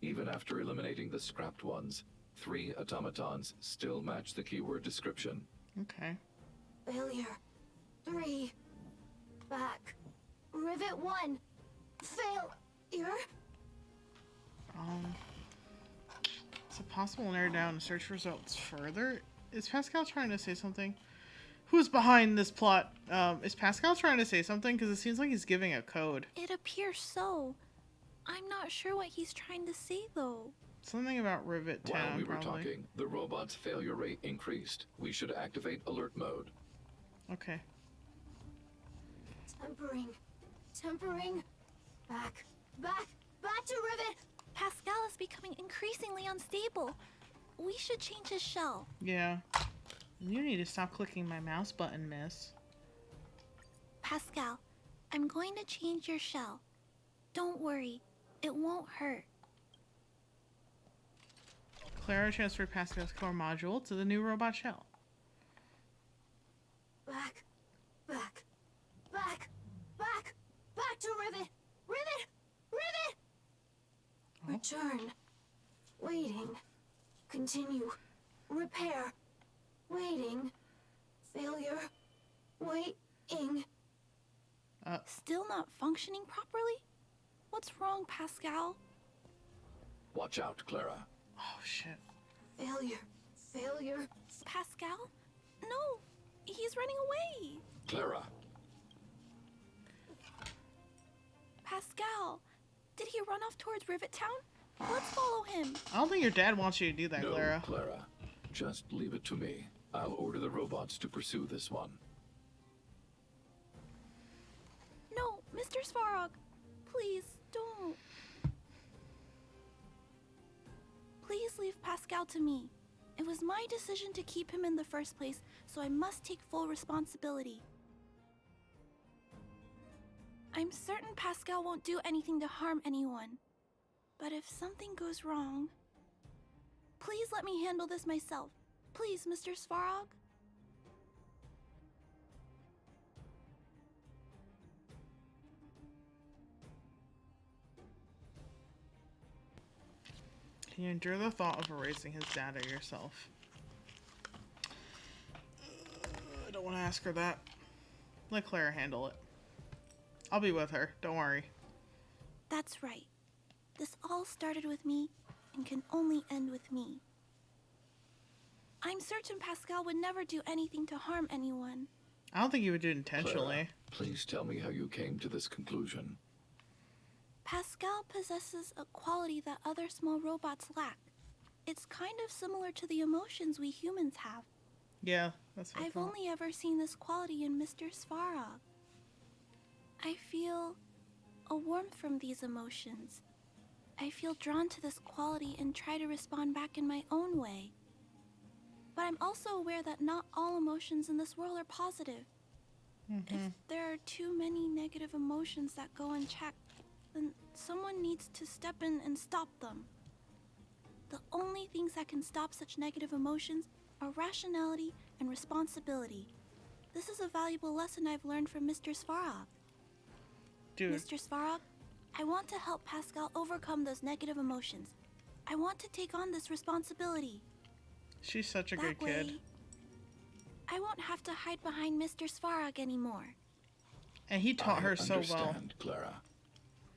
Even after eliminating the scrapped ones, 3 automatons still match the keyword description. Okay. Failure. 3. Back. Rivet 1. Failure. Is it possible to narrow down and search results further? Is Pascal trying to say something? Who's behind this plot? Is Pascal trying to say something? Because it seems like he's giving a code. It appears so. I'm not sure what he's trying to say, though. Something about Rivet Town, While we were probably. talking, the robot's failure rate increased. We should activate alert mode. Okay. Tempering. Back to Rivet. Pascal is becoming increasingly unstable. We should change his shell. Yeah. You need to stop clicking my mouse button, miss. Pascal, I'm going to change your shell. Don't worry, it won't hurt. Clara transferred Pascal's core module to the new robot shell. Back to Rivet. Rivet. Return. Waiting. Continue. Repair. Waiting. Failure. Waiting. Still not functioning properly? What's wrong, Pascal? Watch out, Clara. Oh, shit. Failure. Failure. Pascal? No! He's running away! Clara. Pascal! Did he run off towards Rivet Town? Let's follow him! I don't think your dad wants you to do that, No, Clara. Clara. Just leave it to me. I'll order the robots to pursue this one. No, Mr. Svarog! Please, don't. Please leave Pascal to me. It was my decision to keep him in the first place, so I must take full responsibility. I'm certain Pascal won't do anything to harm anyone. But if something goes wrong... Please let me handle this myself. Please, Mr. Svarog. Can you endure the thought of erasing his data yourself? I don't want to ask her that. Let Clara handle it. I'll be with her. Don't worry. That's right. This all started with me and can only end with me. I'm certain Pascal would never do anything to harm anyone. I don't think he would do it intentionally. Clara, please tell me how you came to this conclusion. Pascal possesses a quality that other small robots lack. It's kind of similar to the emotions we humans have. Yeah, that's what I I've thought. only ever seen this quality in Mr. Svarog. I feel a warmth from these emotions. I feel drawn to this quality and try to respond back in my own way. But I'm also aware that not all emotions in this world are positive. If there are too many negative emotions that go unchecked, then someone needs to step in and stop them. The only things that can stop such negative emotions are rationality and responsibility. This is a valuable lesson I've learned from Mr. Svarog. Dude. Mr. Svarog, I want to help Pascal overcome those negative emotions. I want to take on this responsibility. She's such a That good kid. way, I won't have to hide behind Mr. Svarog anymore. And he taught her so well. I understand, Clara.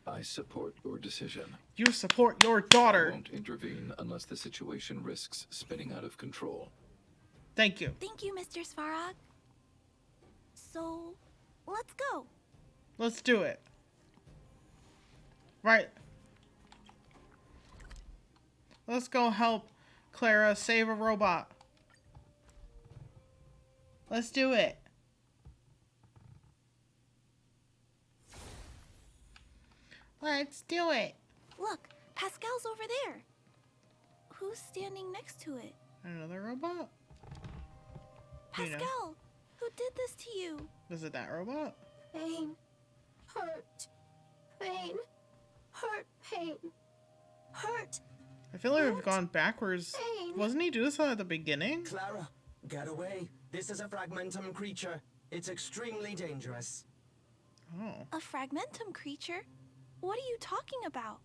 I support your decision. You support your daughter. I won't intervene unless the situation risks spinning out of control. Thank you. Thank you, Mr. Svarog. So, let's go. Let's do it. Right. Let's go help Clara save a robot. Let's do it. Let's do it. Look, Pascal's over there. Who's standing next to it? Another robot? You know. Pascal, who did this to you? Was it that robot? Pain. Hurt. Pain. Hurt. Pain. Hurt. I feel like we've gone backwards. Pain. Wasn't he do this at the beginning? Clara, get away. This is a fragmentum creature. It's extremely dangerous. Oh. A fragmentum creature? What are you talking about?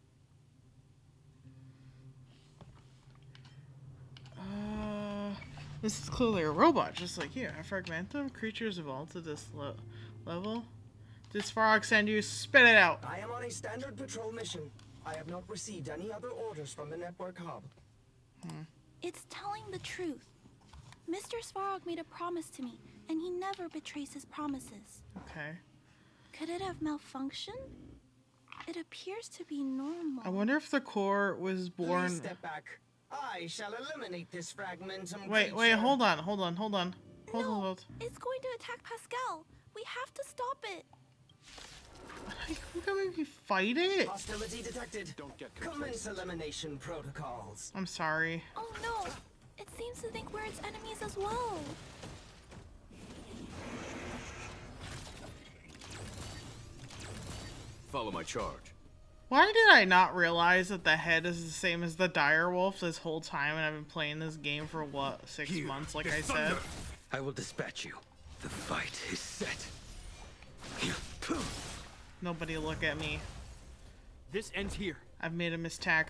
This is clearly a robot, just like you. Fragmentum creatures evolved to this level. Did Svarog send you? Spit it out. I am on a standard patrol mission. I have not received any other orders from the network hub. It's telling the truth. Mr. Svarog made a promise to me, and he never betrays his promises. Okay. Could it have malfunctioned? It appears to be normal. I wonder if the core was born. Please step back. I shall eliminate this fragmentum Wait, creature. hold on. Hold. It's going to attack Pascal. We have to stop it. You gonna make me fight it? Hostility detected. Don't get commence elimination protocols. I'm sorry. Oh no! It seems to think we're its enemies as well. Follow my charge. Why did I not realize that the head is the same as the direwolf this whole time, and I've been playing this game for what, 6 months, like I said? I will dispatch you. The fight is set. Nobody look at me. This ends here. I've made a mistake.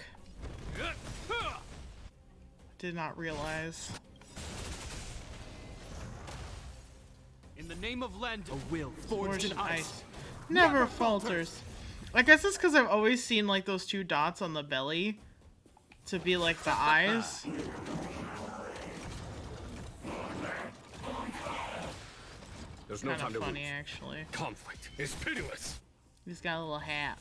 Did not realize. In the name of Lend, a will forged in ice. Never falters. I guess it's because I've always seen like those two dots on the belly to be like the eyes. There's no Kinda time to funny, lose. actually. Conflict is pitiless. He's got a little hat.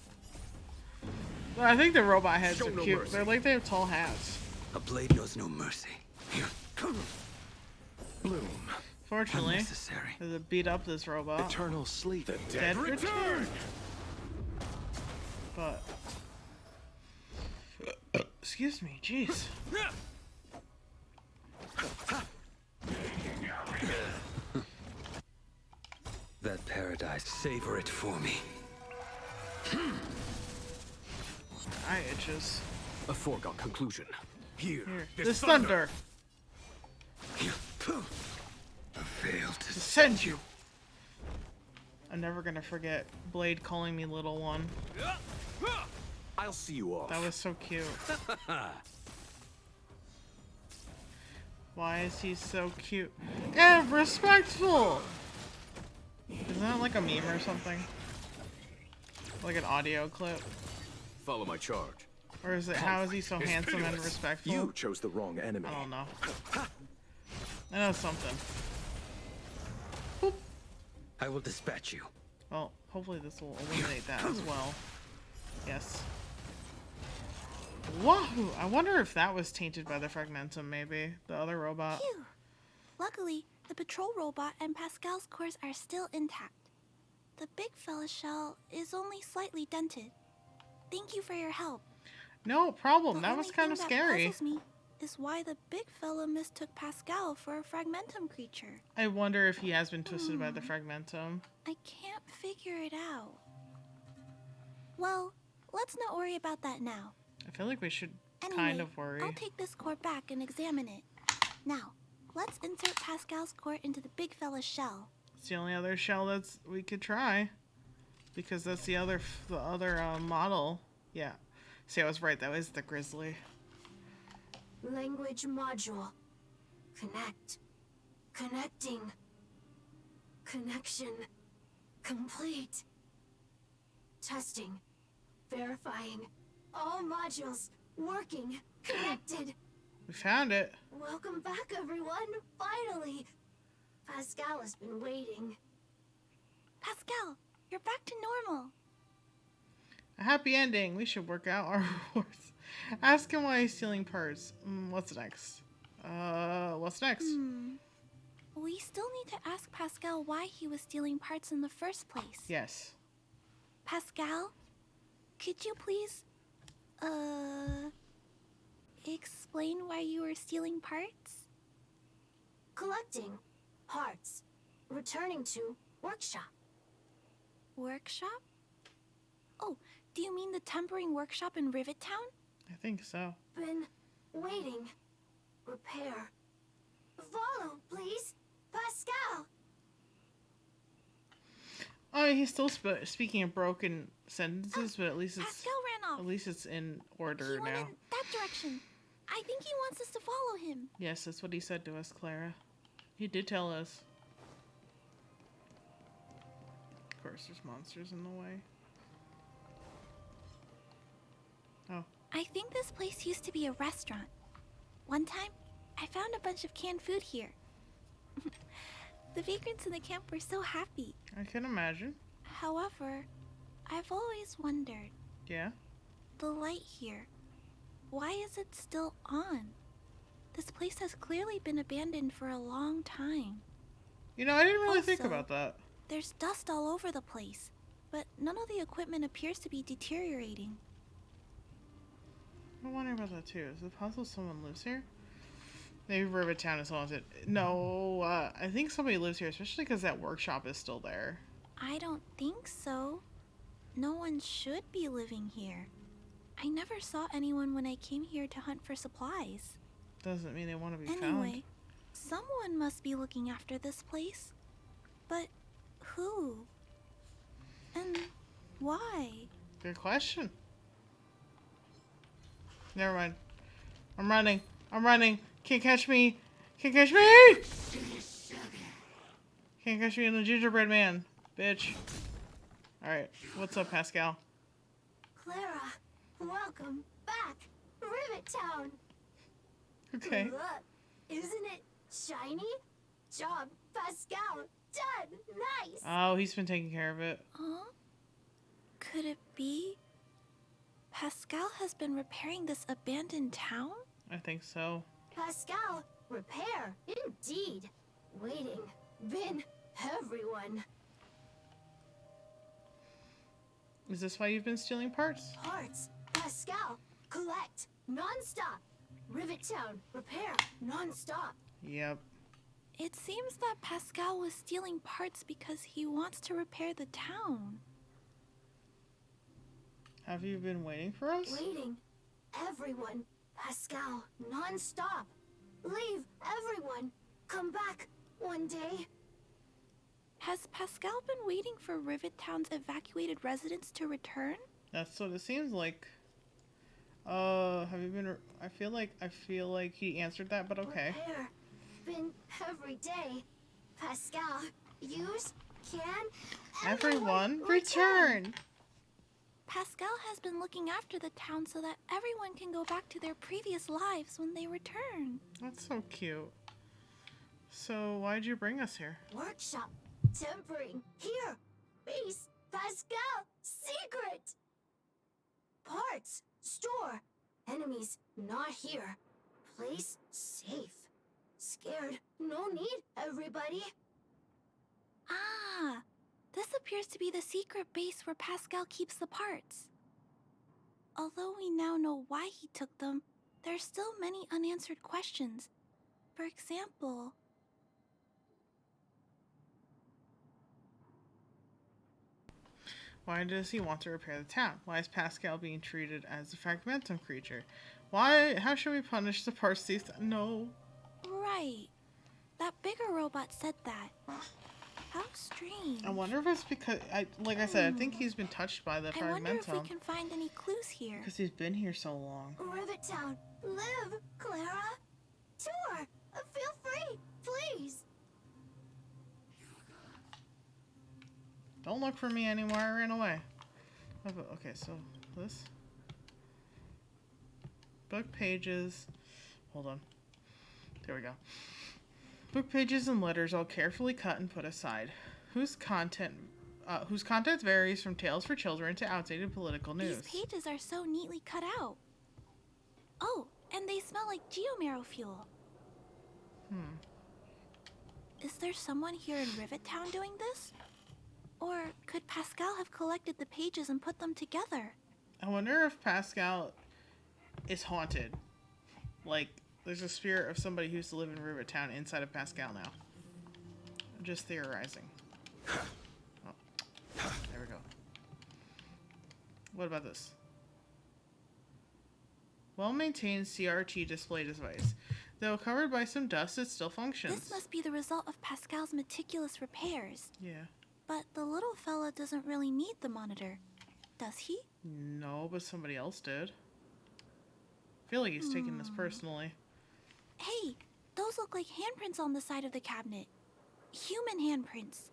Well, I think the robot heads Show are no cute. mercy. They're like they have tall hats. A blade knows no mercy. Bloom. Fortunately, Unnecessary. they beat up this robot. Eternal sleep. The Dead return. But excuse me, jeez. That paradise, savor it for me. Eye itches. A foregone conclusion. Here, This thunder. I failed to Send you. I'm never gonna forget Blade calling me little one. I'll see you off. That was so cute. Why is he so cute and respectful? Isn't that like a meme or something? Like an audio clip? Follow my charge. Or is it, how is he so handsome and respectful? You chose the wrong enemy. I don't know. I know something. I will dispatch you. Well, hopefully this will eliminate that as well. Yes. Wahoo! I wonder if that was tainted by the Fragmentum, maybe. The other robot. Phew. Luckily, the patrol robot and Pascal's cores are still intact. The big fella shell is only slightly dented. Thank you for your help. No problem. The That was only kind of thing that scary. puzzles me is why the big fella mistook Pascal for a Fragmentum creature. I wonder if he has been twisted by the Fragmentum. I can't figure it out. Well, let's not worry about that now. I feel like we should Anyway, kind of worry. I'll take this core back and examine it. Now, let's insert Pascal's core into the big fella's shell. It's the only other shell that's we could try, because that's the other model. Yeah. See, I was right. That was the grizzly. Language module. Connect. Connecting. Connection. Complete. Testing. Verifying. All modules working. Connected. We found it. Welcome back, everyone. Finally. Pascal has been waiting. Pascal, you're back to normal. A happy ending. We should work out our rewards. Ask him why he's stealing parts. What's next? What's next? We still need to ask Pascal why he was stealing parts in the first place. Yes. Pascal, could you please, explain why you were stealing parts? Collecting. Parts. Returning to workshop. Workshop? Oh, do you mean the tempering workshop in Rivet Town? I think so. Been waiting. Repair. Follow, please. Pascal. Oh, he's still speaking in broken sentences, but at least it's Pascal ran off. at least it's in order He went now. in that direction. I think he wants us to follow him. Yes, that's what he said to us, Clara. He did tell us. Of course, there's monsters in the way. Oh. I think this place used to be a restaurant. One time, I found a bunch of canned food here. The vagrants in the camp were so happy. I can imagine. However, I've always wondered, Yeah? the light here, why is it still on? This place has clearly been abandoned for a long time. You know, I didn't really think Also, about that. There's dust all over the place, but none of the equipment appears to be deteriorating. I'm wondering about that too. Is it possible someone lives here? Maybe Rivet Town is haunted. No, I think somebody lives here, especially because that workshop is still there. I don't think so. No one should be living here. I never saw anyone when I came here to hunt for supplies. Doesn't mean they want to be Anyway, found. someone must be looking after this place. But who? And why? Good question. Never mind. I'm running. I'm running. Can't catch me. Can't catch me! Can't catch me in the gingerbread man. Bitch. Alright. What's up, Pascal? Clara, welcome back. Rivet Town. Okay. Look, isn't it shiny? Job, Pascal. Done. Nice. Oh, he's been taking care of it. Huh? Could it be? Pascal has been repairing this abandoned town? I think so. Pascal, repair. Indeed. Waiting. Been everyone. Is this why you've been stealing parts? Parts. Pascal, collect. Non-stop. Rivet Town, repair. Non-stop. Yep. It seems that Pascal was stealing parts because he wants to repair the town. Have you been waiting for us? Waiting. Everyone. Pascal, non-stop. Leave, everyone. Come back one day. Has Pascal been waiting for Rivet Town's evacuated residents to return? That's what it seems like. Have you been? I feel like he answered that, but okay. Repair. Been every day. Pascal, use, can, Everyone return. Pascal has been looking after the town so that everyone can go back to their previous lives when they return. That's so cute. So why'd you bring us here? Workshop. Tempering. Here. Base. Pascal. Secret. Parts. Store. Enemies. Not here. Place. Safe. Scared. No need, everybody. Ah, this appears to be the secret base where Pascal keeps the parts. Although we now know why he took them, there are still many unanswered questions. For example... Why does he want to repair the town? Why is Pascal being treated as a fragmentum creature? Why? How should we punish the parts thief? No. Right. That bigger robot said that. How strange. I wonder if it's because, like I said, I think he's been touched by the fragmentum. I wonder if we can find any clues here. Because he's been here so long. Rivet Town. Live, Clara. Tour. Feel free, please. Don't look for me anymore. I ran away. Okay, so this. Book pages. Hold on. There we go. Book pages and letters all carefully cut and put aside. Whose content varies from tales for children to outdated political news. These pages are so neatly cut out. Oh, and they smell like geomarrow fuel. Is there someone here in Rivet Town doing this? Or could Pascal have collected the pages and put them together? I wonder if Pascal is haunted. Like, there's a spirit of somebody who used to live in Rivet Town inside of Pascal now. I'm just theorizing. Oh, there we go. What about this? Well-maintained CRT display device. Though covered by some dust, it still functions. This must be the result of Pascal's meticulous repairs. Yeah. But the little fella doesn't really need the monitor, does he? No, but somebody else did. I feel like he's taking this personally. Hey, those look like handprints on the side of the cabinet. Human handprints.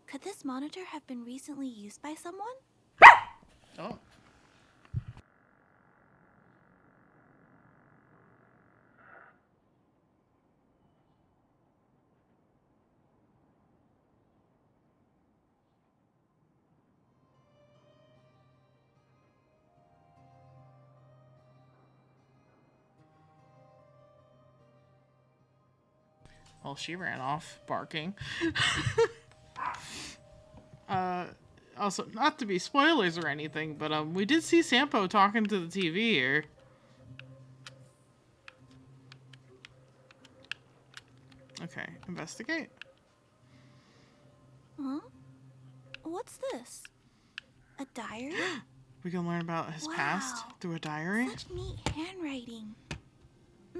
Could this monitor have been recently used by someone? Oh. Well, she ran off barking. Also, not to be spoilers or anything, but we did see Sampo talking to the TV here. Okay, investigate. Huh? What's this? A diary? We can learn about his past through a diary? Such neat handwriting.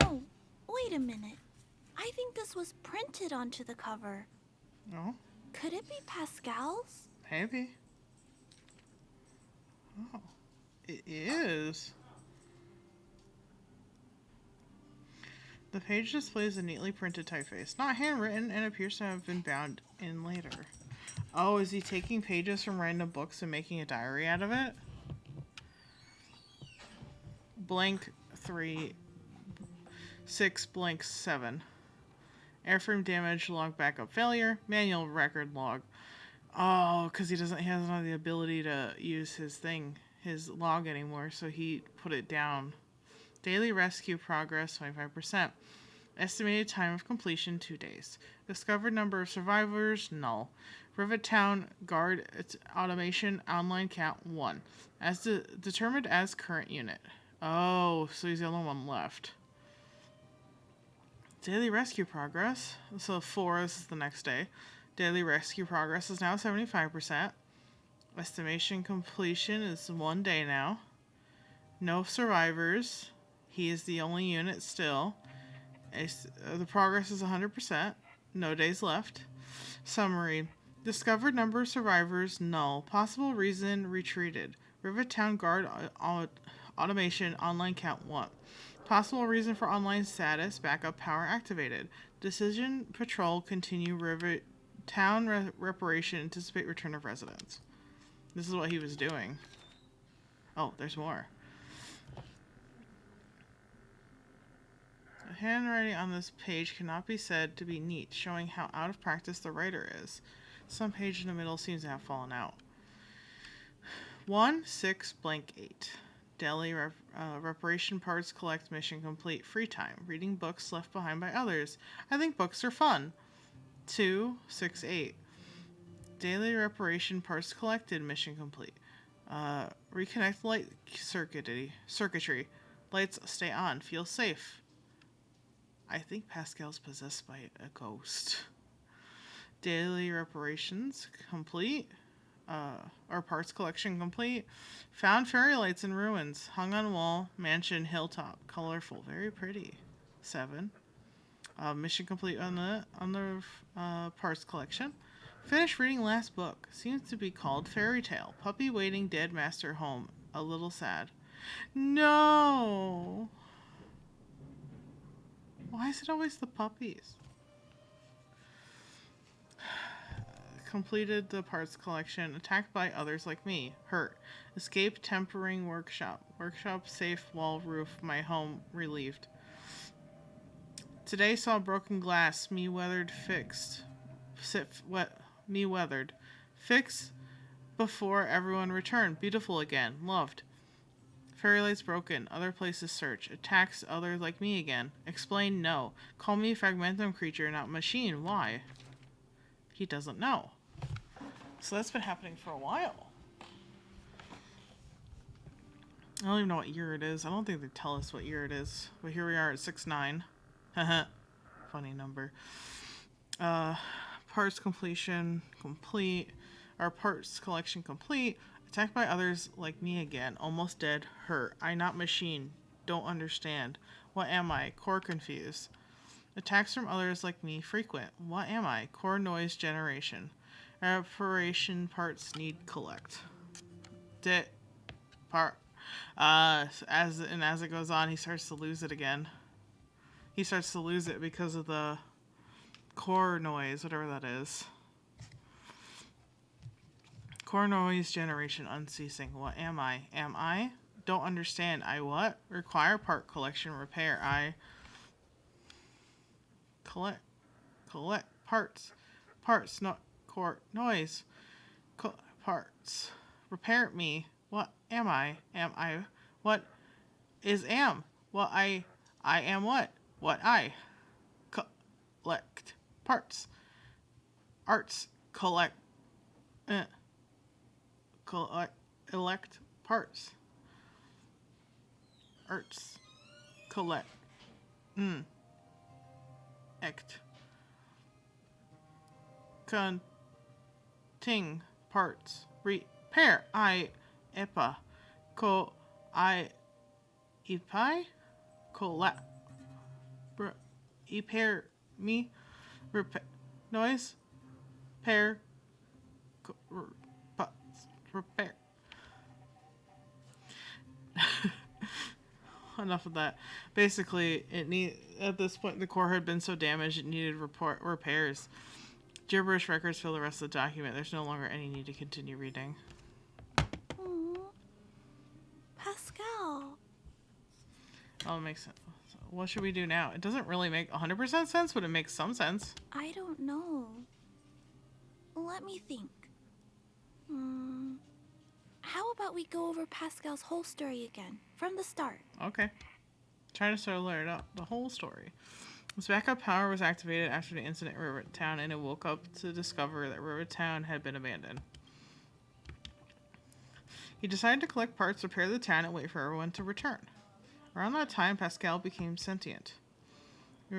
No, wait a minute. I think this was printed onto the cover. No? Could it be Pascal's? Maybe. Oh, it is. The page displays a neatly printed typeface, not handwritten, and appears to have been bound in later. Oh, is he taking pages from random books and making a diary out of it? Blank 3, 6, blank 7. Airframe damage, log backup failure, manual record log. Oh, because he doesn't have the ability to use his log anymore, so he put it down. Daily rescue progress 25%. Estimated time of completion 2 days. Discovered number of survivors null. Rivet Town Guard automation online count 1. As determined as current unit. Oh, so he's the only one left. Daily rescue progress. So 4, this is the next day. Daily rescue progress is now 75%. Estimation completion is 1 day now. No survivors. He is the only unit still. The progress is 100%. No days left. Summary. Discovered number of survivors null. Possible reason retreated. Rivet Town Guard automation online count 1. Possible reason for online status backup power activated. Decision patrol continue Rivet Town reparation anticipate return of residents. This is what he was doing. Oh, there's more. The handwriting on this page cannot be said to be neat, showing how out of practice the writer is. Some page in the middle seems to have fallen out. 1, 6, blank 8. Daily reparation parts collect mission complete. Free time. Reading books left behind by others. I think books are fun. 2, 6, 8. Daily reparation parts collected. Mission complete. Reconnect light circuitry. Lights stay on. Feel safe. I think Pascal's possessed by a ghost. Daily reparations complete. Or parts collection complete. Found fairy lights in ruins. Hung on wall. Mansion hilltop. Colorful. Very pretty. 7. Mission complete on the parts collection. Finished reading last book. Seems to be called Fairy Tale. Puppy waiting dead master home. A little sad. No! Why is it always the puppies? Completed the parts collection. Attacked by others like me. Hurt. Escape tempering workshop. Workshop safe wall roof. My home relieved. Today saw broken glass. Me weathered fixed. Me weathered. Fix before everyone returned. Beautiful again. Loved. Fairy lights broken. Other places search. Attacks others like me again. Explain no. Call me fragmentum creature, not machine. Why? He doesn't know. So that's been happening for a while. I don't even know what year it is. I don't think they tell us what year it is. But here we are at 6/9. Haha. Funny number. Parts completion complete. Our parts collection complete. Attacked by others like me again. Almost dead. Hurt. I not machine. Don't understand. What am I? Core confused. Attacks from others like me frequent. What am I? Core noise generation. Reparation parts need collect. As it goes on, he starts to lose it again. He starts to lose it because of the core noise, whatever that is. Core noise generation unceasing. What am I? Am I? Don't understand. I what? Require part collection repair. I collect parts. Parts, not core noise. Parts. Repair me. What am I? Am I? What is am? What I am what? What I collect parts. Arts collect elect parts. Arts collect act conting parts repair I epa co I epi collect repair me repair noise pair repair. enough of that. Basically, at this point, the core had been so damaged it needed repairs. Gibberish records fill the rest of the document. There's no longer any need to continue reading. Pascal. Oh, it makes sense. So what should we do now? It doesn't really make 100% sense, but it makes some sense. I don't know. Let me think. How about we go over Pascal's whole story again, from the start? Okay. Try to settle it up. The whole story. His backup power was activated after the incident in Rivet Town, and it woke up to discover that Rivet Town had been abandoned. He decided to collect parts, repair the town, and wait for everyone to return. Around that time, Pascal became sentient. Oh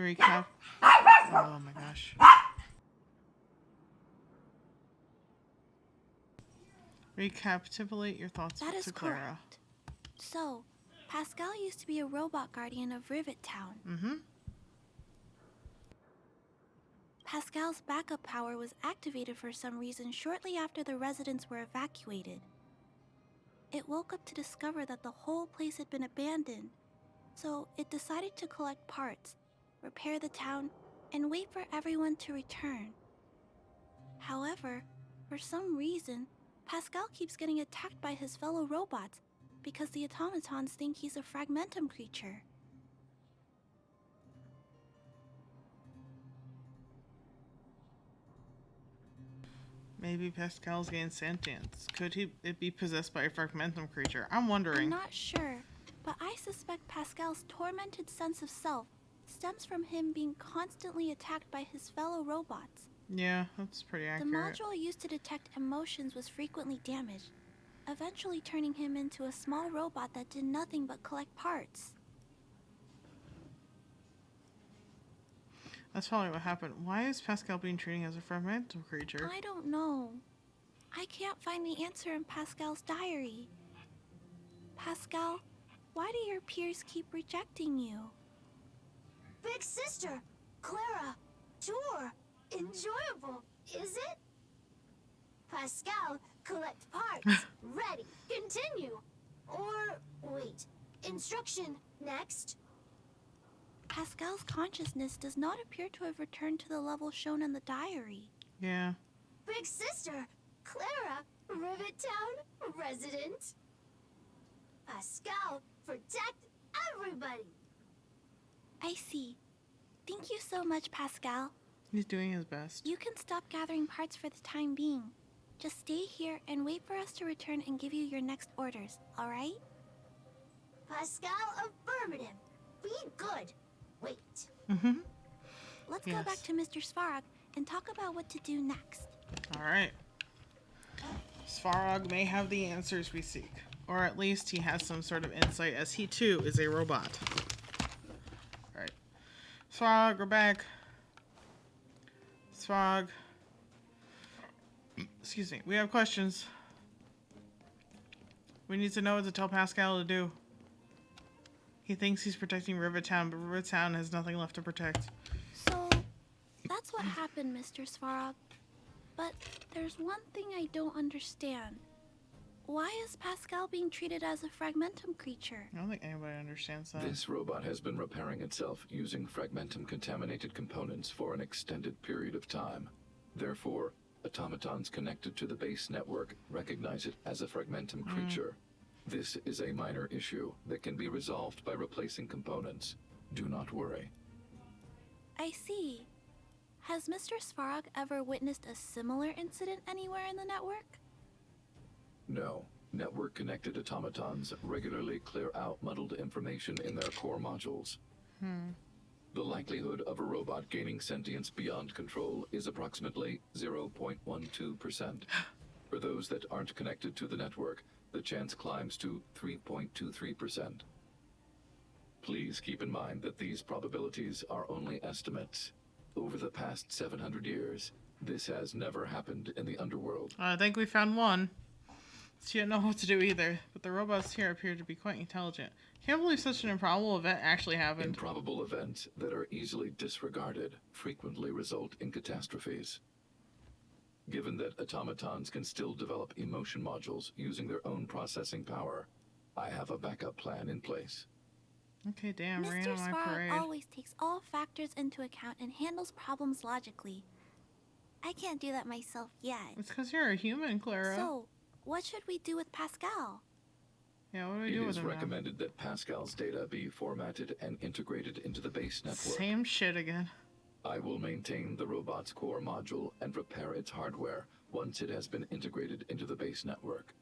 my gosh. Recapitulate your thoughts That is to Clara. correct. So, Pascal used to be a robot guardian of Rivet Town. Mm-hmm. Pascal's backup power was activated for some reason shortly after the residents were evacuated. It woke up to discover that the whole place had been abandoned, so it decided to collect parts, repair the town, and wait for everyone to return. However, for some reason, Pascal keeps getting attacked by his fellow robots because the automatons think he's a fragmentum creature. Maybe Pascal's gained sentience. Could it be possessed by a fragmentum creature? I'm wondering. I'm not sure, but I suspect Pascal's tormented sense of self stems from him being constantly attacked by his fellow robots. Yeah, that's pretty accurate. The module used to detect emotions was frequently damaged, eventually turning him into a small robot that did nothing but collect parts. That's probably what happened. Why is Pascal being treated as a fragmentum creature? I don't know. I can't find the answer in Pascal's diary. Pascal, why do your peers keep rejecting you? Big sister, Clara, tour, enjoyable, is it? Pascal, collect parts, ready, continue. Or, wait, instruction, next. Pascal's consciousness does not appear to have returned to the level shown in the diary. Yeah. Big sister, Clara, Rivet Town, resident. Pascal, protect everybody. I see. Thank you so much, Pascal. He's doing his best. You can stop gathering parts for the time being. Just stay here and wait for us to return and give you your next orders, alright? Pascal, affirmative. Be good. Wait. Mm-hmm. Let's go back to Mr. Svarog and talk about what to do next. Alright. Svarog may have the answers we seek. Or at least he has some sort of insight, as he too is a robot. Alright. Svarog, we're back. Svarog. Excuse me. We have questions. We need to know what to tell Pascal to do. He thinks he's protecting Rivet Town, but Rivet Town has nothing left to protect. So, that's what happened, Mr. Svarog. But there's one thing I don't understand. Why is Pascal being treated as a fragmentum creature? I don't think anybody understands that. This robot has been repairing itself using fragmentum-contaminated components for an extended period of time. Therefore, automatons connected to the base network recognize it as a fragmentum creature. This is a minor issue that can be resolved by replacing components. Do not worry. I see. Has Mr. Svarog ever witnessed a similar incident anywhere in the network? No. Network-connected automatons regularly clear out muddled information in their core modules. The likelihood of a robot gaining sentience beyond control is approximately 0.12%. For those that aren't connected to the network, the chance climbs to 3.23%. Please keep in mind that these probabilities are only estimates. Over the past 700 years, this has never happened in the underworld. I think we found one. She didn't know what to do either, but the robots here appear to be quite intelligent. Can't believe such an improbable event actually happened. Improbable events that are easily disregarded frequently result in catastrophes. Given that automatons can still develop emotion modules using their own processing power, I have a backup plan in place. Okay, damn, rain Mr. on my Svarog parade. always takes all factors into account and handles problems logically. I can't do that myself yet. It's because you're a human, Clara. So, what should we do with Pascal? Yeah, what do we do with him It is recommended that Pascal's data be formatted and integrated into the base network. Same shit again. I will maintain the robot's core module and repair its hardware once it has been integrated into the base network.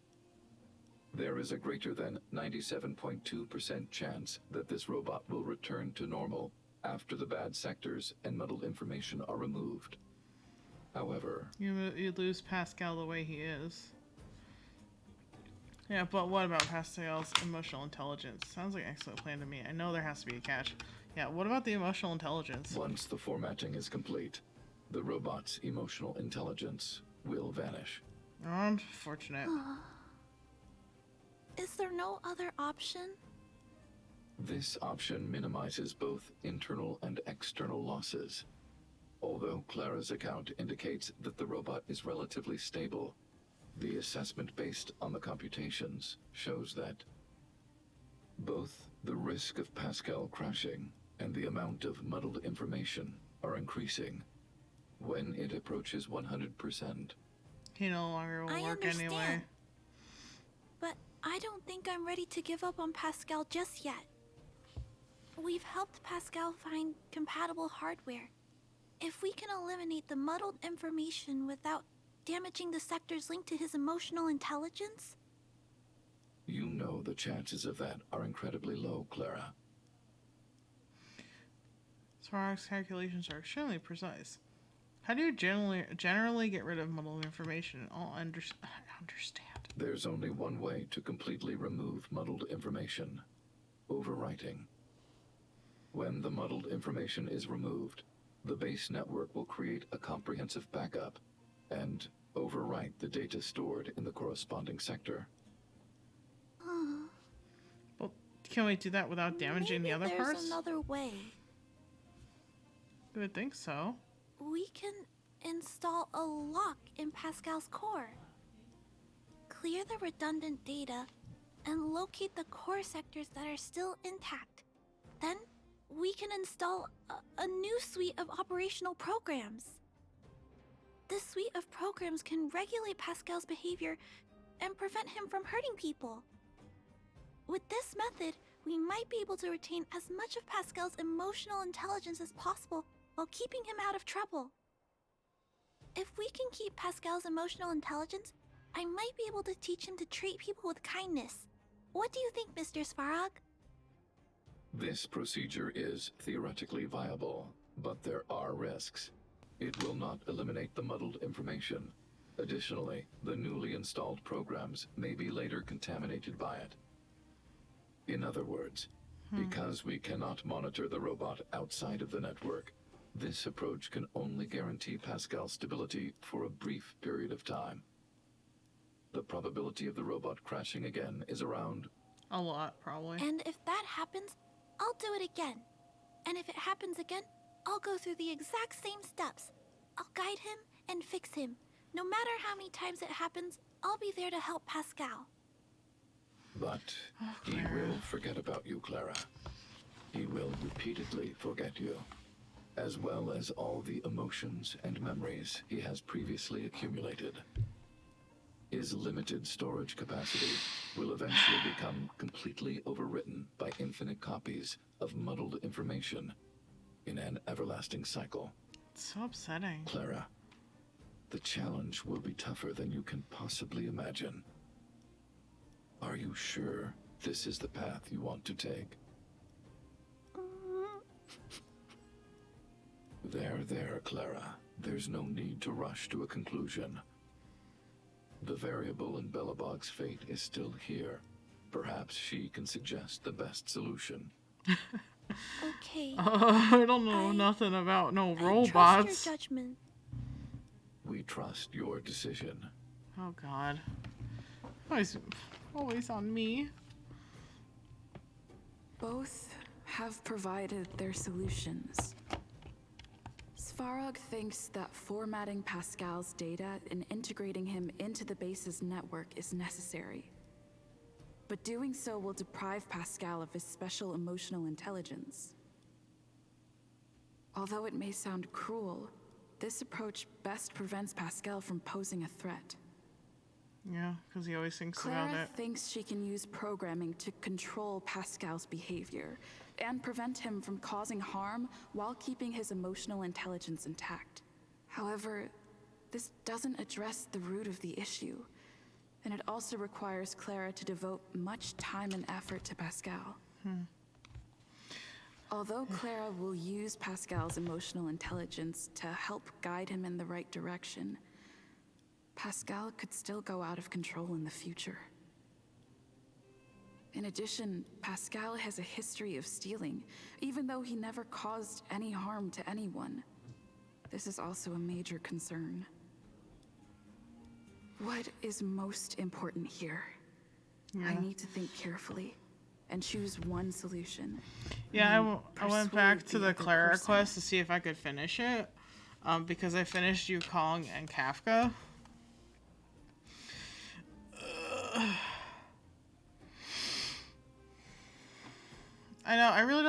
There is a greater than 97.2% chance that this robot will return to normal after the bad sectors and muddled information are removed. However, you lose Pascal the way he is. Yeah, but what about Pascal's emotional intelligence? Sounds like an excellent plan to me. I know there has to be a catch. Yeah, what about the emotional intelligence? once the formatting is complete, the robot's emotional intelligence will vanish. Unfortunate. Is there no other option? This option minimizes both internal and external losses. Although Clara's account indicates that the robot is relatively stable, the assessment based on the computations shows that both the risk of Pascal crashing and the amount of muddled information are increasing. When it approaches 100%, He no longer will work anyway. But I don't think I'm ready to give up on Pascal just yet. We've helped Pascal find compatible hardware. If we can eliminate the muddled information without damaging the sectors linked to his emotional intelligence? you know the chances of that are incredibly low, Clara. Svarog's calculations are extremely precise. How do you generally get rid of muddled information? I understand. There's only one way to completely remove muddled information: overwriting. When the muddled information is removed, the base network will create a comprehensive backup and overwrite the data stored in the corresponding sector. Well, can we do that without damaging the other parts? There's another way. You would think so. We can install a lock in Pascal's core. Clear the redundant data and locate the core sectors that are still intact. Then we can install a new suite of operational programs. This suite of programs can regulate Pascal's behavior and prevent him from hurting people. With this method, we might be able to retain as much of Pascal's emotional intelligence as possible while keeping him out of trouble. If we can keep Pascal's emotional intelligence, I might be able to teach him to treat people with kindness. What do you think, Mr. Svarog? This procedure is theoretically viable, but there are risks. It will not eliminate the muddled information. Additionally, the newly installed programs may be later contaminated by it. In other words, because we cannot monitor the robot outside of the network, this approach can only guarantee Pascal's stability for a brief period of time. The probability of the robot crashing again is around... a lot, probably. And if that happens, I'll do it again. And if it happens again, I'll go through the exact same steps. I'll guide him and fix him. No matter how many times it happens, I'll be there to help Pascal. But he will forget about you, Clara. He will repeatedly forget you, as well as all the emotions and memories he has previously accumulated. His limited storage capacity will eventually become completely overwritten by infinite copies of muddled information in an everlasting cycle. It's so upsetting. Clara, the challenge will be tougher than you can possibly imagine. Are you sure this is the path you want to take? There, Clara. There's no need to rush to a conclusion. The variable in Belobog's fate is still here. Perhaps she can suggest the best solution. Okay. I don't know nothing about no robots. Trust your judgment. We trust your decision. Oh God. Always on me. Both have provided their solutions. Svarog thinks that formatting Pascal's data and integrating him into the base's network is necessary. but doing so will deprive Pascal of his special emotional intelligence. Although it may sound cruel, this approach best prevents Pascal from posing a threat. Yeah, because he always thinks about Clara it. thinks she can use programming to control Pascal's behavior and prevent him from causing harm while keeping his emotional intelligence intact. However, this doesn't address the root of the issue, and it also requires Clara to devote much time and effort to Pascal. Although Clara will use Pascal's emotional intelligence to help guide him in the right direction, Pascal could still go out of control in the future. In addition, Pascal has a history of stealing, even though he never caused any harm to anyone. This is also a major concern. What is most important here? I need to think carefully and choose one solution. Yeah, I went back to the other Clara person. quest to see if I could finish it. Because I finished Yukong and Kafka. I know, I really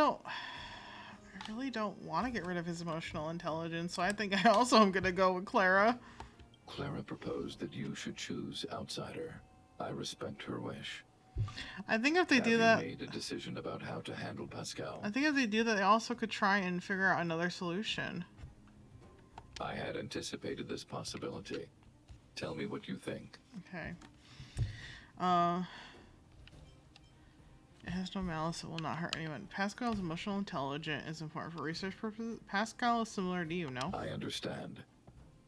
don't want to get rid of his emotional intelligence, so I think I also am gonna go with Clara. Clara proposed that you should choose Outsider. I respect her wish. I think if they do that, Have you made a decision about how to handle Pascal? I think if they do that, they also could try and figure out another solution. I had anticipated this possibility. Tell me what you think. Okay. It has no malice, it will not hurt anyone. Pascal's emotional intelligence is important for research purposes. Pascal is similar to you, no? I understand.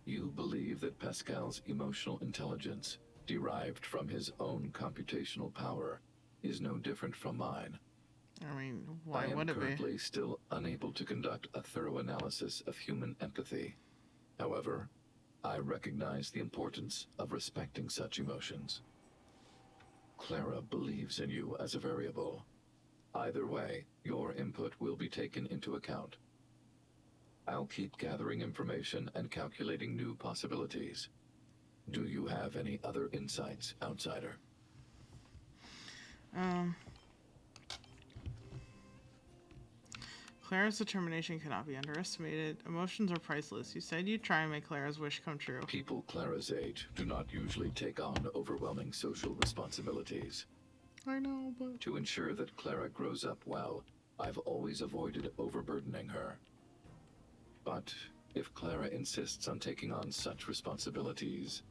You believe that Pascal's emotional intelligence, derived from his own computational power, is no different from mine. I mean, why I am would it be? currently still unable to conduct a thorough analysis of human empathy. However, I recognize the importance of respecting such emotions. Clara believes in you as a variable. Either way, your input will be taken into account. I'll keep gathering information and calculating new possibilities. Do you have any other insights, Outsider? Clara's determination cannot be underestimated. Emotions are priceless. You said you'd try and make Clara's wish come true. People Clara's age do not usually take on overwhelming social responsibilities. I know, but... To ensure that Clara grows up well, I've always avoided overburdening her. But if Clara insists on taking on such responsibilities,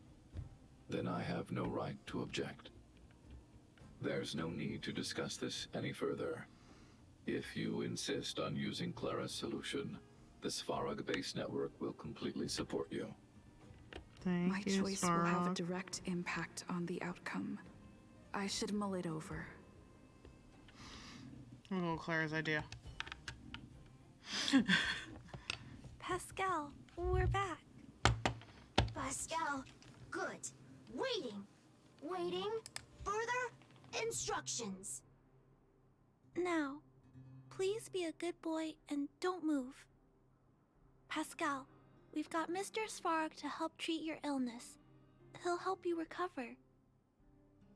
then I have no right to object. There's no need to discuss this any further. If you insist on using Clara's solution, the Svarog base network will completely support you. My choice will have a direct impact on the outcome. I should mull it over. Oh, Clara's idea. Pascal, we're back. Pascal, good. Waiting. Waiting. Further instructions. Now, please be a good boy and don't move. Pascal, we've got Mr. Svarog to help treat your illness. He'll help you recover.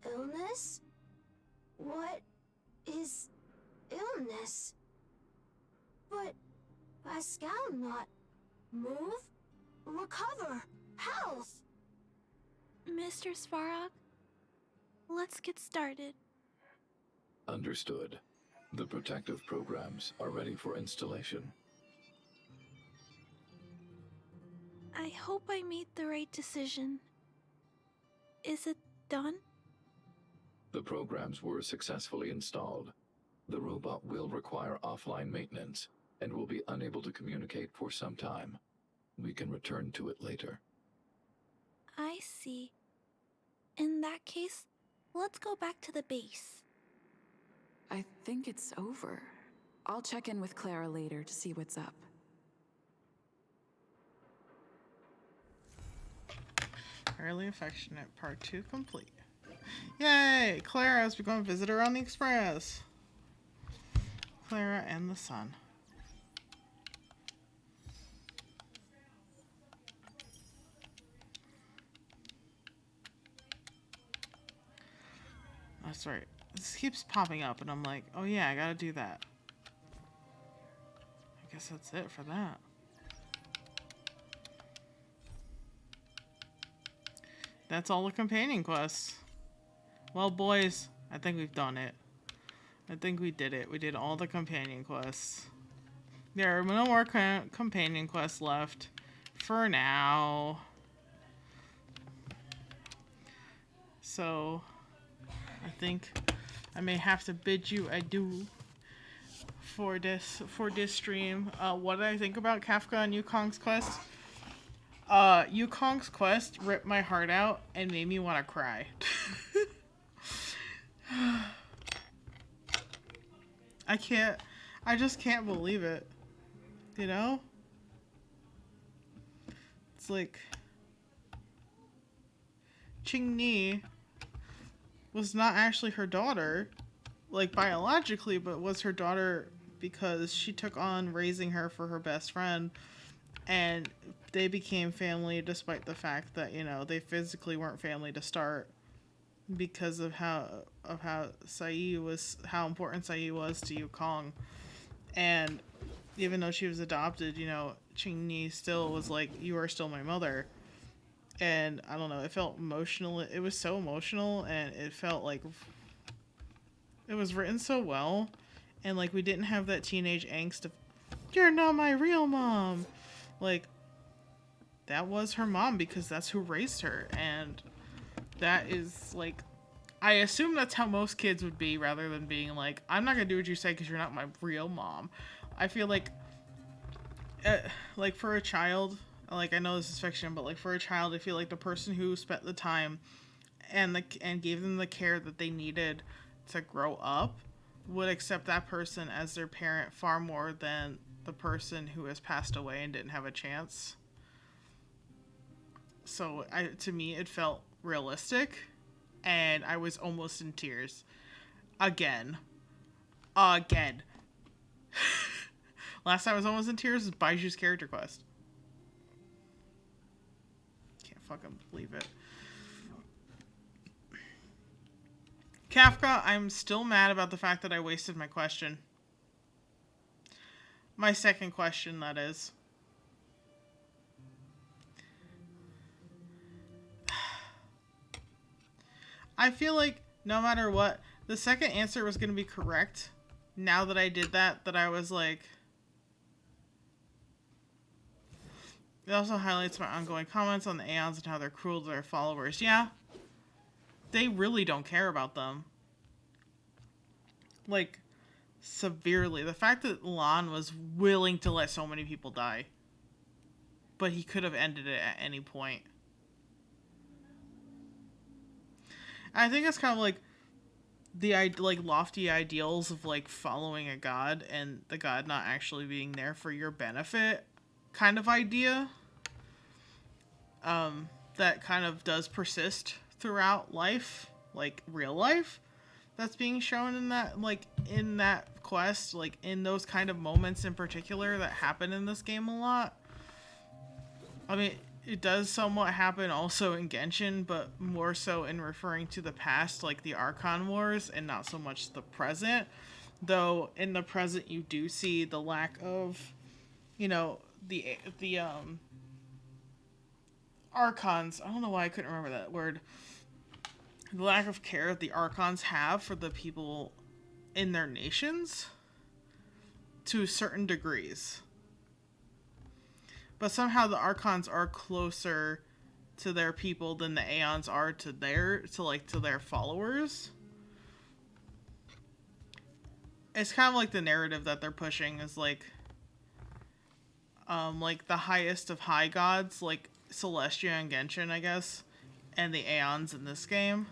Illness? What is illness? But Pascal not move, recover, health. Mr. Svarog, let's get started. Understood. The protective programs are ready for installation. I hope I made the right decision. Is it done? The programs were successfully installed. The robot will require offline maintenance and will be unable to communicate for some time. We can return to it later. I see. In that case, let's go back to the base. I think it's over. I'll check in with Clara later to see what's up. Fairly Affectionate, Part 2 complete. Yay! Clara has become a visitor on the Express. Clara and the sun. That's right. This keeps popping up, and I'm like, oh yeah, I gotta do that. I guess that's it for that. That's all the companion quests. Well, boys, I think we've done it. I think we did it. We did all the companion quests. There are no more companion quests left for now. So, I think I may have to bid you adieu for this stream. What did I think about Kafka and Yukong's quest? Yukong's quest ripped my heart out and made me want to cry. I just can't believe it. You know? It's like Qingni was not actually her daughter, like biologically, but was her daughter because she took on raising her for her best friend, and they became family despite the fact that, you know, they physically weren't family to start because of how important Sai was to Yukong. And even though she was adopted, you know, Qingni still was like, you are still my mother. And I don't know, it felt emotional. It was so emotional, and it felt like it was written so well. And like, we didn't have that teenage angst of, you're not my real mom. Like, that was her mom because that's who raised her. And that is like, I assume that's how most kids would be, rather than being like, I'm not gonna do what you say because you're not my real mom. I feel like for a child, like, I know this is fiction, but like for a child, I feel like the person who spent the time and gave them the care that they needed to grow up would accept that person as their parent far more than the person who has passed away and didn't have a chance. So to me, it felt realistic, and I was almost in tears. Again. Last time I was almost in tears was Baiju's character quest. Can't fucking believe it. Kafka, I'm still mad about the fact that I wasted my question. My second question, that is. I feel like no matter what, the second answer was going to be correct. Now that I did that I was like... It also highlights my ongoing comments on the Aeons and how they're cruel to their followers. Yeah. They really don't care about them. Like, severely. The fact that Lan was willing to let so many people die. But he could have ended it at any point. I think it's kind of like the lofty ideals of like following a god and the god not actually being there for your benefit kind of idea. That kind of does persist throughout life, like real life. That's being shown in that quest, like in those kind of moments in particular that happen in this game a lot. I mean, it does somewhat happen also in Genshin, but more so in referring to the past, like the Archon Wars, and not so much the present. Though in the present you do see the lack of, you know, the Archons. I don't know why I couldn't remember that word. The lack of care that the Archons have for the people in their nations to certain degrees. But somehow the Archons are closer to their people than the Aeons are to their followers. It's kind of like the narrative that they're pushing is like the highest of high gods, like Celestia and Genshin, I guess, and the Aeons in this game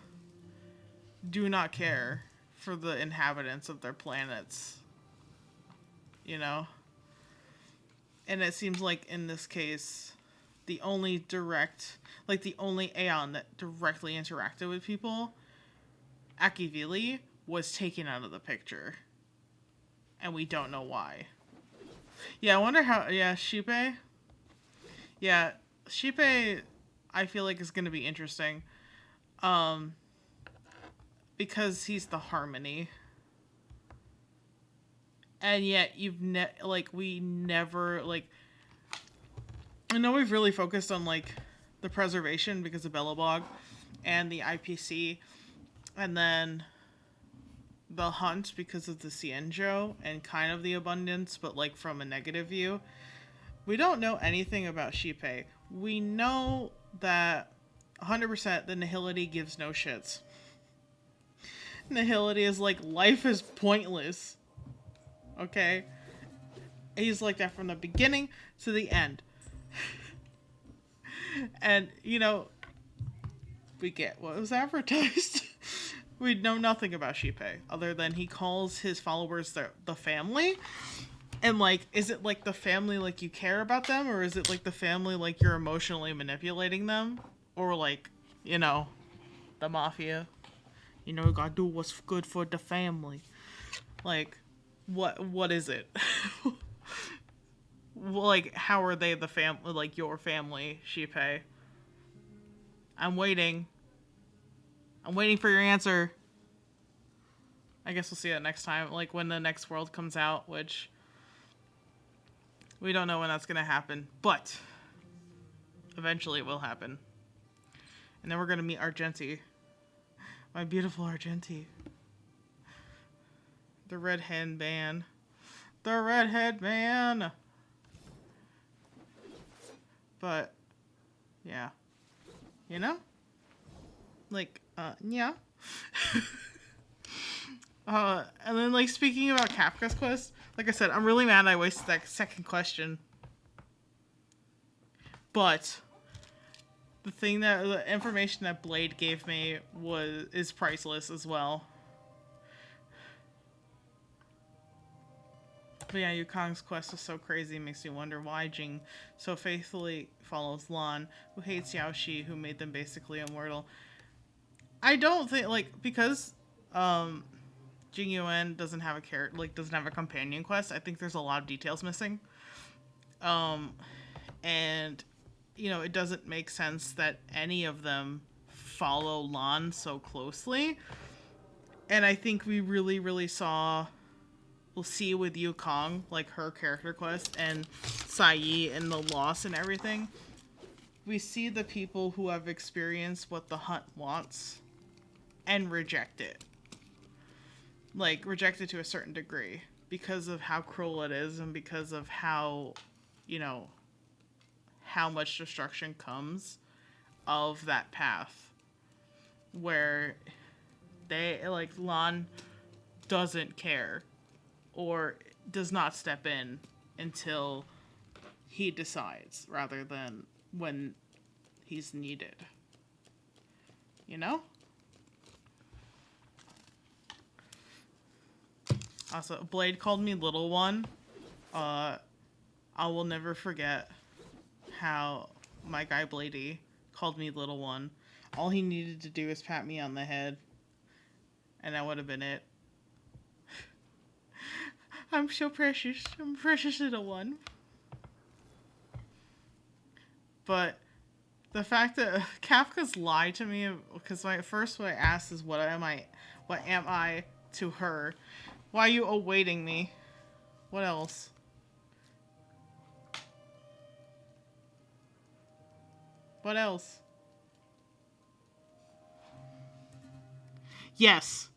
do not care for the inhabitants of their planets. You know? And it seems like in this case, the only Aeon that directly interacted with people, Akivili, was taken out of the picture. And we don't know why. Yeah, I wonder how... Yeah, Shipe? Yeah, Shipe, I feel like is going to be interesting. because he's the harmony. And yet we never, like, I know we've really focused on, like, the preservation because of Belobog and the IPC, and then the hunt because of the Cienjo and kind of the abundance, but, like, from a negative view. We don't know anything about Shippei. We know that 100% the Nihility gives no shits. Nihility is like, life is pointless. Okay? He's like that from the beginning to the end. And, you know, we get what was advertised. We know nothing about Shippei, other than he calls his followers the family. And, like, is it like the family like you care about them? Or is it like the family like you're emotionally manipulating them? Or, like, you know, the mafia. You know, you gotta do what's good for the family. Like, what is it? Like, how are they the family, like, your family, Shippei? I'm waiting for your answer. I guess we'll see that next time, like, when the next world comes out, which we don't know when that's gonna happen, but eventually it will happen. And then we're gonna meet Argenti. My beautiful Argenti. The redhead man. The redhead man! But, yeah. You know? Like, yeah. And then, like, speaking about Kafka's quest, like I said, I'm really mad I wasted that second question. But the information that Blade gave me is priceless as well. But yeah, Yukong's quest is so crazy, it makes me wonder why Jing so faithfully follows Lan, who hates Yaoshi, who made them basically immortal. I don't think, like, because Jing Yuan doesn't have a companion quest, I think there's a lot of details missing. And, you know, it doesn't make sense that any of them follow Lan so closely. And I think we really, really we'll see with Yukong, like, her character quest, and Sai and the loss and everything. We see the people who have experienced what the hunt wants and reject it. Like, reject it to a certain degree because of how cruel it is and because of how, you know, how much destruction comes of that path. Where they, like, Lan doesn't care or does not step in until he decides rather than when he's needed. You know? Also, Blade called me Little One. I will never forget how my guy Bladey called me Little One. All he needed to do was pat me on the head, and that would have been it. I'm so precious. I'm a precious little one. But the fact that Kafka's lied to me, because what I asked is what am I to her? Why are you awaiting me? What else? What else? Yes.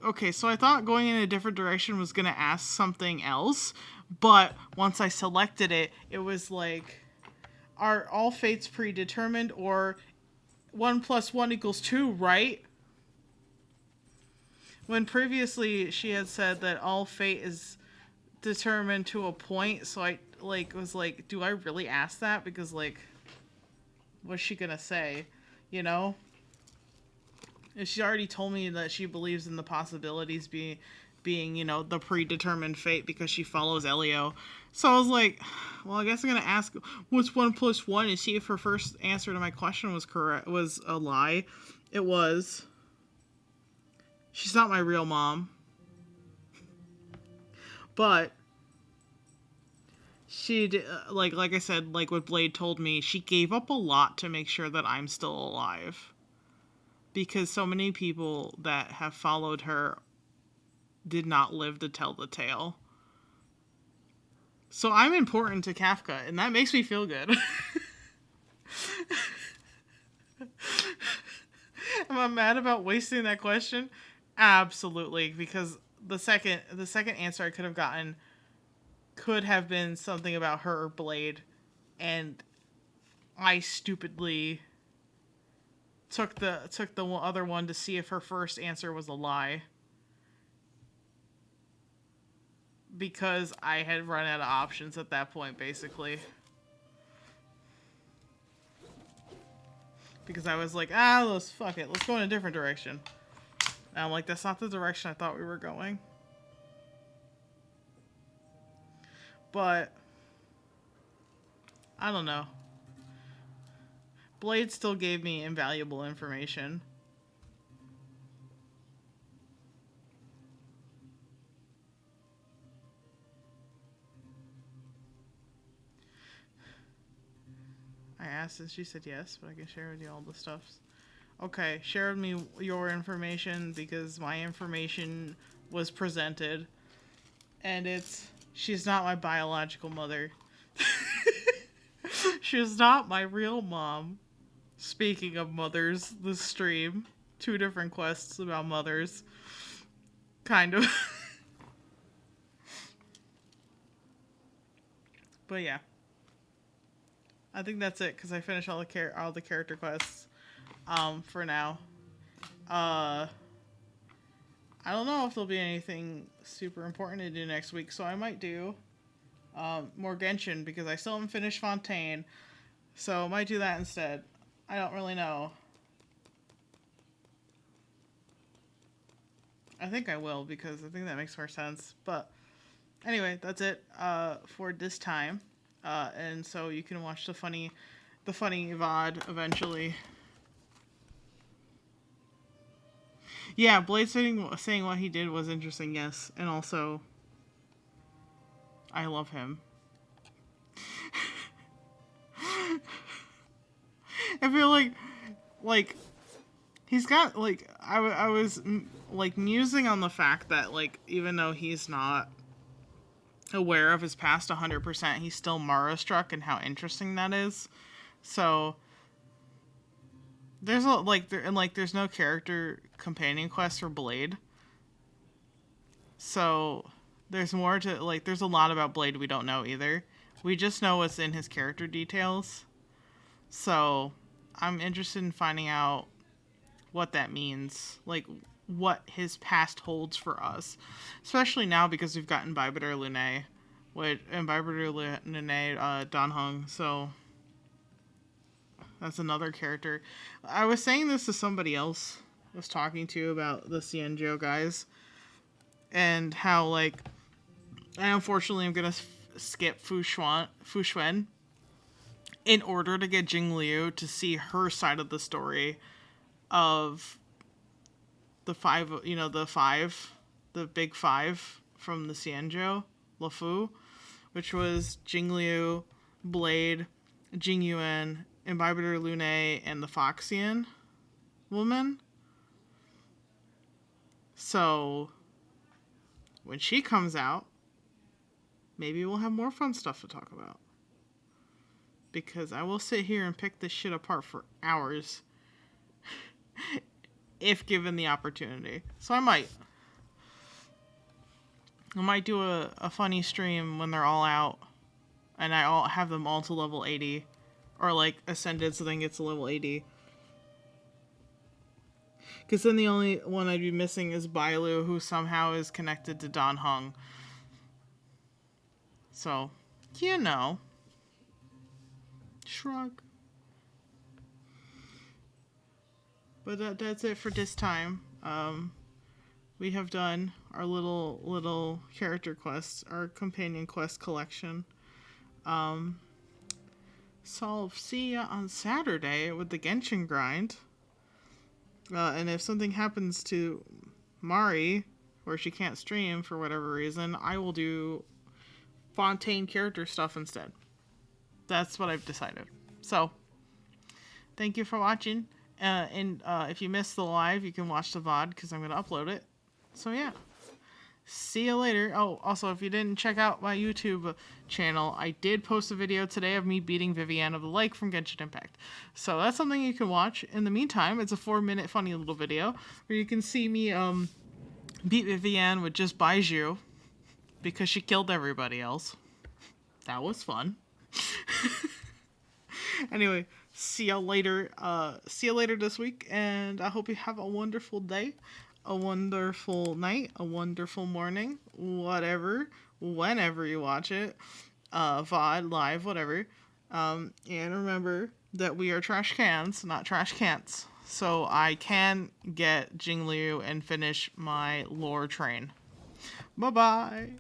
Okay, so I thought going in a different direction was going to ask something else, but once I selected it, it was like, are all fates predetermined, or 1 + 1 = 2, right? When previously she had said that all fate is determined to a point, so I, like, was like, do I really ask that? Because, like, what's she gonna say? You know? And she already told me that she believes in the possibilities being, you know, the predetermined fate because she follows Elio. So I was like, well, I guess I'm gonna ask what's 1 + 1 and see if her first answer to my question was a lie. It was. She's not my real mom. But she did, like I said, like what Blade told me, she gave up a lot to make sure that I'm still alive. because so many people that have followed her did not live to tell the tale. So I'm important to Kafka, and that makes me feel good. Am I mad about wasting that question? Absolutely, because the second answer I could have gotten could have been something about her or Blade, and I stupidly took the other one to see if her first answer was a lie. Because I had run out of options at that point, basically. Because I was like, fuck it, let's go in a different direction. And I'm like, that's not the direction I thought we were going. But I don't know. Blade still gave me invaluable information. I asked and she said yes, but I can share with you all the stuffs. Okay, share with me your information because my information was presented. And she's not my biological mother. She's not my real mom. Speaking of mothers, the stream. 2 different quests about mothers. Kind of. But yeah. I think that's it because I finished all the character quests for now. I don't know if there'll be anything super important to do next week, so I might do more Genshin because I still haven't finished Fontaine, so I might do that instead. I don't really know. I think I will because I think that makes more sense. But anyway, that's it for this time. And so you can watch the funny VOD eventually. Yeah, Blade saying what he did was interesting, yes. And also, I love him. I feel like, he's got, like, I was, like, musing on the fact that, like, even though he's not aware of his past 100%, he's still Mara-struck and how interesting that is. So there's there's no character companion quest for Blade. So there's more to, like, there's a lot about Blade we don't know either. We just know what's in his character details. So I'm interested in finding out what that means, like what his past holds for us, especially now because we've gotten Bybiter Lune, and Bybiter Lune, Dan Heng, so that's another character. I was saying this to somebody else I was talking to about the Xianzhou guys, and how, like, I unfortunately am gonna skip Fu Xuan in order to get Jing Liu to see her side of the story of the big five from the Xianzhou, LeFou, which was Jing Liu, Blade, Jing Yuan, Imbibitor Lune, and the Foxian woman. So when she comes out, maybe we'll have more fun stuff to talk about. Because I will sit here and pick this shit apart for hours. If given the opportunity. So I might do a funny stream when they're all out. And I have them all to level 80. Or, like, ascended so then gets to level 80. Because then the only one I'd be missing is Bailu, who somehow is connected to Dan Heng. So, you know. Shrug. But that's it for this time. We have done our little character quests, our companion quest collection. So I'll see ya on Saturday with the Genshin grind. And if something happens to Mari, where she can't stream for whatever reason, I will do Fontaine character stuff instead. That's what I've decided. So, thank you for watching, And if you missed the live, you can watch the VOD because I'm going to upload it. So yeah. See you later. Oh, also, if you didn't check out my YouTube channel, I did post a video today of me beating Vivienne of the Lake from Genshin Impact. So that's something you can watch. In the meantime, it's a 4-minute funny little video where you can see me beat Vivienne with just Baiju because she killed everybody else. That was fun. Anyway, see you later. See you later this week, and I hope you have a wonderful day, a wonderful night, a wonderful morning, whatever, whenever you watch it, VOD, live, whatever. And remember that we are trash cans, not trash cans. So I can get Jingliu and finish my lore train. Bye-bye.